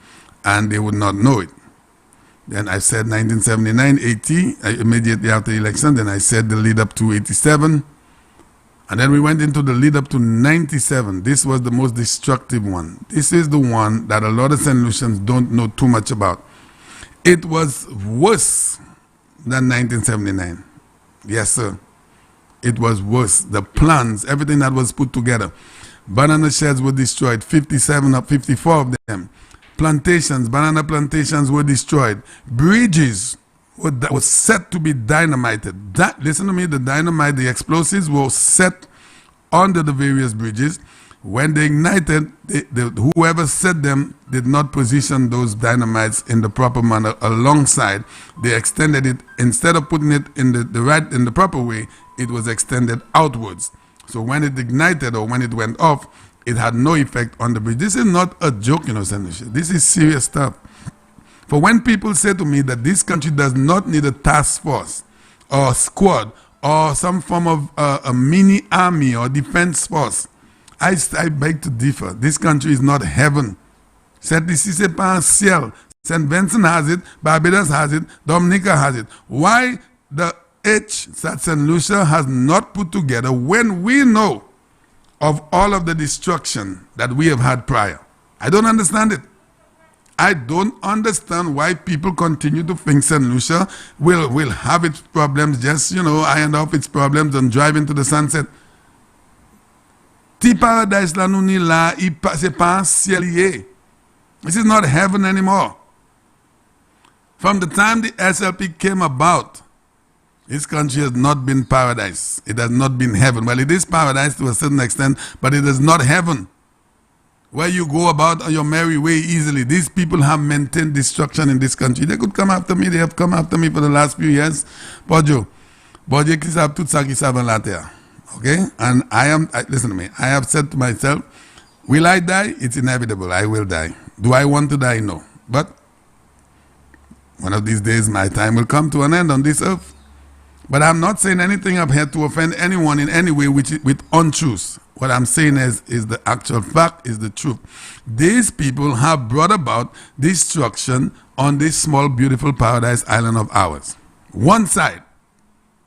and they would not know it. Then I said 1979, 80, immediately after the election. Then I said the lead up to 87. And then we went into the lead up to 97. This was the most destructive one. This is the one that a lot of St. Lucians don't know too much about. It was worse than 1979. Yes, sir. It was worse. The plans, everything that was put together. Banana sheds were destroyed, 54 of them. Banana plantations were destroyed. Bridges were set to be dynamited. Listen to me, the explosives were set under the various bridges. When they ignited, whoever set them did not position those dynamites in the proper manner alongside. They extended it, instead of putting it in the proper way, it was extended outwards. So when it ignited or when it went off, it had no effect on the bridge. This is not a joke, Senator. This is serious stuff. For when people say to me that this country does not need a task force or squad or some form of a mini army or defense force, I beg to differ. This country is not heaven. St. Vincent has it, Barbados has it, Dominica has it. Why the H that St. Lucia has not put together when we know of all of the destruction that we have had prior? I don't understand it. I don't understand why people continue to think St. Lucia will have its problems, just, iron off its problems and drive into the sunset. Ti paradise la nou ni la, c'est pas un ciel lié. This is not heaven anymore. From the time the SLP came about, this country has not been paradise. It has not been heaven. Well, it is paradise to a certain extent, but it is not heaven, where you go about on your merry way easily. These people have maintained destruction in this country. They could come after me. They have come after me for the last few years. Bojo qui savent tout ça qui savent la terre. Okay? And listen to me. I have said to myself, will I die? It's inevitable. I will die. Do I want to die? No. But one of these days, my time will come to an end on this earth. But I'm not saying anything up here to offend anyone in any way with untruths. What I'm saying is the actual fact, is the truth. These people have brought about destruction on this small, beautiful paradise island of ours. One side,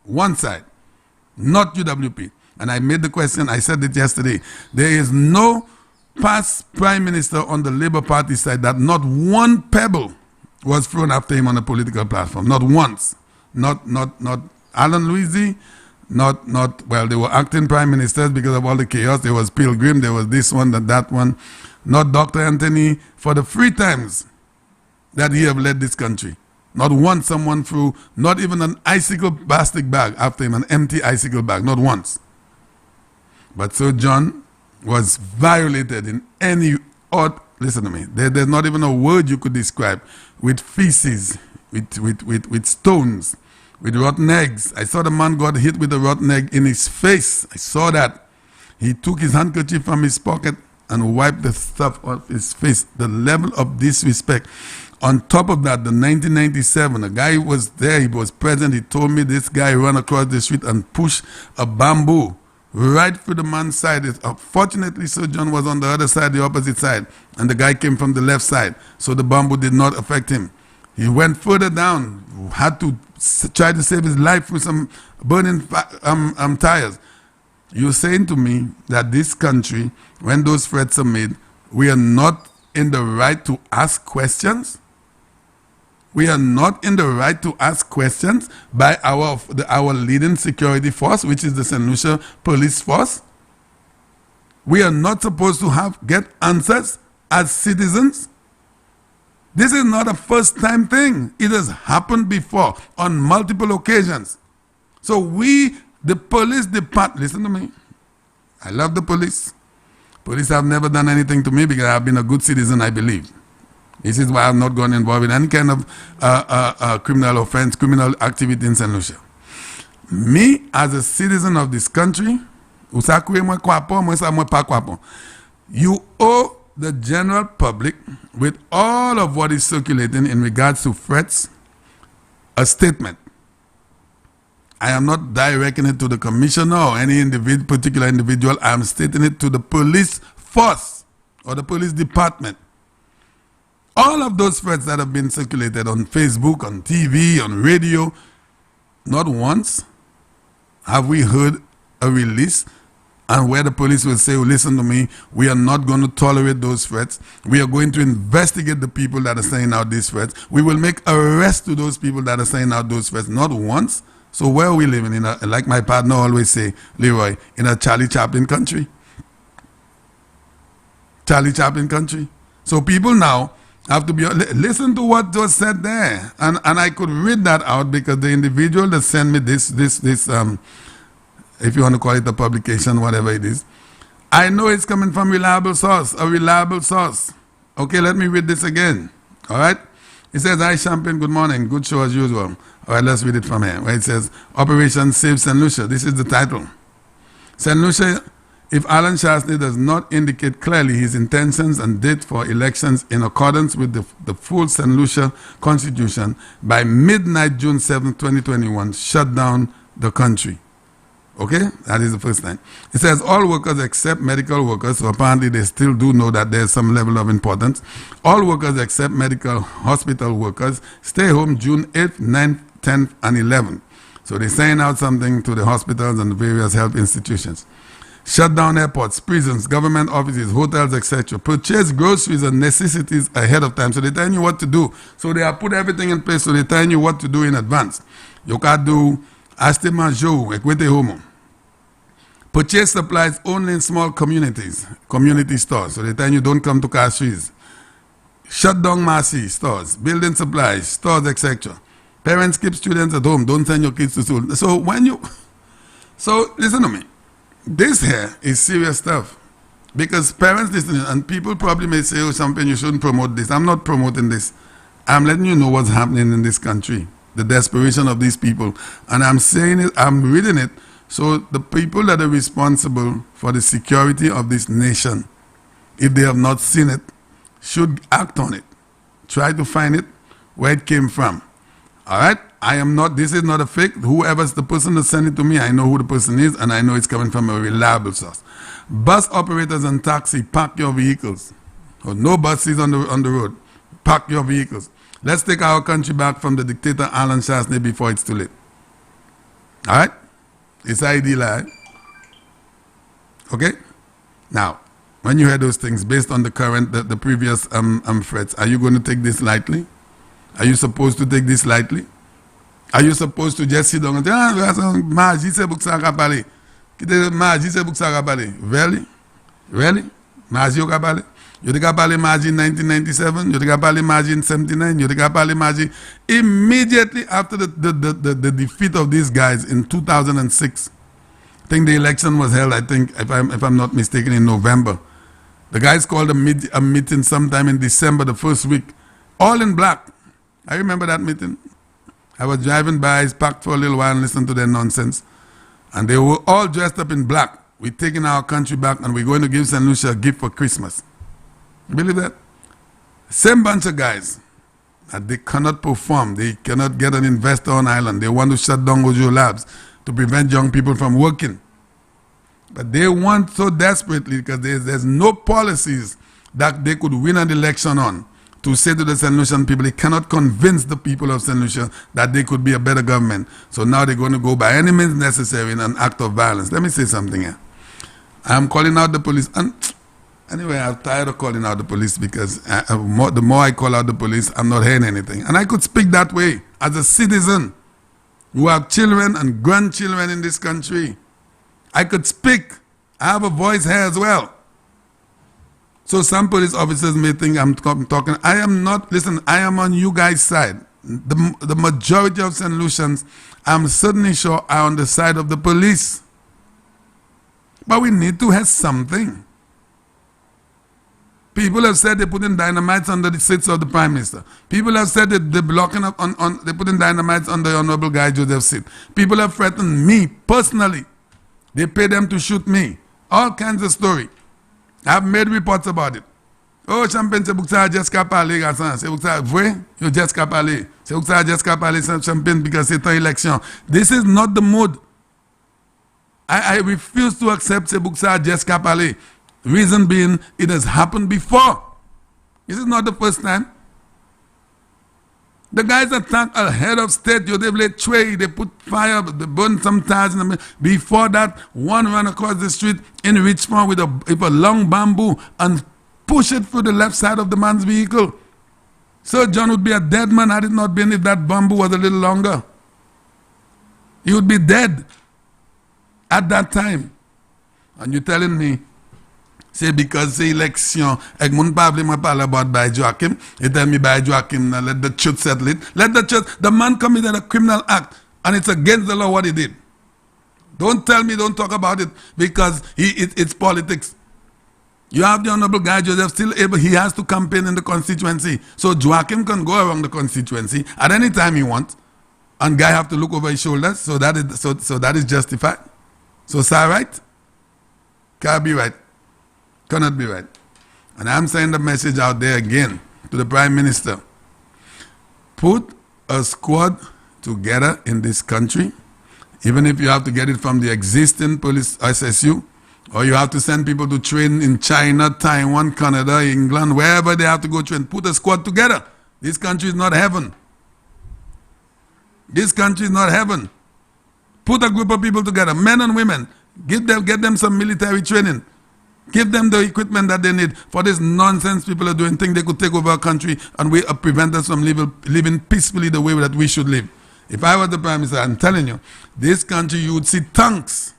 not UWP. And I made the question, I said it yesterday. There is no past prime minister on the Labour Party side that not one pebble was thrown after him on a political platform. Not once. Not Alan Louisi, well, they were acting prime ministers because of all the chaos. There was Pilgrim, there was this one, that one. Not Dr. Anthony, for the 3 times that he have led this country. Not once someone threw, not even an icicle plastic bag after him, an empty icicle bag, not once. But Sir John was violated in any odd, listen to me, there's not even a word you could describe, with feces, with stones, with rotten eggs. I saw the man got hit with a rotten egg in his face. I saw that. He took his handkerchief from his pocket and wiped the stuff off his face. The level of disrespect. On top of that, the 1997, a guy was there, he was present, he told me this guy ran across the street and pushed a bamboo right through the man's side. Fortunately, Sir John was on the other side, the opposite side, and the guy came from the left side, so the bamboo did not affect him. He went further down, had to try to save his life with some burning tires. You're saying to me that this country, when those threats are made, we are not in the right to ask questions? We are not in the right to ask questions by our leading security force, which is the St. Lucia Police Force? We are not supposed to get answers as citizens? This is not a first-time thing. It has happened before on multiple occasions. So the police department, listen to me. I love the police. Police have never done anything to me because I have been a good citizen, I believe. This is why I'm not going involved in any kind of criminal offense, criminal activity in St. Lucia. Me, as a citizen of this country, you owe the general public, with all of what is circulating in regards to threats, a statement. I am not directing it to the commissioner or any particular individual. I am stating it to the police force or the police department. All of those threats that have been circulated on Facebook, on TV, on radio, not once have we heard a release and where the police will say, oh, listen to me, we are not going to tolerate those threats. We are going to investigate the people that are saying out these threats. We will make arrests to those people that are saying out those threats. Not once. So where are we living? Like my partner always say, Leroy, in a Charlie Chaplin country? Charlie Chaplin country? So people now have to be, listen to what was said there. And I could read that out because the individual that sent me this if you want to call it a publication, whatever it is, I know it's coming from a reliable source. Okay, let me read this again. All right? It says, hi, Champion, good morning. Good show as usual. All right, let's read it from here. Where it says, Operation Save St. Lucia. This is the title. St. Lucia, if Alan Shastney does not indicate clearly his intentions and date for elections in accordance with the full St. Lucia Constitution, by midnight, June 7, 2021, shut down the country. Okay, that is the first thing. It says all workers except medical workers, so apparently they still do know that there's some level of importance. All workers except medical hospital workers stay home June 8th, 9th, 10th, and 11th. So they're saying out something to the hospitals and the various health institutions. Shut down airports, prisons, government offices, hotels, etc. Purchase groceries and necessities ahead of time. So they tell you what to do. So they have put everything in place. So they tell you what to do in advance. You can do astima jo, equite homo. Purchase supplies only in small communities, community stores. So they tell you don't come to Castries. Shut down massy stores, building supplies, stores, etc. Parents keep students at home. Don't send your kids to school. So listen to me. This here is serious stuff, because parents listening and people probably may say, oh, something you shouldn't promote this. I'm not promoting this. I'm letting you know what's happening in this country, the desperation of these people. And I'm saying it, I'm reading it, so the people that are responsible for the security of this nation, if they have not seen it, should act on it. Try to find it, where it came from. All right? This is not a fake. Whoever's the person that sent it to me, I know who the person is, and I know it's coming from a reliable source. Bus operators and taxi, park your vehicles. Oh, no buses on the road. Park your vehicles. Let's take our country back from the dictator Alan Shasney before it's too late. All right? It's ideal, right? Okay? Now, when you hear those things, based on the current, the previous threats, are you going to take this lightly? Are you supposed to take this lightly? Are you supposed to just sit down and say, Maji se buksa kapale. Maji se buksa kapale. Really? Really? Maji kapale? You think kapale Maji in 1997? You think kapale Maji in 79? You think kapale Maji? Immediately after the defeat of these guys in 2006, I think the election was held, I think, if I'm not mistaken, in November. The guys called a meeting sometime in December, the first week, all in black. I remember that meeting. I was driving by, parked for a little while and listened to their nonsense. And they were all dressed up in black. We're taking our country back and we're going to give St. Lucia a gift for Christmas. You believe that? Same bunch of guys. And they cannot perform. They cannot get an investor on island. They want to shut down Ojo Labs to prevent young people from working. But they want so desperately, because there's no policies that they could win an election on, to say to the St. Lucian people, they cannot convince the people of St. Lucia that they could be a better government. So now they're going to go by any means necessary in an act of violence. Let me say something here. I'm calling out the police. And anyway, I'm tired of calling out the police, because the more I call out the police, I'm not hearing anything. And I could speak that way as a citizen who have children and grandchildren in this country. I could speak. I have a voice here as well. So some police officers may think I'm talking. I am not. Listen, I am on you guys' side. The majority of St. Lucians, I'm certainly sure, are on the side of the police. But we need to have something. People have said they're putting dynamites under the seats of the Prime Minister. People have said that they're blocking up they're putting dynamites on the Honorable Guy Joseph's seat. People have threatened me personally. They pay them to shoot me. All kinds of story. I've made reports about it. Oh, Champagne, c'est buksa just kapale, garçon. C'est buksa, vrai? You just kapale. C'est buksa just kapale, Champagne, because it's an election. This is not the mood. I refuse to accept c'est buksa just kapale. Reason being, it has happened before. This is not the first time. The guys attacked a head of state, they laid tray, they put fire, they burned some tires. Before that, one ran across the street in Richmond with a long bamboo and pushed it through the left side of the man's vehicle. Sir John would be a dead man had it not been if that bamboo was a little longer. He would be dead at that time. And you're telling me, say because the election, ek moun pa vle mwen parle about by Joachim, he tell me by Joachim, let the church settle it. Let the church, the man committed a criminal act, and it's against the law what he did. Don't tell me, don't talk about it, because it's politics. You have the Honorable Guy Joseph still able, he has to campaign in the constituency. So Joachim can go around the constituency at any time he wants, and Guy have to look over his shoulders, so that is justified. So is that right? Can't be right. Cannot be right. And I'm saying the message out there again to the Prime Minister. Put a squad together in this country, even if you have to get it from the existing police SSU, or you have to send people to train in China, Taiwan, Canada, England, wherever they have to go train. Put a squad together. This country is not heaven. This country is not heaven. Put a group of people together, men and women. Get them some military training. Give them the equipment that they need for this nonsense people are doing. Think they could take over our country and we prevent us from living peacefully the way that we should live. If I was the Prime Minister, I'm telling you, this country, you would see tanks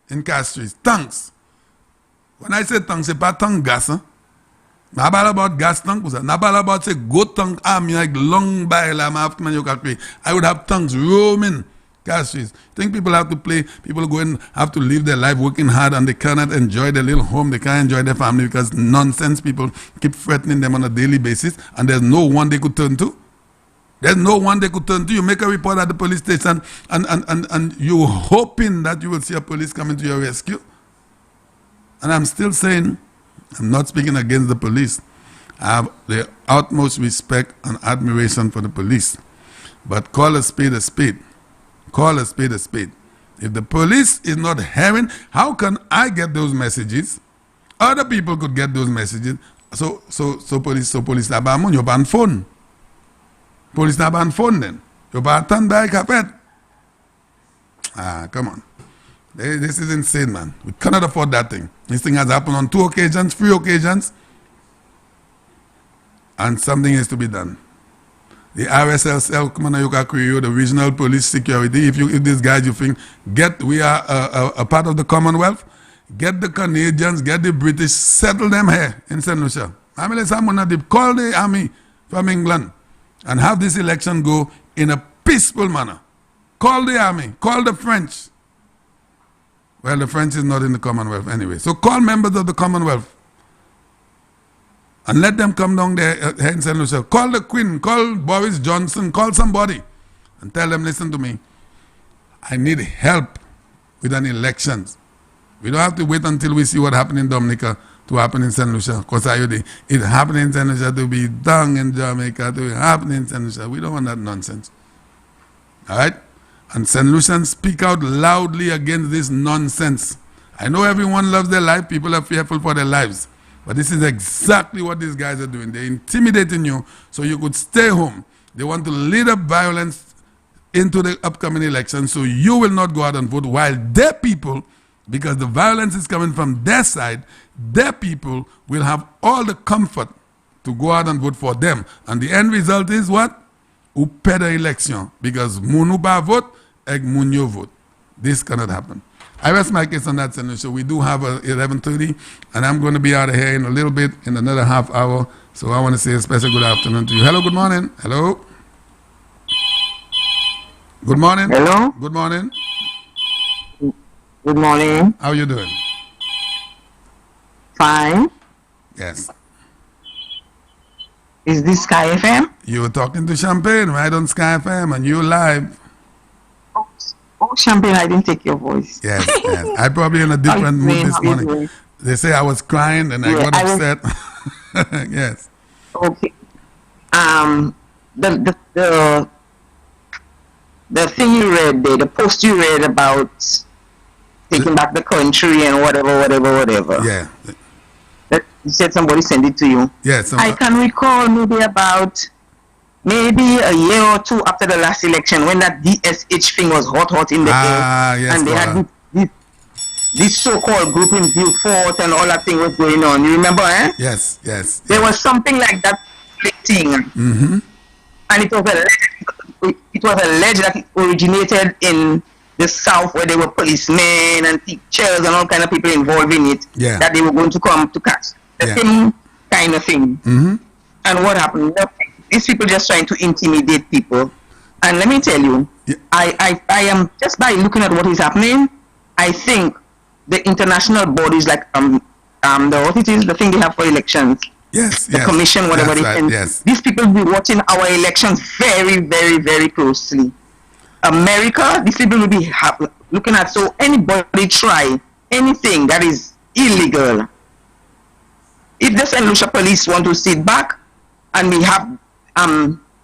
in Castries, tanks. When I say tanks, c'est pas tank gas, huh? I parle about gas tank, I parle about say go tank army like long by la I would have tanks roaming Castries. Think people have to play, people have to live their life working hard and they cannot enjoy their little home, they can't enjoy their family because nonsense people keep threatening them on a daily basis and there's no one they could turn to. There's no one they could turn to. You make a report at the police station and you're hoping that you will see a police coming to your rescue. And I'm still saying, I'm not speaking against the police. I have the utmost respect and admiration for the police. But call a spade a spade. Call a spade a spade. If the police is not hearing, how can I get those messages? Other people could get those messages. So police na ba mon, yo ban phone. Police na ban phone then. Yo ba tan by carpet. Come on. This is insane, man. We cannot afford that thing. This thing has happened on 3 occasions, and something has to be done. The RSL, the regional police security, if these guys you think, we are a part of the Commonwealth, get the Canadians, get the British, settle them here in St. Lucia. I mean, call the army from England and have this election go in a peaceful manner. Call the army, call the French. Well, the French is not in the Commonwealth anyway. So call members of the Commonwealth and let them come down there here in St. Lucia. Call the Queen, call Boris Johnson, call somebody and tell them, listen to me, I need help with an election. We don't have to wait until we see what happened in Dominica to happen in St. Lucia. Because it happened in St. Lucia to be done in Jamaica, to happen in St. Lucia. We don't want that nonsense. All right? And St. Lucians speak out loudly against this nonsense. I know everyone loves their life. People are fearful for their lives. But this is exactly what these guys are doing. They're intimidating you so you could stay home. They want to lead up violence into the upcoming election so you will not go out and vote, while their people, because the violence is coming from their side, their people will have all the comfort to go out and vote for them. And the end result is what? Ou perd the election. Because moun ou ba vote, ek moun yo vote. This cannot happen. I rest my case on that, Senator. We do have 11:30, and I'm going to be out of here in a little bit, in another half hour. So I want to say a special good afternoon to you. Hello, good morning. Hello. Good morning. Hello. Good morning. Good morning. How are you doing? Fine. Yes. Is this Sky FM? You were talking to Champagne right on Sky FM, and you're live. Oh, Champagne, I didn't take your voice. Yes, yes. I probably in a different mood this morning. They say I was crying and I got upset. Yes. Okay. The thing you read there, the post you read about taking back the country and whatever. Yeah. You said somebody sent it to you. Yes. I can recall maybe a year or two after the last election when that DSH thing was hot in the air. Yes, and they had this so-called group in Beaufort and all that thing was going on. You remember, eh? Yes. There was something like that thing. Mm-hmm. And it was alleged that it originated in the South, where there were policemen and teachers and all kind of people involved in it, that they were going to come to catch. The same kind of thing. Mm-hmm. And what happened? These people just trying to intimidate people. And let me tell you, I am, just by looking at what is happening, I think the international bodies like the thing they have for elections, the commission, whatever it is, these people will be watching our elections very, very, very closely. America, these people will be looking at, so anybody try anything that is illegal. If the St. Lucia police want to sit back and we have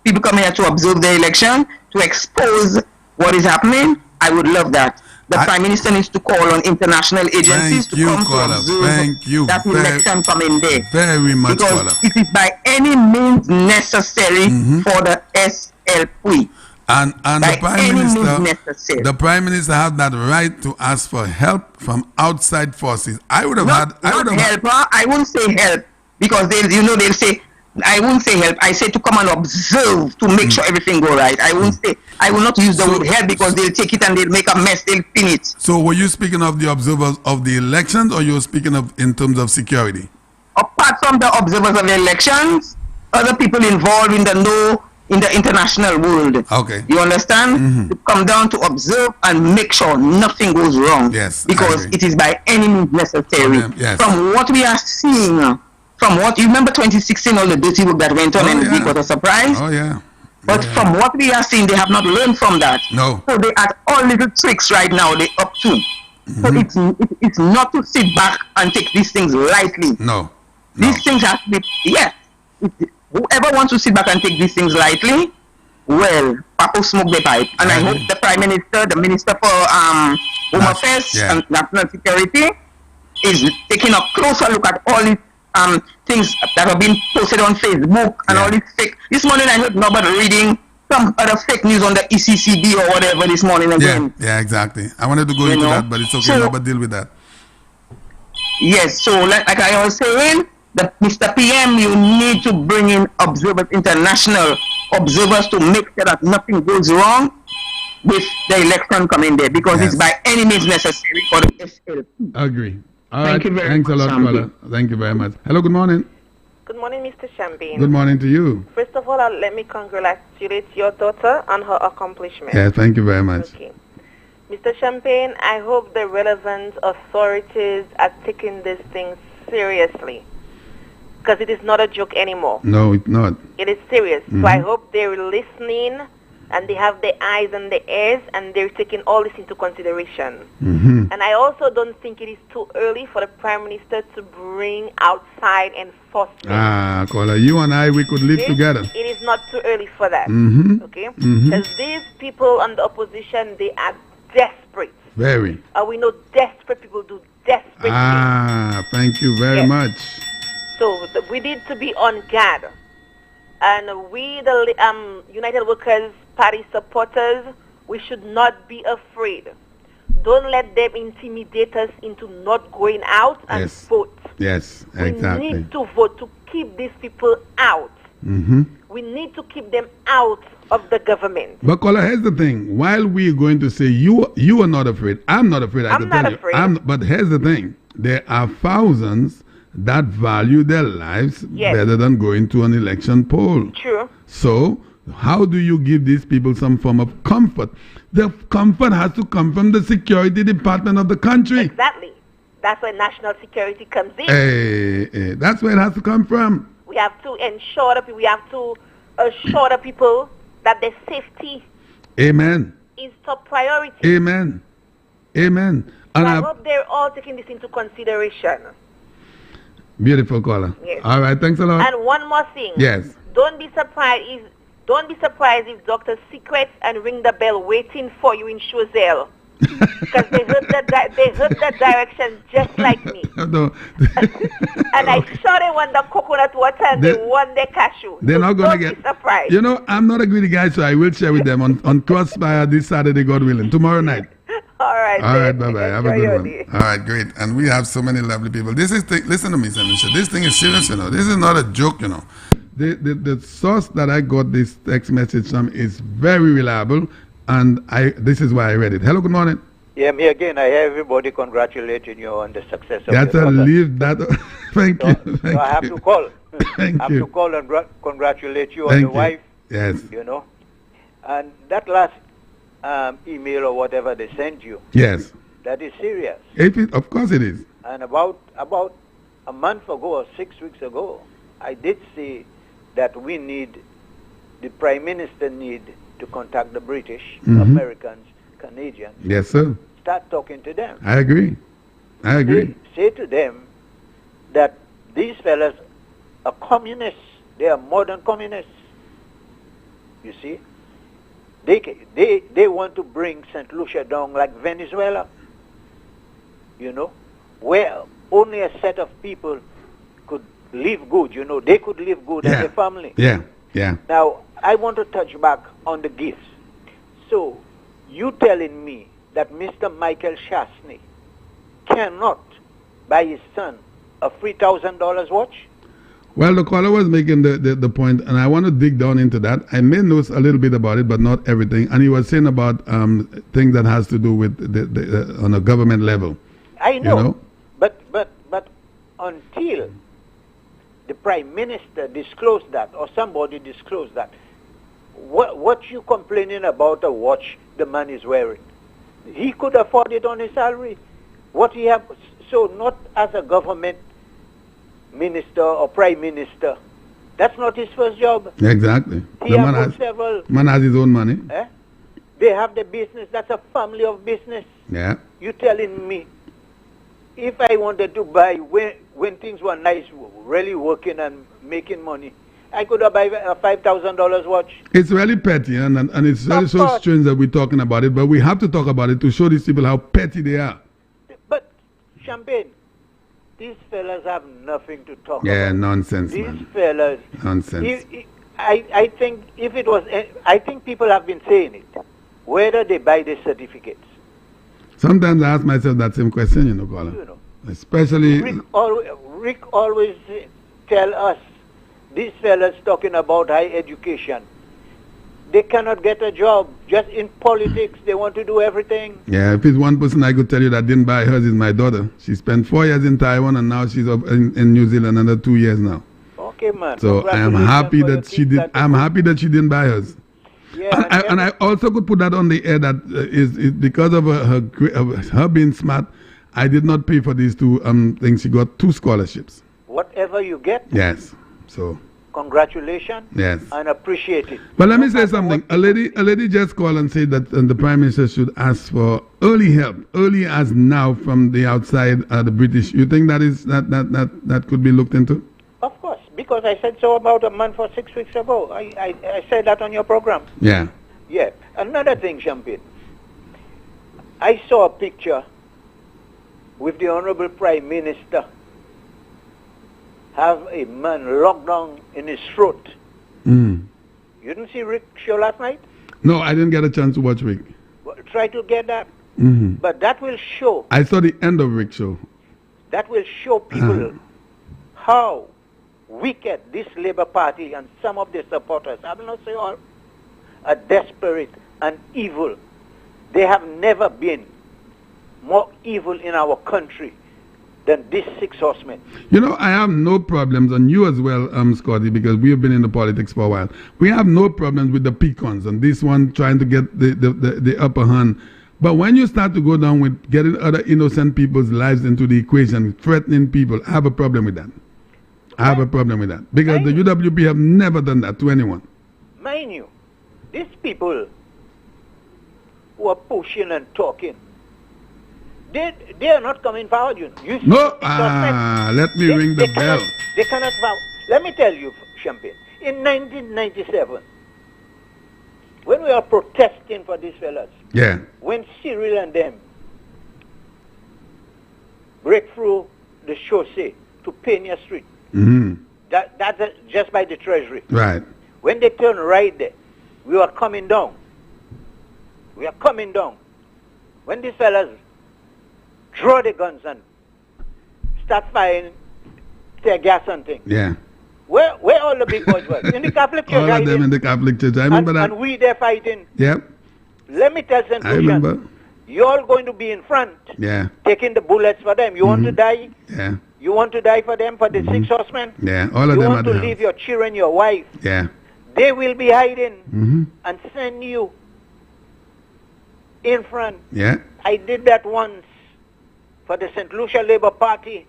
people come here to observe the election, to expose what is happening, I would love that. The Prime Minister needs to call on international agencies to come to observe that election coming there. Very much, because it is by any means necessary for the SLP. And by the Prime Minister had that right to ask for help from outside forces. I would have help. I wouldn't say help because they'll say. I wouldn't say help. I say to come and observe to make sure everything go right. I will not use the word help because they'll take it and they'll make a mess. They'll pin it. So were you speaking of the observers of the elections, or you were speaking of in terms of security? Apart from the observers of the elections, other people involved in the international world. Okay. You understand? To come down to observe and make sure nothing goes wrong. Yes. Because it is by any means necessary. Yes. From what we are seeing. From what you remember 2016, all the dirty work that went on, and it was a surprise. Oh yeah. But from what we are seeing, they have not learned from that. No. So they are all little tricks right now. They up to. So it's not to sit back and take these things lightly. No. These things have to be whoever wants to sit back and take these things lightly, well, Papo smoke the pipe. And I hope the Prime Minister, the Minister for Home Affairs and National Security is taking a closer look at all these things that have been posted on Facebook and all this fake. This morning I heard nobody reading some other fake news on the ECCB or whatever this morning again. Yeah, exactly. I wanted to go into that, but it's okay. So, nobody deal with that. Yes, so like I was saying, Mr. PM, you need to bring in observers, international observers, to make sure that nothing goes wrong with the election coming there, because it's by any means necessary for the SLP. Agree. All Thank right. you very Thanks much, a lot, caller. Thank you very much. Hello, good morning. Good morning, Mr. Champagne. Good morning to you. First of all, let me congratulate your daughter on her accomplishment. Yeah, thank you very much. Okay. Mr. Champagne, I hope the relevant authorities are taking this thing seriously, because it is not a joke anymore. No, it's not. It is serious. So I hope they're listening and they have their eyes and their ears and they're taking all this into consideration. And I also don't think it is too early for the Prime Minister to bring outside enforcement. Caller, you and I, we could live together. It is not too early for that. Okay? Because these people on the opposition, they are desperate. Very. We know desperate people do desperate things. Thank you very much. So we need to be on guard. And we, the United Workers Party supporters, we should not be afraid. Don't let them intimidate us into not going out and vote. Yes, exactly. We need to vote to keep these people out. We need to keep them out of the government. But caller, here's the thing. While we're going to say you are not afraid, I'm not afraid. I'm not afraid. But here's the thing. There are thousands that value their lives better than going to an election poll. True. So how do you give these people some form of comfort? The comfort has to come from the security department of the country. Exactly. That's where national security comes in. That's where it has to come from. We have to ensure that we have to assure the people that their safety is top priority. Amen. And I hope they're all taking this into consideration. Beautiful caller. Yes. All right, thanks a lot. And one more thing. Yes. Don't be surprised if Dr. Secrets and Ring the Bell waiting for you in Choiseul. Because they heard the directions just like me. No. And I sure they want the coconut water and they want the cashew. They're not going to get surprised. You know, I'm not a greedy guy, so I will share with them on Crossfire this Saturday, God willing. Tomorrow night. All right. Bye-bye. Have a good one. All right, great. And we have so many lovely people. Listen to me, Senator. This thing is serious, you know. This is not a joke, you know. The source that I got this text message from is very reliable, and this is why I read it. Hello, good morning. Yeah, me again. I hear everybody congratulating you on the success of That's your a leave that. Thank you. So I have to call. Thank I have you. to call and congratulate you on Thank your you. wife. Yes. You know, and that last email or whatever they sent you. Yes. That is serious. Of course it is. And about a month ago or 6 weeks ago, I did say that the Prime Minister need to contact the British, Americans, Canadians. Yes, sir. Start talking to them. I agree. Say to them that these fellas are communists. They are modern communists. You see? They want to bring St. Lucia down like Venezuela. You know? Where only a set of people could live good, you know. They could live good as a family. Yeah. Now, I want to touch back on the gifts. So, you telling me that Mr. Michael Chasney cannot buy his son a $3,000 watch? Well, the caller was making the point, and I want to dig down into that. I made notes a little bit about it, but not everything. And he was saying about things that has to do with on a government level. I know, you know? But until the Prime Minister disclosed that, or somebody disclosed that, what you complaining about a watch the man is wearing? He could afford it on his salary. What he have, so not as a government minister or prime minister. That's not his first job. Exactly. He The has several. man has his own money. They have the business. That's a family of business. Yeah. You telling me, if I wanted to buy when things were nice, really working and making money, I could have buy a $5,000 watch. It's really petty, and it's really so strange that we're talking about it, but we have to talk about it to show these people how petty they are. But, Champagne, these fellas have nothing to talk about. Yeah, nonsense, These man. fellas. Nonsense. I think if it was, I think people have been saying it. Whether they buy the certificates. Sometimes I ask myself that same question, you know, caller. You know. Especially... Rick always tell us, these fellas talking about high education, they cannot get a job. Just in politics, they want to do everything. Yeah, if it's one person I could tell you that didn't buy hers is my daughter. She spent 4 years in Taiwan and now she's up in New Zealand another 2 years now. Okay, man. So I am happy that she did. I'm happy that she didn't buy hers. Yeah, and I also could put that on the air that is because of her being smart, I did not pay for these two things. She got 2 scholarships. Whatever you get. Yes. So. Congratulations. Yes. And appreciate it. But let me say something. A lady just called and said that the Prime Minister should ask for early help, early as now from the outside, the British. You think that could be looked into? Of course, because I said so about a month or 6 weeks ago. I said that on your program. Yeah. Yeah. Another thing, Champagne. I saw a picture with the Honorable Prime Minister have a man locked down in his throat. Mm. You didn't see Rick show last night? No, I didn't get a chance to watch Rick. Well, try to get that. Mm-hmm. But that will show. I saw the end of Rick show. That will show people how wicked this Labour Party and some of their supporters, I will not say all, are desperate and evil. They have never been more evil in our country than these 6 horsemen. You know, I have no problems, and you as well, Scotty, because we have been in the politics for a while. We have no problems with the pecans and this one trying to get the upper hand. But when you start to go down with getting other innocent people's lives into the equation, threatening people, I have a problem with that. I have a problem with that. Because the UWP have never done that to anyone. Mind you, these people who are pushing and talking, they are not coming forward. You no, let me ring the bell. They cannot vow. Let me tell you, Champagne, in 1997, when we are protesting for these fellas, yeah, when Cyril and them break through the chaussee to Pena Street, that's just by the Treasury. Right. When they turn right there, we are coming down. We are coming down. When these fellas draw the guns and start firing tear gas and things. Yeah. Where all the big boys were? In the Catholic Church. All of them in the Catholic Church. I remember that. And we there fighting. Yep. Let me tell St. I remember. You're all going to be in front. Yeah. Taking the bullets for them. You want to die? Yeah. You want to die for them, for the 6 horsemen? Yeah. All of you them want to leave your children, your wife? Yeah. They will be hiding and send you in front. Yeah. I did that once for the St. Lucia Labour Party.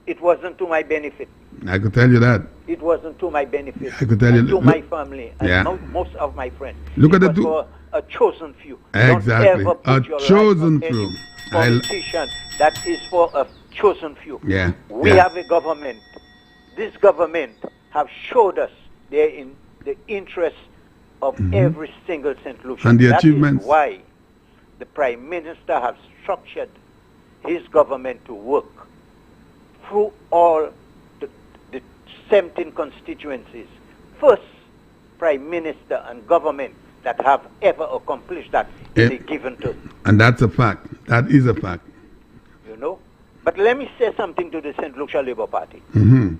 It wasn't to my benefit. I could tell you that. It wasn't to my benefit. I could tell you. To my family and most of my friends. Look at the two. For a chosen few. Exactly. Don't ever put A chosen your life on few. any politician. That is for a chosen few. Yeah. We have a government. This government have showed us they're in the interest of every single St. Lucian. And the that achievements. is why the Prime Minister has structured his government to work through all the 17 constituencies. First, Prime Minister and government that have ever accomplished that in a given term. And that's a fact. That is a fact. You know? But let me say something to the St. Lucia Labour Party. Mm-hmm.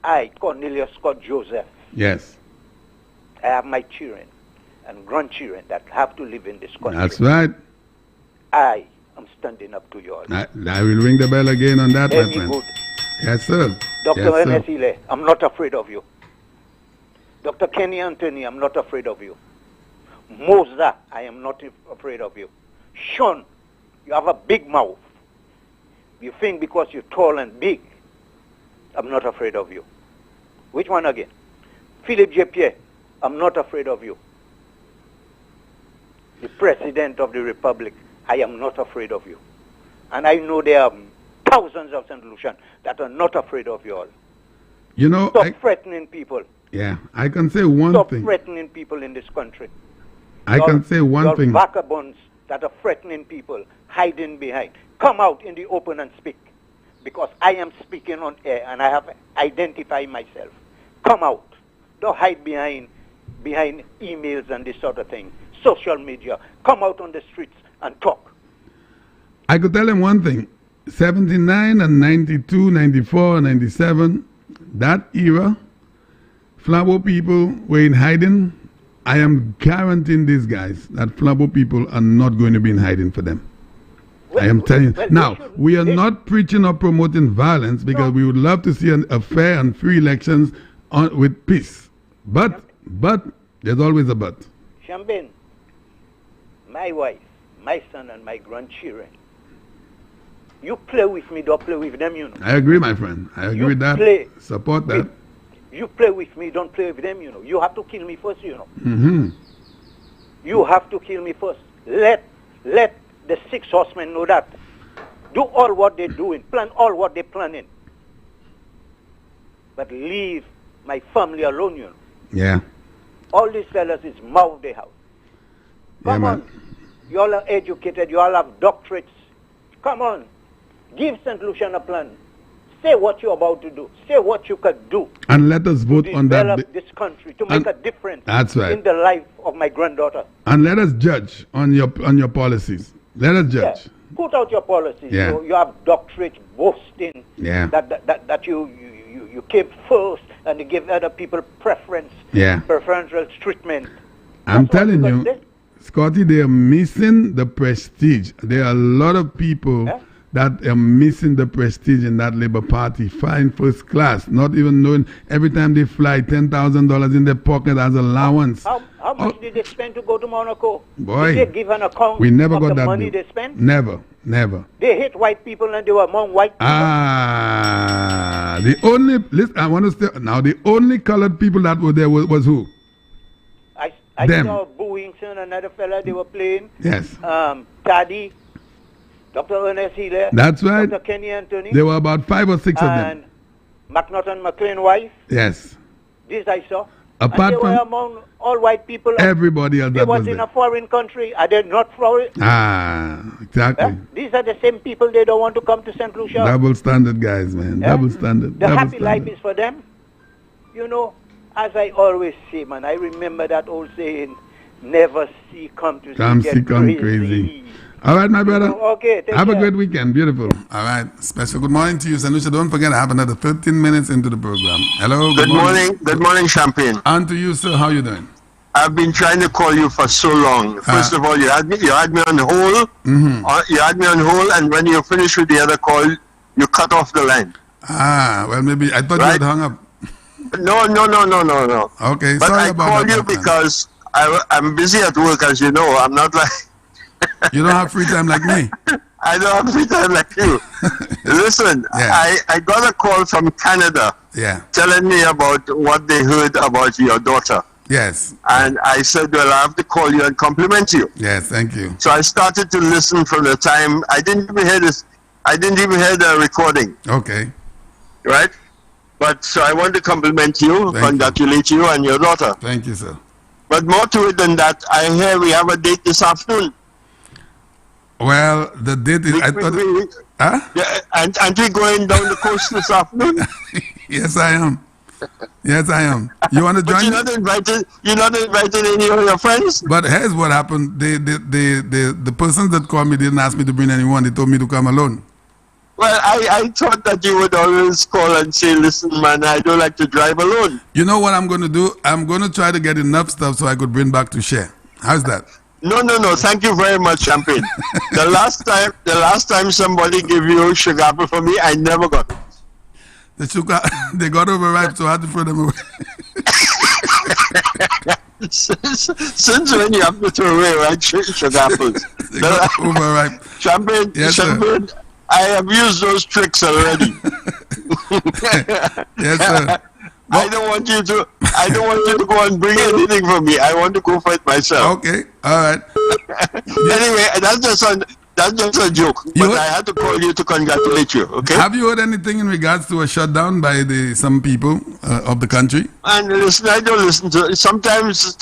I, Cornelius Scott Joseph, Yes. I have my children and grandchildren that have to live in this country. That's right. I am standing up to you all. I will ring the bell again on that, my Any friend. good. Yes, sir. Dr. Yes, sir. Ernest Ile, I'm not afraid of you. Dr. Kenny Anthony, I'm not afraid of you. Moza, I am not afraid of you. Sean, you have a big mouth. You think because you're tall and big, I'm not afraid of you. Which one again? Philip J. Pierre, I'm not afraid of you. The President of the Republic, I am not afraid of you. And I know there are thousands of St. Lucians that are not afraid of you all. You know, Stop threatening people. Yeah, I can say one Stop thing. threatening people in this country. I can say one thing. Vagabonds that are threatening people, hiding behind. Come out in the open and speak. Because I am speaking on air and I have identified myself. Come out. Don't hide behind emails and this sort of thing. Social media. Come out on the streets and talk. I could tell him one thing. 79 and 92, 94, 97, that era, Flabo people were in hiding. I am guaranteeing these guys that Flabo people are not going to be in hiding for them. I am telling you. Now, we are not preaching or promoting violence because we would love to see a fair and free elections with peace. But, there's always a but. Champagne, my wife, my son, and my grandchildren, you play with me, don't play with them, you know. I agree, my friend. I agree with that. Support that. You play with me, don't play with them, you know. You have to kill me first, you know. Mm-hmm. You have to kill me first. Let the 6 horsemen know that. Do all what they're doing. Plan all what they're planning. But leave my family alone, you know. Yeah. All these fellas is mouth they have. Come on. You all are educated. You all have doctorates. Come on. Give St. Lucian a plan. Say what you're about to do. Say what you could do. And let us vote on that. Develop this country to make a difference that's right. in the life of my granddaughter. And let us judge on your policies. Let us judge. Yeah. Put out your policies. Yeah. You have doctorates boasting Yeah. that you came first and you give other people preference, Yeah. preferential treatment. I'm telling you, Scotty, they are missing the prestige. There are a lot of people that are missing the prestige in that Labour Party. Flying first class, not even knowing every time they fly $10,000 in their pocket as allowance. How much did they spend to go to Monaco? Boy, did they give an account we never of got the that money bill. they spent? Never. They hate white people and they were among white people. The only, listen, I want to say, now the only colored people that were there was who? I Them. saw Bowington, another fella they were playing. Yes. Taddy, Dr. Ernest Healer. That's right. Dr. Kenny Anthony. There were about 5 or 6 of them. And McNaughton McLean wife. Yes. This I saw. Apart and they were from among all white people. everybody else They that was was in there. a foreign country. Are they not foreign? Exactly. These are the same people they don't want to come to St. Lucia. Double standard guys, man. Double standard. The Double happy life standard. is for them. You know, as I always say, man, I remember that old saying, never see come to Come see see, get come crazy. crazy. All right, my brother. Okay, take Have a care. great weekend. Beautiful. All right. Special good morning to you, St. Lucia. Don't forget, I have another 13 minutes into the program. Hello. Good morning. Good morning, Champagne. And to you, sir. How you doing? I've been trying to call you for so long. First of all, you had me on hold. You had me on hold, and when you finished with the other call, you cut off the line. Well, maybe I thought you had hung up. No. Okay, But sorry I about called that, you my friend. because I'm busy at work, as you know. I'm not like... You don't have free time like me. I don't have free time like you. Listen, I got a call from Canada telling me about what they heard about your daughter. Yes. And I said, well, I have to call you and compliment you. Yes, thank you. So I started to listen from the time I didn't even hear the recording. Okay. Right? But so I want to compliment you, congratulate you and your daughter. Thank you, sir. But more to it than that, I hear we have a date this afternoon. Well, the date is. I thought. Yeah, aren't we going down the coast this afternoon? Yes, I am. Yes, I am. You want to join? You're not invited any of your friends? But here's what happened. The persons that called me didn't ask me to bring anyone. They told me to come alone. Well, I thought that you would always call and say, listen, man, I don't like to drive alone. You know what I'm going to do? I'm going to try to get enough stuff so I could bring back to share. How's that? No. Thank you very much, Champagne. The last time somebody gave you sugar apple for me, I never got it. The sugar, they got overripe, so I had to throw them away. Since when you have to throw away right sugar apples? They got overripe. Champagne, Yes, Champagne, I have used those tricks already. Yes, sir. I don't want you to go and bring anything for me. I want to go for it myself. Okay, all right. Anyway, that's just a joke. But I had to call you to congratulate you. Okay. Have you heard anything in regards to a shutdown by some people of the country? And listen, I don't listen to it. Sometimes,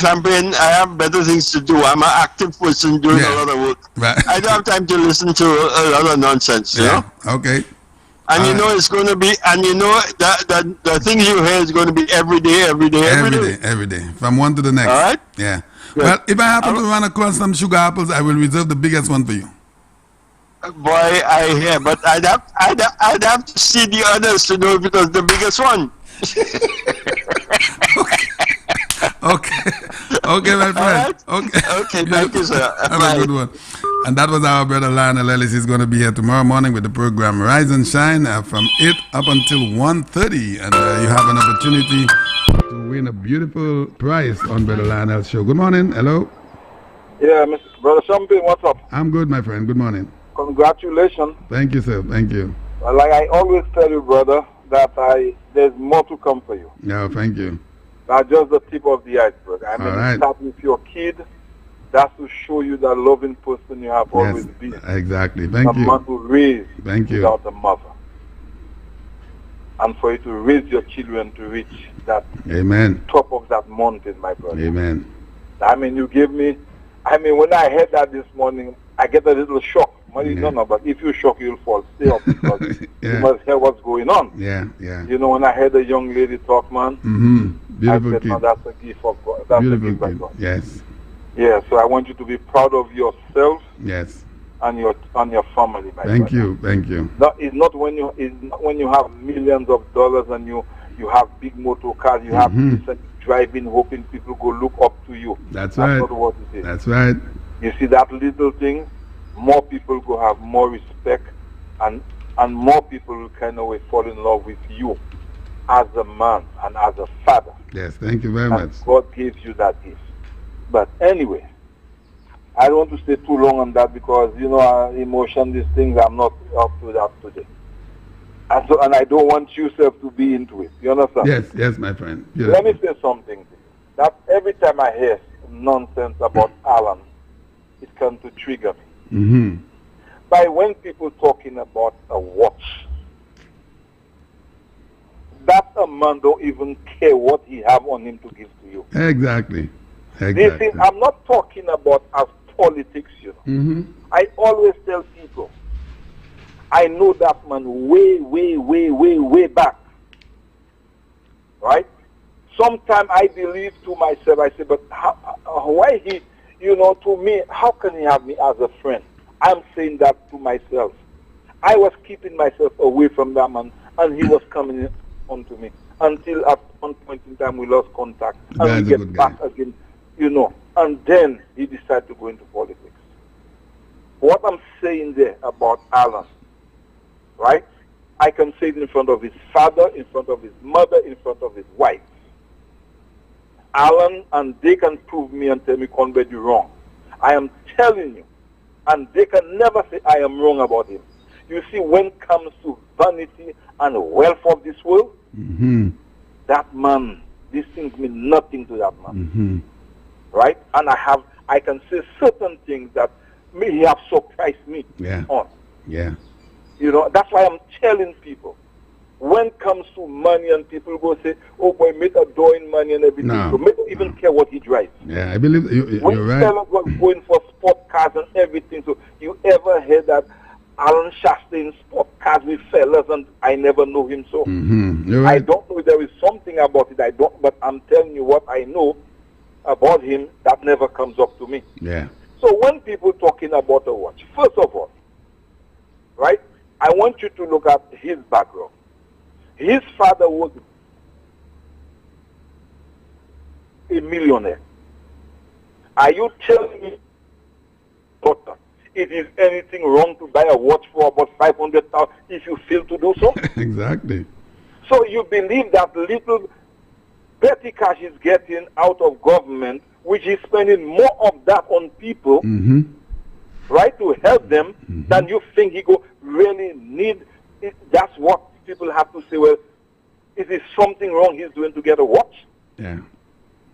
Champagne, I have better things to do. I'm an active person doing a lot of work. Right. I don't have time to listen to a lot of nonsense. You know? Okay. And you know it's going to be, and you know that the things you hear is going to be every day. From one to the next. All right? Yeah. Good. Well, if I happen to run across some sugar apples, I will reserve the biggest one for you. Boy, I hear, but I'd have to see the others to know if it was the biggest one. Okay, my friend. Okay, thank you, sir. Have a good one. And that was our brother Lionel Ellis. He's going to be here tomorrow morning with the program Rise and Shine from 8 up until 1:30. And you have an opportunity to win a beautiful prize on Brother Lionel's show. Good morning. Hello. Yeah, Mr. Brother Champagne, what's up? I'm good, my friend. Good morning. Congratulations. Thank you, sir. Thank you. Like I always tell you, brother, that there's more to come for you. No, thank you. That's just the tip of the iceberg. I mean, All right. start with your kid. That's to show you that loving person you have always been. Exactly. Thank you. A man who raised Thank you. without a mother. And for you to raise your children to reach that Amen. top of that mountain, my brother. Amen. I mean, you gave me, when I heard that this morning, I get a little shock. No, but if you shock, you'll fall. Stay up because you must hear what's going on. Yeah. You know, when I heard a young lady talk, man, Beautiful I said, kid. no, that's a gift of God. That's Beautiful a gift by kid. God. Yes. Yeah, so I want you to be proud of yourself Yes. and your family, my Thank brother. you. Thank you. No, it's not when you have millions of dollars and you have big motor cars, you have this and driving, hoping people go look up to you. That's right. Not what it is. That's right. You see that little thing, more people go have more respect and more people will kind of fall in love with you as a man and as a father. Yes. Thank you very And much. God gives you that gift. But anyway, I don't want to stay too long on that because, emotion, these things, I'm not up to that today. And I don't want yourself to be into it. You understand? Yes, my friend. Let me say something to you. That every time I hear nonsense about Alan, it comes to trigger me. By when people talking about a watch, that a man don't even care what he have on him to give to you. Exactly. This is, I'm not talking about as politics, I always tell people, I know that man way back. Right? Sometimes I believe to myself, I say, but why he, to me, how can he have me as a friend? I'm saying that to myself. I was keeping myself away from that man, and he was coming on to me. Until at one point in time we lost contact, and we get back again, and then he decided to go into politics. What I'm saying there about Alan, right? I can say it in front of his father, in front of his mother, in front of his wife. Alan, and they can prove me and tell me, Conrad, you're wrong. I am telling you, and they can never say I am wrong about him. You see, when it comes to vanity and wealth of this world, that man, these things mean nothing to that man. Right? And I can say certain things that may have surprised me on. Yeah. That's why I'm telling people, when it comes to money and people go say, oh boy, make a door in money and everything, so make don't even care what he drives. Yeah, I believe when you're right. fellas were going for sport cars and everything, so you ever heard that Alan Shasta in sport cars with fellas and I never know him so? You're right. I don't know if there is something about it. I don't, but I'm telling you what I know about him that never comes up to me. Yeah. So when people talking about a watch, first of all, right, I want you to look at his background. His father was a millionaire. Are you telling me, doctor, it is anything wrong to buy a watch for about 500,000 if you fail to do so? Exactly. So you believe that little petty cash is getting out of government, which is spending more of that on people, right, to help them, than you think he go really need it. That's what people have to say, well, is there something wrong he's doing to get a watch? Yeah.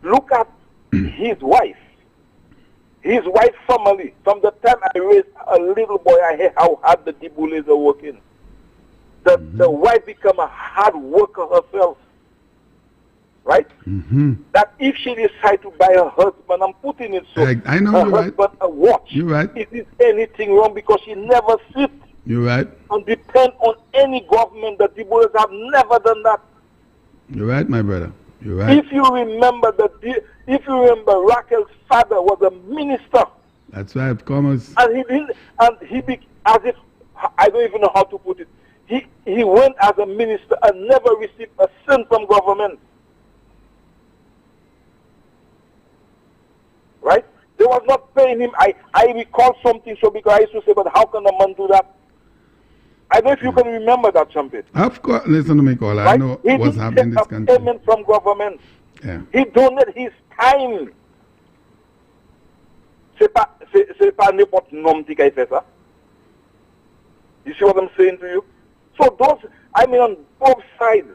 Look at his wife. His wife's family. From the time I raised a little boy, I hear how hard the Dibules are working. The wife become a hard worker herself. Right? That if she decide to buy her husband, I'm putting it so, I know her you're right. husband a watch. You're right. Is there anything wrong? Because she never sits You're right. and depend on any government. The Dibules have never done that. You're right, my brother. You're right. If you remember Raquel's father was a minister. That's right, of commerce. And he didn't, and he as if, I don't even know how to put it. He went as a minister and never received a cent from government. Right? They was not paying him. I recall something so because I used to say, but how can a man do that? I don't know if you can remember that, Champit. Of course, listen to me, caller. Right? I know He what's didn't happening in this take a country. payment from government. Yeah. He donated his time. C'est pas n'importe nom qui fait ça. You see what I'm saying to you? So those, I mean, on both sides,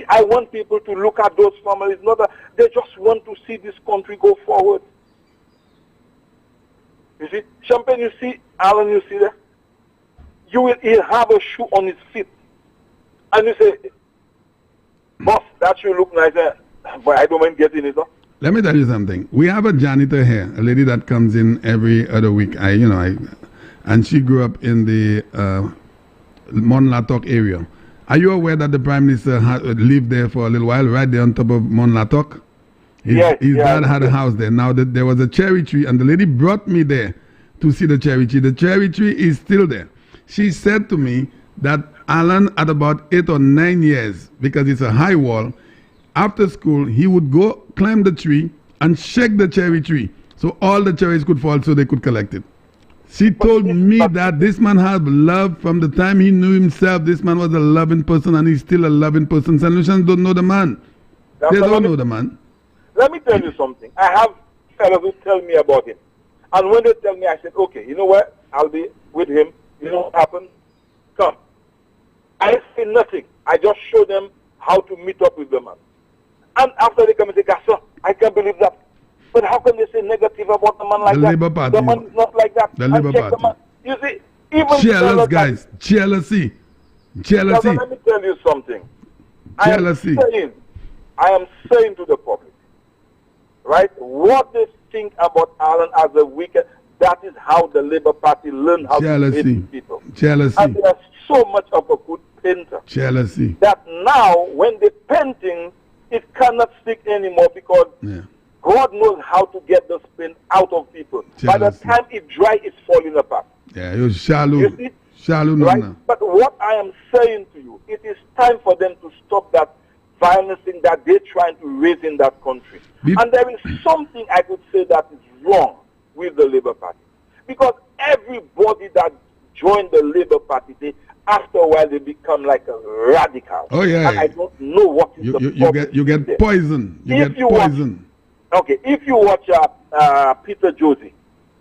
I want people to look at those families. Not that they just want to see this country go forward. You see, Champagne, you see, Alan, you see that? He'll have a shoe on his feet. And you say, boss, that shoe look nice, but I don't mind getting it, huh? Let me tell you something. We have a janitor here, a lady that comes in every other week. And she grew up in the Mont Latoc area. Are you aware that the Prime Minister lived there for a little while, right there on top of Mont Latoc? His dad had a house there. Now, there was a cherry tree, and the lady brought me there to see the cherry tree. The cherry tree is still there. She said to me that Alan, at about 8 or 9 years, because it's a high wall, after school, he would go climb the tree and shake the cherry tree so all the cherries could fall so they could collect it. She told me that this man had love from the time he knew himself. This man was a loving person, and he's still a loving person. St. Lucians don't know the man. They don't know the man. Let me tell you something. I have fellows who tell me about him. And when they tell me, I said, okay, you know what? I'll be with him. You know what happened? Come. I say nothing. I just show them how to meet up with the man. And after they come and say, Gaston, I can't believe that. But how can they say negative about the man like that? Labour Party. The man is not like that. The Labour Party. The man. You see, even Jealous, guys. Jealousy. Jealousy. Let me tell you something. Jealousy. I am saying to the public, right, what they think about Alan as a wicked, that is how the Labour Party learned how to hate people. Jealousy. And they are so much of a good painter. Jealousy. That now, when they're painting, it cannot stick anymore because God knows how to get the paint out of people. Jealousy. By the time it dry, it's falling apart. Yeah, you're shallow. You see? Shallow, no, right? no. But what I am saying to you, it is time for them to stop that violence thing that they're trying to raise in that country. And there is something I could say that is wrong with the Labour Party. Because everybody that joined the Labour Party, after a while they become like a radical. Oh, yeah. And I don't know what is you get poison. If you watch Peter Josie,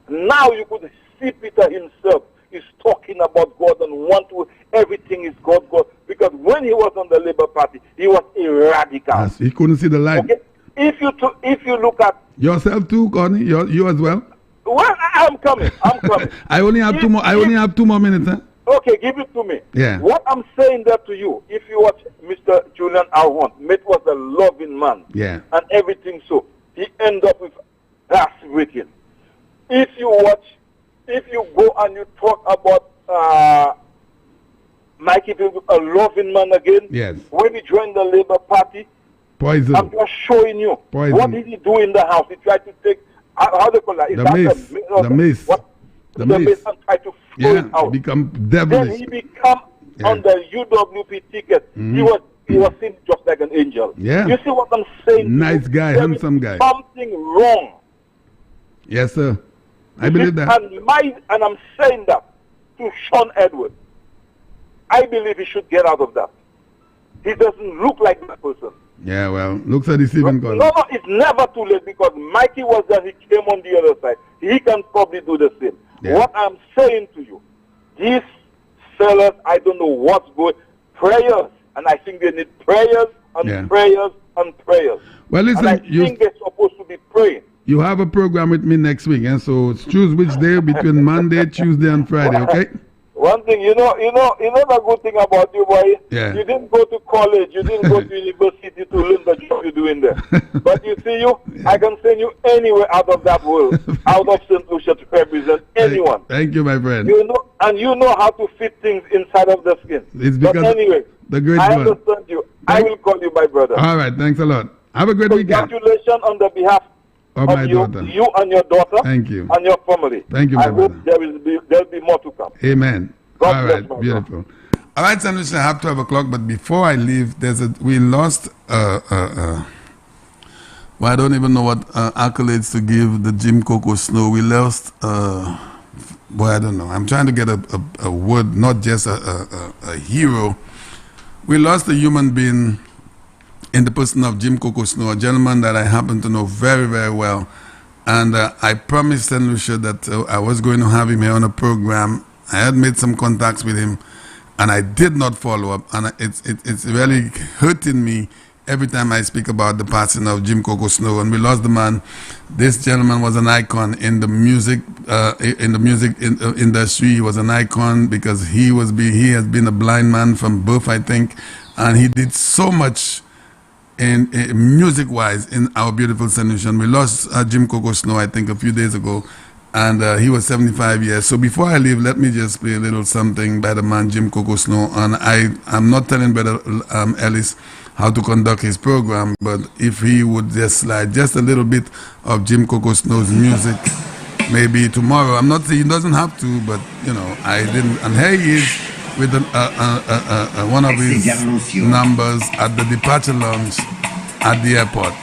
now you could see Peter himself is talking about God and everything is God. Because when he was on the Labour Party, he was a radical. Yes, he couldn't see the light. Okay? If you look at yourself too, Connie, you as well. Well, I'm coming. I only have 2 more. I only have 2 more minutes. Huh? Okay, give it to me. Yeah. What I'm saying that to you, if you watch Mr. Julian Arwant, Mitt was a loving man. Yeah. And everything so. He ended up with glass breaking. If you go and you talk about Mikey Bill, a loving man again. Yes. When he joined the Labour Party, Poison. I'm just showing you. Poison. What did he do in the house? He tried to take, how do you call that? Is The that mace. The mace. What? The The mace. mace and try to throw it out. Become Then devilish. he become on the UWP ticket. He was seen just like an angel. Yeah. You see what I'm saying? Nice guy, There handsome is guy. something wrong. Yes, sir. I believe that. And I'm saying that to Sean Edwards. I believe he should get out of that. He doesn't look like that person. Yeah, well, looks a deceiving God. No, it's never too late because Mikey was there. He came on the other side. He can probably do the same. Yeah. What I'm saying to you, these fellas, I don't know what's going. Prayers, and I think they need prayers and prayers and prayers. Well, listen, and I think they're supposed to be praying. You have a program with me next week, and so choose which day between Monday, Tuesday, and Friday. Okay? One thing, you know the good thing about you, boy. Yeah. You didn't go to college, you didn't go to university to learn the job you're doing there. But you see, I can send you anywhere out of that world, out of St. Lucia to represent anyone. Thank you, my friend. You know how to fit things inside of the skin. It's because but anyway, the great I one. understand you. I will call you my brother. All right, thanks a lot. Have a great weekend. Congratulations on the behalf of my daughter. You and your daughter. Thank you. And your family. Thank you, my I hope there'll be more to come. Amen. God all bless, right, beautiful. All right, St. Lucia, I have 12 o'clock, but before I leave, we lost, well, I don't even know what accolades to give the Jim Coco Snow. We lost, boy, I don't know. I'm trying to get a word, not just a hero. We lost a human being in the person of Jim Coco Snow, a gentleman that I happen to know very, very well. And I promised St. Lucia that I was going to have him here on a program. I had made some contacts with him, and I did not follow up. And it's really hurting me every time I speak about the passing of Jim Coco Snow. And we lost the man. This gentleman was an icon in the music industry. He was an icon because he has been a blind man from birth, I think, and he did so much in music-wise in our beautiful St. Lucia. We lost Jim Coco Snow, I think, a few days ago. And he was 75 years. So before I leave, let me just play a little something by the man Jim Coco Snow. And I'm not telling Brother Ellis how to conduct his program, but if he would just slide just a little bit of Jim Coco Snow's music, maybe tomorrow. I'm not saying he doesn't have to, but I didn't. And here he is with one of his numbers at the departure lounge at the airport.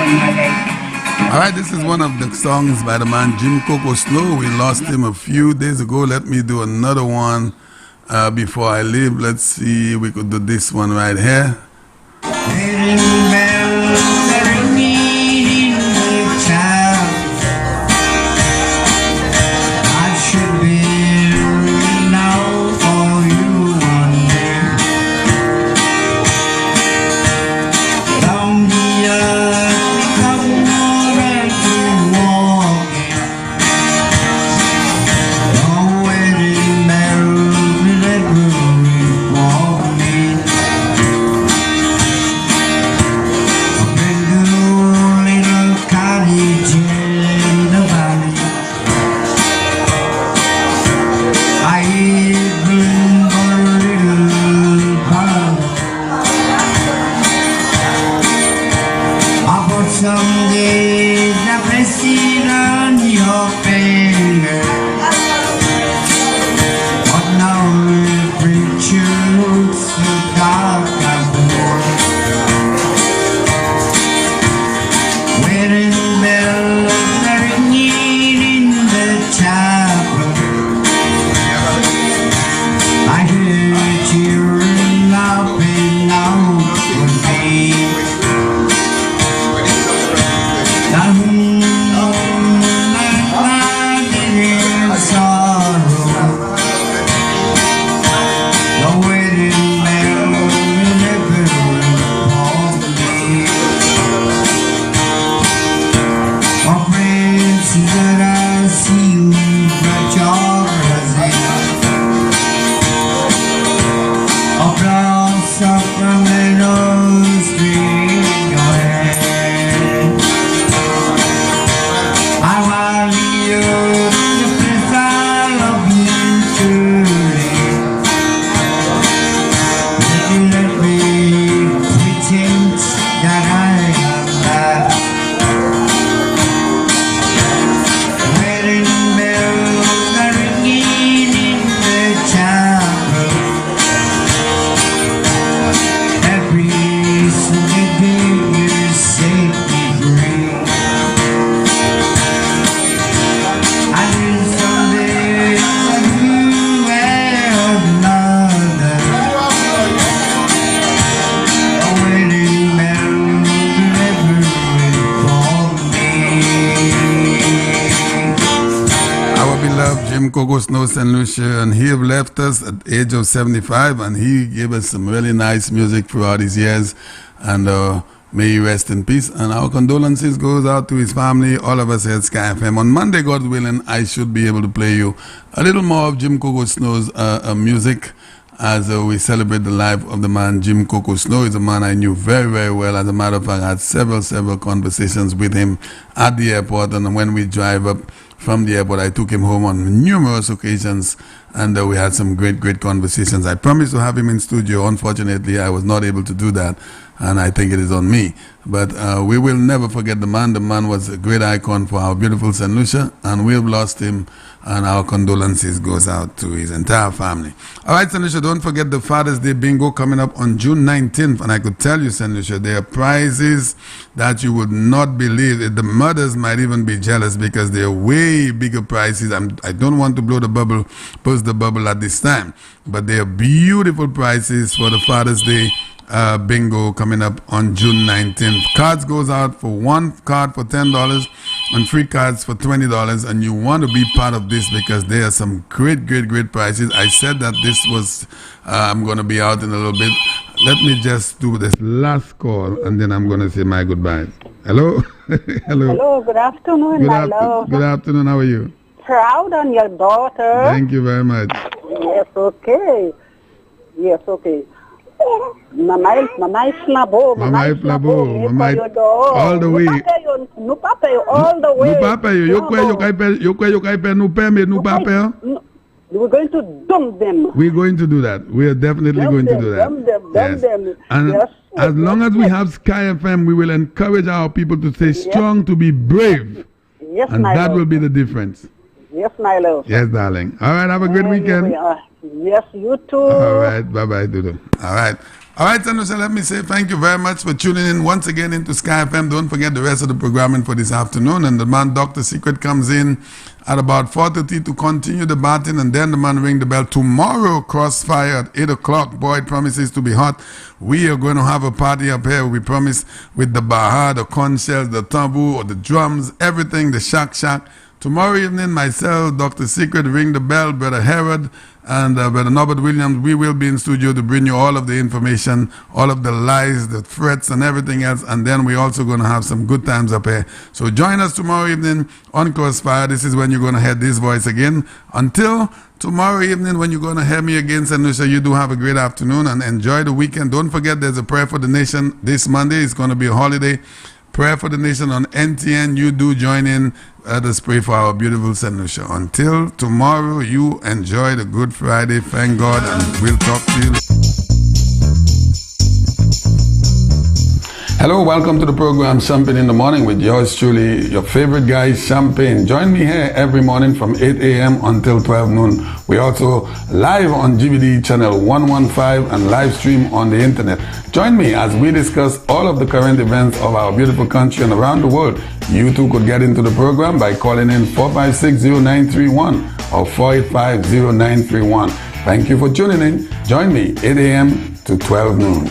All right, this is one of the songs by the man Jim Coco Snow. We lost him a few days ago. Let me do another one before I leave. Let's see, we could do this one right here. Coco Snow St. Lucia, and he have left us at the age of 75, and he gave us some really nice music throughout his years, and may he rest in peace. And our condolences goes out to his family, all of us here at Sky FM. On Monday, God willing, I should be able to play you a little more of Jim Coco Snow's music as we celebrate the life of the man Jim Coco Snow. He's a man I knew very, very well. As a matter of fact, I had several conversations with him at the airport, and when we drive up from the airport, I took him home on numerous occasions, and we had some great conversations. I promised to have him in studio. Unfortunately, I was not able to do that, and I think it is on me. But we will never forget the man. The man was a great icon for our beautiful St. Lucia, and we have lost him, and our condolences goes out to his entire family. All right, St. Lucia, don't forget the Father's Day Bingo coming up on June 19th, and I could tell you, St. Lucia, there are prizes that you would not believe. The mothers might even be jealous because they are way bigger prizes. I don't want to blow the bubble, burst the bubble at this time, but they are beautiful prizes for the Father's Day bingo coming up on June 19th. Cards goes out for one card for $10 and 3 cards for $20, and you want to be part of this because there are some great prizes. I said that this was I'm going to be out in a little bit. Let me just do this last call, and then I'm going to say my goodbyes. Hello. Hello, good afternoon, my love. Good afternoon, how are you? Proud on your daughter. Thank you very much. Yes, okay. Mamãe Flabo, all the way. No papel, all the way. No papel, We're going to dump them. We're going to do that. We are definitely going to do that. Dump them. And yes. as long as we have Sky FM, we will encourage our people to stay strong, to be brave. Yes, and my that love. will be the difference. Yes, my love. Yes, darling. All right, have a good weekend. Yes, you too. All right, bye-bye, Dudu. All right. All right, Sanusha, let me say thank you very much for tuning in once again into Sky FM. Don't forget the rest of the programming for this afternoon. And the man, Dr. Secret, comes in at about 4:30 to continue the batting, and then the man ring the bell. Tomorrow, Crossfire at 8 o'clock. Boy, it promises to be hot. We are going to have a party up here, we promise, with the Baha, the conch shells, the tambour, or the drums, everything, the shack. Tomorrow evening, myself, Dr. Secret, ring the bell, Brother Herod, and Brother Norbert Williams, we will be in studio to bring you all of the information, all of the lies, the threats, and everything else. And then we're also going to have some good times up here. So join us tomorrow evening on Crossfire. This is when you're going to hear this voice again. Until tomorrow evening, when you're going to hear me again, Sanusha, you do have a great afternoon and enjoy the weekend. Don't forget, there's a prayer for the nation this Monday. It's going to be a holiday. Prayer for the nation on NTN. You do join in. Let us pray for our beautiful Sanusha. Until tomorrow, you enjoy the Good Friday. Thank God, and we'll talk to you. Hello, welcome to the program Champagne in the Morning with yours truly, your favorite guy, Champagne. Join me here every morning from 8 a.m. until 12 noon. We're also live on GBD channel 115 and live stream on the internet. Join me as we discuss all of the current events of our beautiful country and around the world. You too could get into the program by calling in 456-0931 or 485-0931. Thank you for tuning in. Join me 8 a.m. to 12 noon.